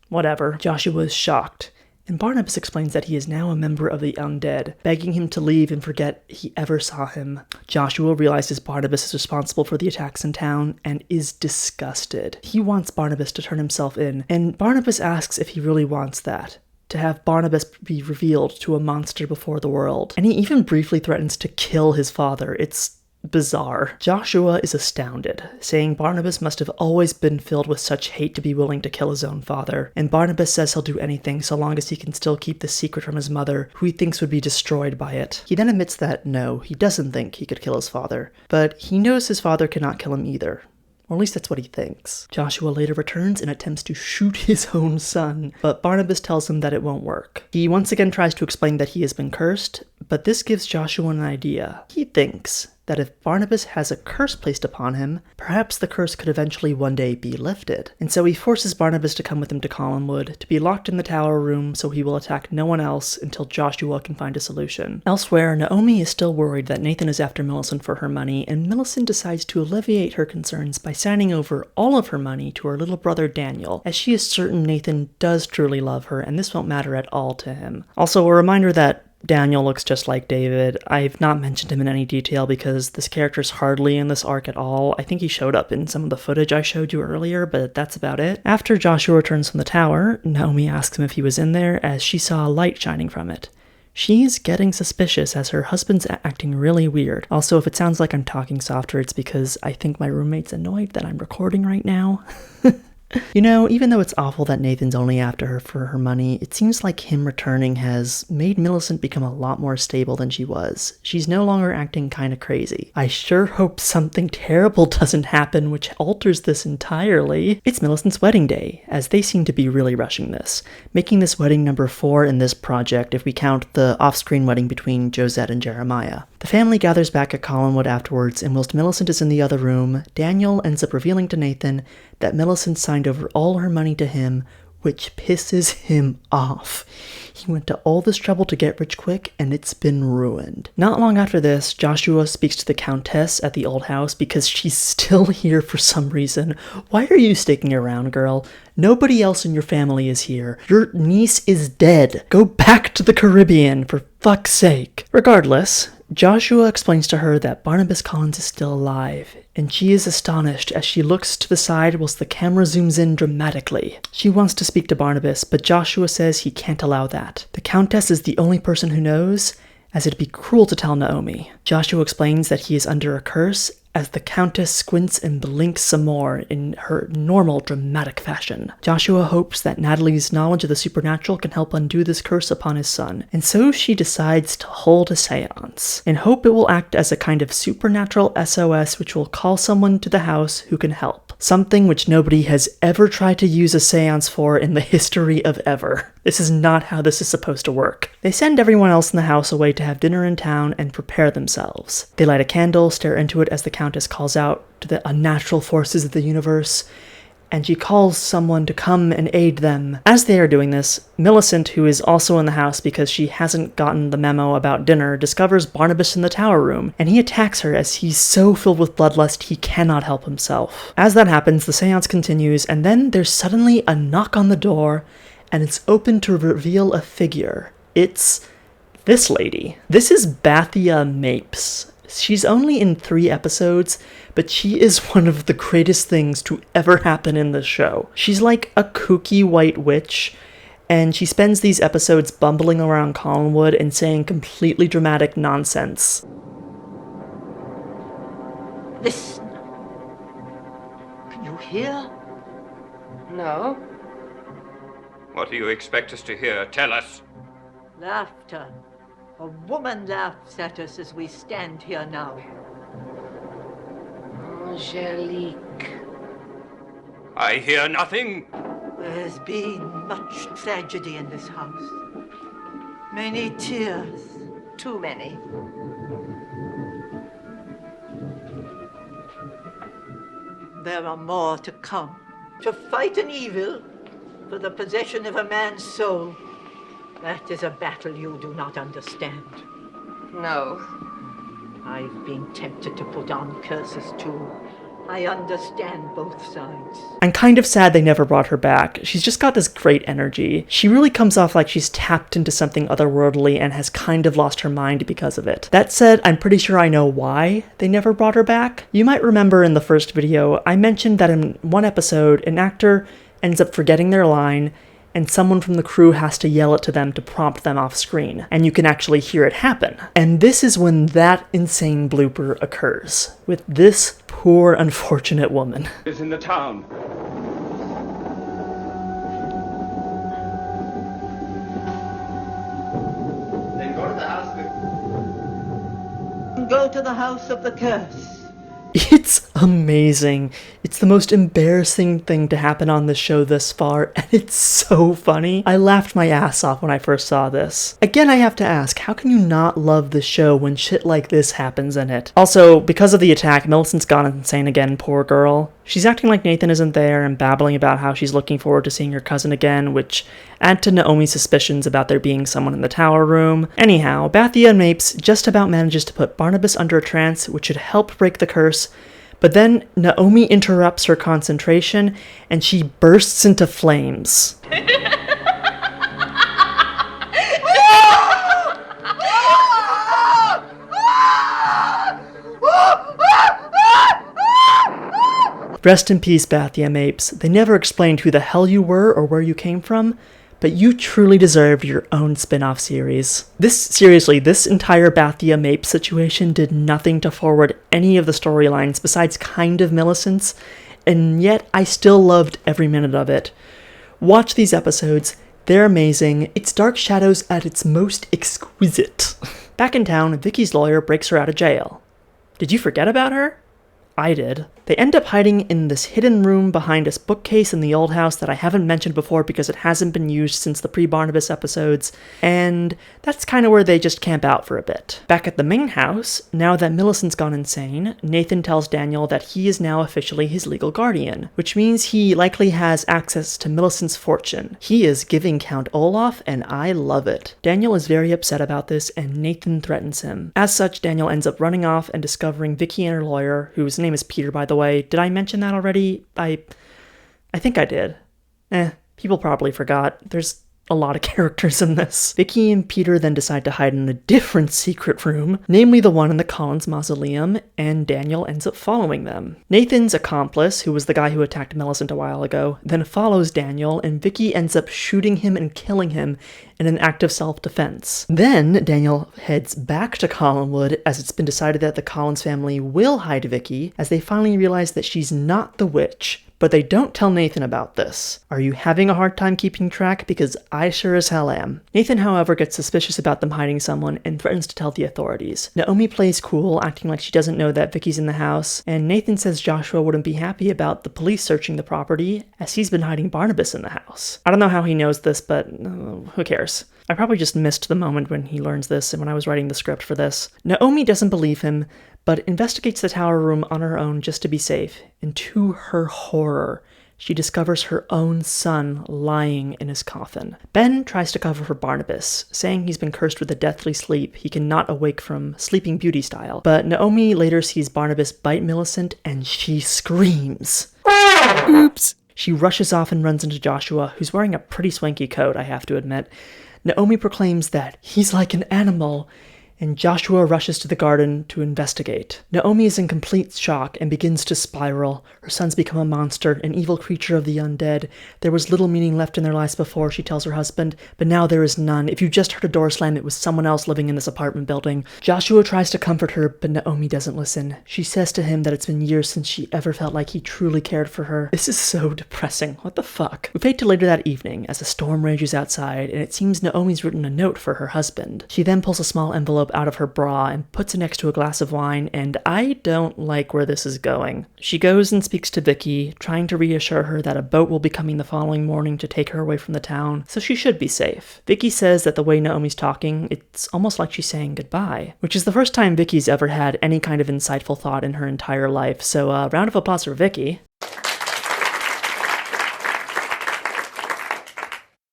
Speaker 1: whatever. Joshua is shocked, and Barnabas explains that he is now a member of the undead, begging him to leave and forget he ever saw him. Joshua realizes Barnabas is responsible for the attacks in town and is disgusted. He wants Barnabas to turn himself in, and Barnabas asks if he really wants that, to have Barnabas be revealed to a monster before the world. And he even briefly threatens to kill his father. It's bizarre. Joshua is astounded, saying Barnabas must have always been filled with such hate to be willing to kill his own father. And Barnabas says he'll do anything so long as he can still keep the secret from his mother, who he thinks would be destroyed by it. He then admits that no, he doesn't think he could kill his father, but he knows his father cannot kill him either. Or at least that's what he thinks. Joshua later returns and attempts to shoot his own son, but Barnabas tells him that it won't work. He once again tries to explain that he has been cursed, but this gives Joshua an idea. He thinks that if Barnabas has a curse placed upon him, perhaps the curse could eventually one day be lifted. And so he forces Barnabas to come with him to Collinwood, to be locked in the tower room so he will attack no one else until Joshua can find a solution. Elsewhere, Naomi is still worried that Nathan is after Millicent for her money, and Millicent decides to alleviate her concerns by signing over all of her money to her little brother Daniel, as she is certain Nathan does truly love her, and this won't matter at all to him. Also, a reminder that Daniel looks just like David. I've not mentioned him in any detail because this character's hardly in this arc at all. I think he showed up in some of the footage I showed you earlier, but that's about it. After Joshua returns from the tower, Naomi asks him if he was in there as she saw a light shining from it. She's getting suspicious as her husband's acting really weird. Also, if it sounds like I'm talking softer, it's because I think my roommate's annoyed that I'm recording right now. You know, even though it's awful that Nathan's only after her for her money, it seems like him returning has made Millicent become a lot more stable than she was. She's no longer acting kinda crazy. I sure hope something terrible doesn't happen which alters this entirely. It's Millicent's wedding day, as they seem to be really rushing this, making this wedding number 4 in this project if we count the off-screen wedding between Josette and Jeremiah. The family gathers back at Collinwood afterwards, and whilst Millicent is in the other room, Daniel ends up revealing to Nathan that Millicent signed over all her money to him, which pisses him off. He went to all this trouble to get rich quick, and it's been ruined. Not long after this, Joshua speaks to the Countess at the old house because she's still here for some reason. Why are you sticking around, girl? Nobody else in your family is here. Your niece is dead. Go back to the Caribbean, for fuck's sake. Regardless, Joshua explains to her that Barnabas Collins is still alive, and she is astonished as she looks to the side whilst the camera zooms in dramatically. She wants to speak to Barnabas, but Joshua says he can't allow that. The Countess is the only person who knows, as it'd be cruel to tell Naomi. Joshua explains that he is under a curse, as the Countess squints and blinks some more in her normal dramatic fashion. Joshua hopes that Natalie's knowledge of the supernatural can help undo this curse upon his son, and so she decides to hold a seance, and hope it will act as a kind of supernatural SOS which will call someone to the house who can help. Something which nobody has ever tried to use a seance for in the history of ever. This is not how this is supposed to work. They send everyone else in the house away to have dinner in town and prepare themselves. They light a candle, stare into it as the Countess calls out to the unnatural forces of the universe, and she calls someone to come and aid them. As they are doing this, Millicent, who is also in the house because she hasn't gotten the memo about dinner, discovers Barnabas in the tower room, and he attacks her as he's so filled with bloodlust he cannot help himself. As that happens, the seance continues, and then there's suddenly a knock on the door, and it's open to reveal a figure. It's this lady. This is Bathia Mapes. She's only in 3 episodes, but she is one of the greatest things to ever happen in this show. She's like a kooky white witch, and she spends these episodes bumbling around Collinwood and saying completely dramatic nonsense.
Speaker 17: Listen. Can you hear?
Speaker 18: No.
Speaker 19: What do you expect us to hear? Tell us.
Speaker 17: Laughter. A woman laughs at us as we stand here now.
Speaker 18: Angelique.
Speaker 19: I hear nothing.
Speaker 17: There has been much tragedy in this house. Many tears. Too many. There are more to come. To fight an evil for the possession of a man's soul. That is a battle you do not understand.
Speaker 18: No.
Speaker 17: I've been tempted to put on curses too. I understand both sides.
Speaker 1: I'm kind of sad they never brought her back. She's just got this great energy. She really comes off like she's tapped into something otherworldly and has kind of lost her mind because of it. That said, I'm pretty sure I know why they never brought her back. You might remember in the first video, I mentioned that in one episode, an actor ends up forgetting their line, and someone from the crew has to yell it to them to prompt them off screen, and you can actually hear it happen. And this is when that insane blooper occurs, with this poor, unfortunate woman.
Speaker 19: Is in the town.
Speaker 17: Then go to the house. Go to the house of the curse.
Speaker 1: It's amazing. It's the most embarrassing thing to happen on this show thus far, and it's so funny. I laughed my ass off when I first saw this. Again, I have to ask, how can you not love this show when shit like this happens in it? Also, because of the attack, Millicent's gone insane again, poor girl. She's acting like Nathan isn't there and babbling about how she's looking forward to seeing her cousin again, which add to Naomi's suspicions about there being someone in the tower room. Anyhow, Bathia Mapes just about manages to put Barnabas under a trance, which should help break the curse, but then Naomi interrupts her concentration and she bursts into flames. Rest in peace, Bathia Mapes. They never explained who the hell you were or where you came from, but you truly deserved your own spin-off series. This entire Bathia Mapes situation did nothing to forward any of the storylines besides kind of Millicent's, and yet I still loved every minute of it. Watch these episodes. They're amazing. It's Dark Shadows at its most exquisite. Back in town, Vicky's lawyer breaks her out of jail. Did you forget about her? I did. They end up hiding in this hidden room behind this bookcase in the old house that I haven't mentioned before because it hasn't been used since the pre-Barnabas episodes, and that's kind of where they just camp out for a bit. Back at the main house, now that Millicent's gone insane, Nathan tells Daniel that he is now officially his legal guardian, which means he likely has access to Millicent's fortune. He is giving Count Olaf, and I love it. Daniel is very upset about this, and Nathan threatens him. As such, Daniel ends up running off and discovering Vicky and her lawyer, whose name is Peter, by the way. Did I mention that already? I think I did. People probably forgot. There's a lot of characters in this. Vicky and Peter then decide to hide in a different secret room, namely the one in the Collins mausoleum, and Daniel ends up following them. Nathan's accomplice, who was the guy who attacked Millicent a while ago, then follows Daniel, and Vicky ends up shooting him and killing him in an act of self-defense. Then Daniel heads back to Collinwood, as it's been decided that the Collins family will hide Vicky, as they finally realize that she's not the witch. But they don't tell Nathan about this. Are you having a hard time keeping track? Because I sure as hell am. Nathan, however, gets suspicious about them hiding someone and threatens to tell the authorities. Naomi plays cool, acting like she doesn't know that Vicky's in the house, and Nathan says Joshua wouldn't be happy about the police searching the property, as he's been hiding Barnabas in the house. I don't know how he knows this, but who cares? I probably just missed the moment when he learns this and when I was writing the script for this. Naomi doesn't believe him, but investigates the tower room on her own just to be safe, and to her horror, she discovers her own son lying in his coffin. Ben tries to cover for Barnabas, saying he's been cursed with a deathly sleep he cannot awake from, Sleeping Beauty style, but Naomi later sees Barnabas bite Millicent, and she screams. Oops! She rushes off and runs into Joshua, who's wearing a pretty swanky coat, I have to admit. Naomi proclaims that he's like an animal, and Joshua rushes to the garden to investigate. Naomi is in complete shock and begins to spiral. Her son's become a monster, an evil creature of the undead. There was little meaning left in their lives before, she tells her husband, but now there is none. If you just heard a door slam, it was someone else living in this apartment building. Joshua tries to comfort her, but Naomi doesn't listen. She says to him that it's been years since she ever felt like he truly cared for her. This is so depressing. What the fuck? We fade to later that evening as a storm rages outside, and it seems Naomi's written a note for her husband. She then pulls a small envelope out of her bra and puts it next to a glass of wine, and I don't like where this is going. She goes and speaks to Vicky, trying to reassure her that a boat will be coming the following morning to take her away from the town, so she should be safe. Vicky says that the way Naomi's talking, it's almost like she's saying goodbye, which is the first time Vicky's ever had any kind of insightful thought in her entire life, so round of applause for Vicky.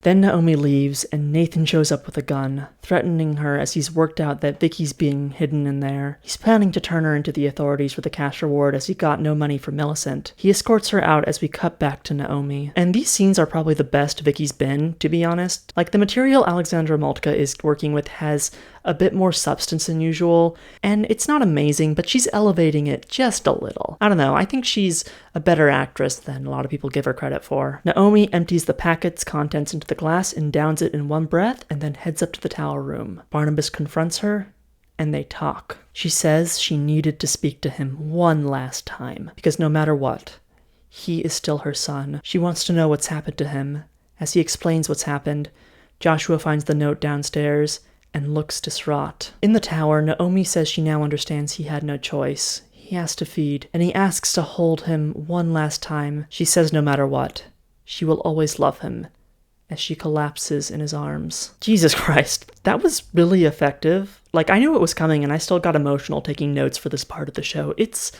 Speaker 1: Then Naomi leaves, and Nathan shows up with a gun, threatening her as he's worked out that Vicky's being hidden in there. He's planning to turn her into the authorities for the cash reward as he got no money for Millicent. He escorts her out as we cut back to Naomi. And these scenes are probably the best Vicky's been, to be honest. Like, the material Alexandra Moltke is working with has a bit more substance than usual, and it's not amazing, but she's elevating it just a little. I don't know, I think she's a better actress than a lot of people give her credit for. Naomi empties the packet's contents into the glass and downs it in one breath, and then heads up to the tower room. Barnabas confronts her, and they talk. She says she needed to speak to him one last time, because no matter what, he is still her son. She wants to know what's happened to him. As he explains what's happened, Joshua finds the note downstairs and looks distraught. In the tower, Naomi says she now understands he had no choice. He has to feed, and he asks to hold him one last time. She says no matter what, she will always love him, as she collapses in his arms. Jesus Christ, that was really effective. Like, I knew it was coming, and I still got emotional taking notes for this part of the show. It's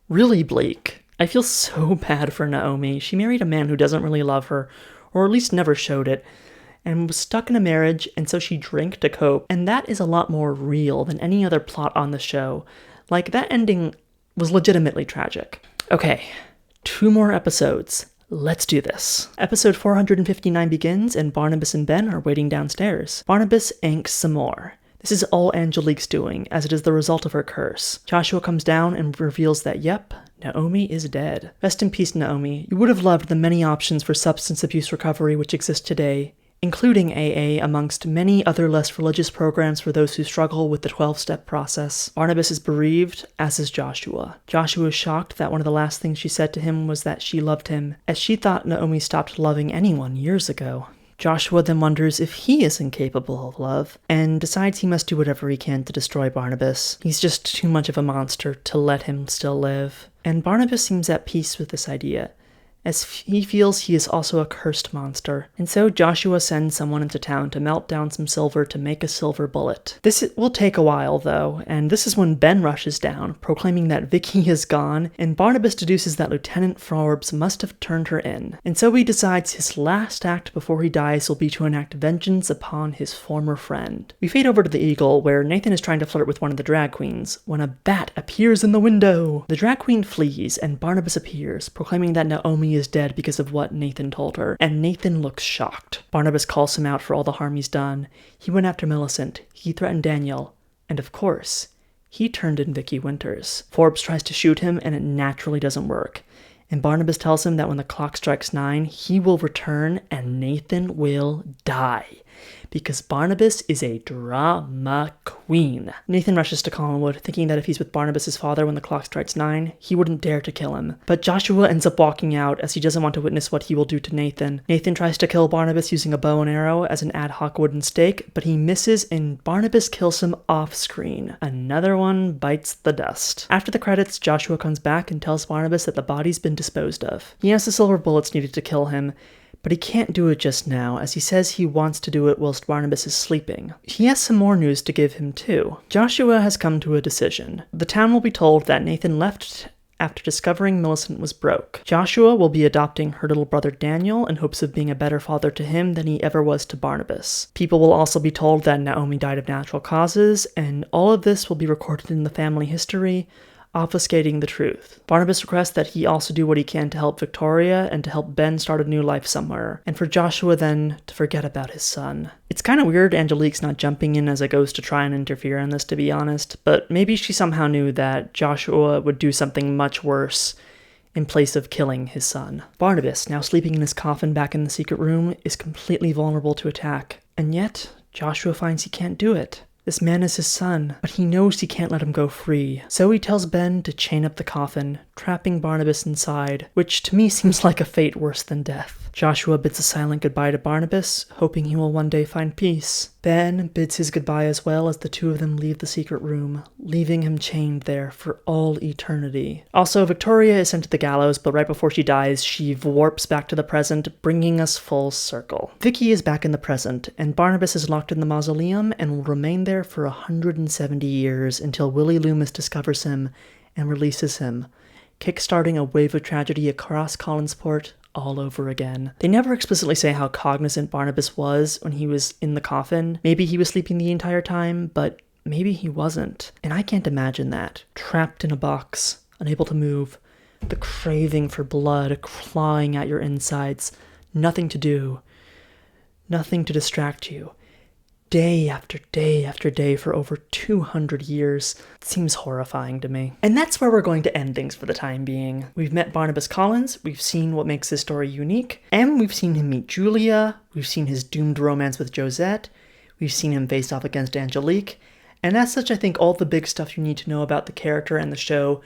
Speaker 1: really bleak. I feel so bad for Naomi. She married a man who doesn't really love her, or at least never showed it, and was stuck in a marriage, and so she drank to cope. And that is a lot more real than any other plot on the show. Like, that ending was legitimately tragic. Okay, 2 more episodes. Let's do this. Episode 459 begins, and Barnabas and Ben are waiting downstairs. Barnabas anks some more. This is all Angelique's doing, as it is the result of her curse. Joshua comes down and reveals that, yep, Naomi is dead. Rest in peace, Naomi. You would have loved the many options for substance abuse recovery which exist today, including AA amongst many other less religious programs for those who struggle with the 12-step process. Barnabas is bereaved, as is Joshua. Joshua is shocked that one of the last things she said to him was that she loved him, as she thought Naomi stopped loving anyone years ago. Joshua then wonders if he is incapable of love, and decides he must do whatever he can to destroy Barnabas. He's just too much of a monster to let him still live. And Barnabas seems at peace with this idea, as he feels he is also a cursed monster. And so Joshua sends someone into town to melt down some silver to make a silver bullet. This will take a while, though, and this is when Ben rushes down, proclaiming that Vicky is gone, and Barnabas deduces that Lieutenant Forbes must have turned her in. And so he decides his last act before he dies will be to enact vengeance upon his former friend. We fade over to the Eagle, where Nathan is trying to flirt with one of the drag queens, when a bat appears in the window. The drag queen flees, and Barnabas appears, proclaiming that Naomi only is dead because of what Nathan told her, and Nathan looks shocked. Barnabas calls him out for all the harm he's done. He went after Millicent, he threatened Daniel, and of course, he turned in Vicky Winters. Forbes tries to shoot him, and it naturally doesn't work. And Barnabas tells him that when the clock strikes 9, he will return and Nathan will die. Because Barnabas is a drama queen. Nathan rushes to Collinwood, thinking that if he's with Barnabas' father when the clock strikes 9, he wouldn't dare to kill him. But Joshua ends up walking out as he doesn't want to witness what he will do to Nathan. Nathan tries to kill Barnabas using a bow and arrow as an ad hoc wooden stake, but he misses and Barnabas kills him off-screen. Another one bites the dust. After the credits, Joshua comes back and tells Barnabas that the body's been disposed of. He has the silver bullets needed to kill him, but he can't do it just now, as he says he wants to do it whilst Barnabas is sleeping. He has some more news to give him too. Joshua has come to a decision. The town will be told that Nathan left after discovering Millicent was broke. Joshua will be adopting her little brother Daniel in hopes of being a better father to him than he ever was to Barnabas. People will also be told that Naomi died of natural causes, and all of this will be recorded in the family history, obfuscating the truth. Barnabas requests that he also do what he can to help Victoria and to help Ben start a new life somewhere, and for Joshua then to forget about his son. It's kind of weird Angelique's not jumping in as a ghost to try and interfere in this, to be honest, but maybe she somehow knew that Joshua would do something much worse in place of killing his son. Barnabas, now sleeping in his coffin back in the secret room, is completely vulnerable to attack, and yet Joshua finds he can't do it. This man is his son, but he knows he can't let him go free. So he tells Ben to chain up the coffin, trapping Barnabas inside, which to me seems like a fate worse than death. Joshua bids a silent goodbye to Barnabas, hoping he will one day find peace. Ben bids his goodbye as well as the two of them leave the secret room, leaving him chained there for all eternity. Also, Victoria is sent to the gallows, but right before she dies, she warps back to the present, bringing us full circle. Vicky is back in the present, and Barnabas is locked in the mausoleum and will remain there for 170 years until Willie Loomis discovers him and releases him, kickstarting a wave of tragedy across Collinsport all over again. They never explicitly say how cognizant Barnabas was when he was in the coffin. Maybe he was sleeping the entire time, but maybe he wasn't. And I can't imagine that. Trapped in a box, unable to move, the craving for blood clawing at your insides, nothing to do, nothing to distract you. Day after day after day for over 200 years. It seems horrifying to me. And that's where we're going to end things for the time being. We've met Barnabas Collins, we've seen what makes his story unique, and we've seen him meet Julia, we've seen his doomed romance with Josette, we've seen him face off against Angelique, and as such I think all the big stuff you need to know about the character and the show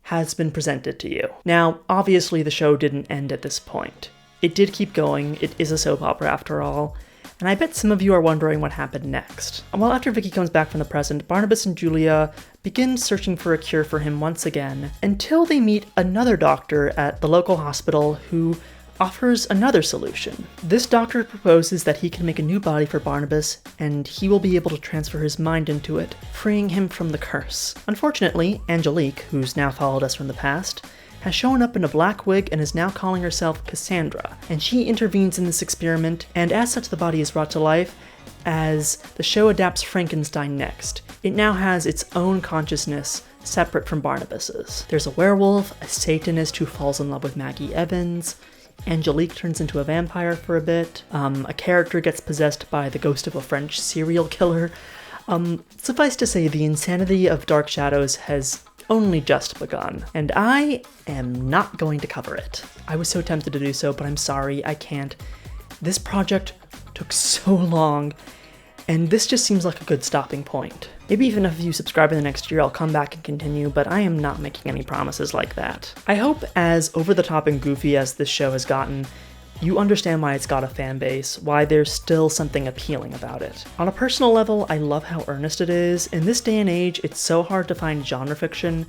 Speaker 1: has been presented to you. Now, obviously the show didn't end at this point. It did keep going, it is a soap opera after all, and I bet some of you are wondering what happened next. Well, after Vicky comes back from the present, Barnabas and Julia begin searching for a cure for him once again, until they meet another doctor at the local hospital who offers another solution. This doctor proposes that he can make a new body for Barnabas, and he will be able to transfer his mind into it, freeing him from the curse. Unfortunately, Angelique, who's now followed us from the past, has shown up in a black wig and is now calling herself Cassandra, and she intervenes in this experiment, and as such the body is brought to life as the show adapts Frankenstein next. It now has its own consciousness, separate from Barnabas's. There's a werewolf, a Satanist who falls in love with Maggie Evans, Angelique turns into a vampire for a bit, a character gets possessed by the ghost of a French serial killer. Suffice to say, the insanity of Dark Shadows has only just begun, and I am not going to cover it. I was so tempted to do so, but I'm sorry, I can't. This project took so long, and this just seems like a good stopping point. Maybe even if you subscribe in the next year, I'll come back and continue, but I am not making any promises like that. I hope, as over-the-top and goofy as this show has gotten, you understand why it's got a fan base, why there's still something appealing about it. On a personal level, I love how earnest it is. In this day and age, it's so hard to find genre fiction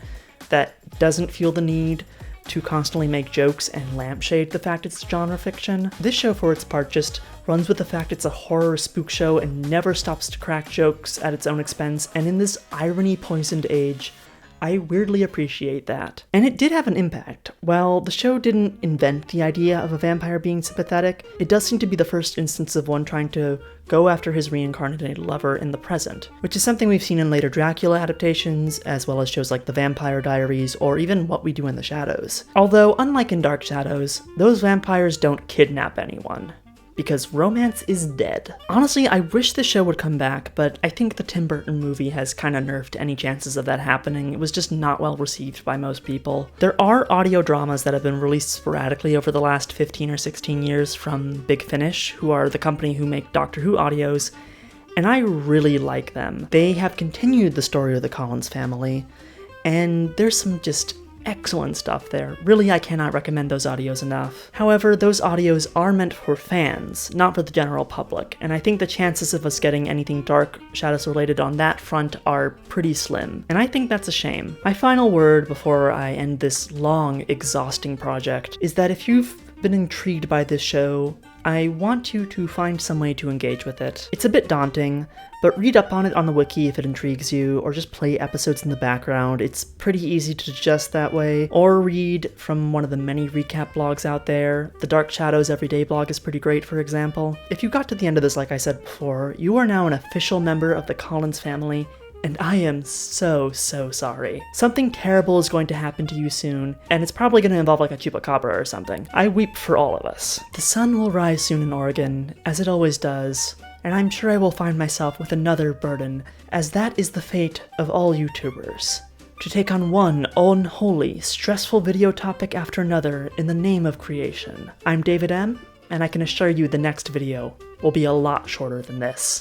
Speaker 1: that doesn't feel the need to constantly make jokes and lampshade the fact it's genre fiction. This show, for its part, just runs with the fact it's a horror spook show and never stops to crack jokes at its own expense, and in this irony-poisoned age, I weirdly appreciate that. And it did have an impact. While the show didn't invent the idea of a vampire being sympathetic, it does seem to be the first instance of one trying to go after his reincarnated lover in the present, which is something we've seen in later Dracula adaptations, as well as shows like The Vampire Diaries, or even What We Do in the Shadows. Although, unlike in Dark Shadows, those vampires don't kidnap anyone, because romance is dead. Honestly, I wish the show would come back, but I think the Tim Burton movie has kinda nerfed any chances of that happening. It was just not well received by most people. There are audio dramas that have been released sporadically over the last 15 or 16 years from Big Finish, who are the company who make Doctor Who audios, and I really like them. They have continued the story of the Collins family, and there's some just excellent stuff there. Really, I cannot recommend those audios enough. However, those audios are meant for fans, not for the general public, and I think the chances of us getting anything Dark Shadows related on that front are pretty slim, and I think that's a shame. My final word before I end this long, exhausting project is that if you've been intrigued by this show, I want you to find some way to engage with it. It's a bit daunting, but read up on it on the wiki if it intrigues you, or just play episodes in the background. It's pretty easy to digest that way, or read from one of the many recap blogs out there. The Dark Shadows Everyday blog is pretty great, for example. If you got to the end of this, like I said before, you are now an official member of the Collins family, and I am so sorry. Something terrible is going to happen to you soon, and it's probably going to involve like a chupacabra or something. I weep for all of us. The sun will rise soon in Oregon, as it always does, and I'm sure I will find myself with another burden, as that is the fate of all YouTubers. To take on one unholy, stressful video topic after another in the name of creation. I'm David M., and I can assure you the next video will be a lot shorter than this.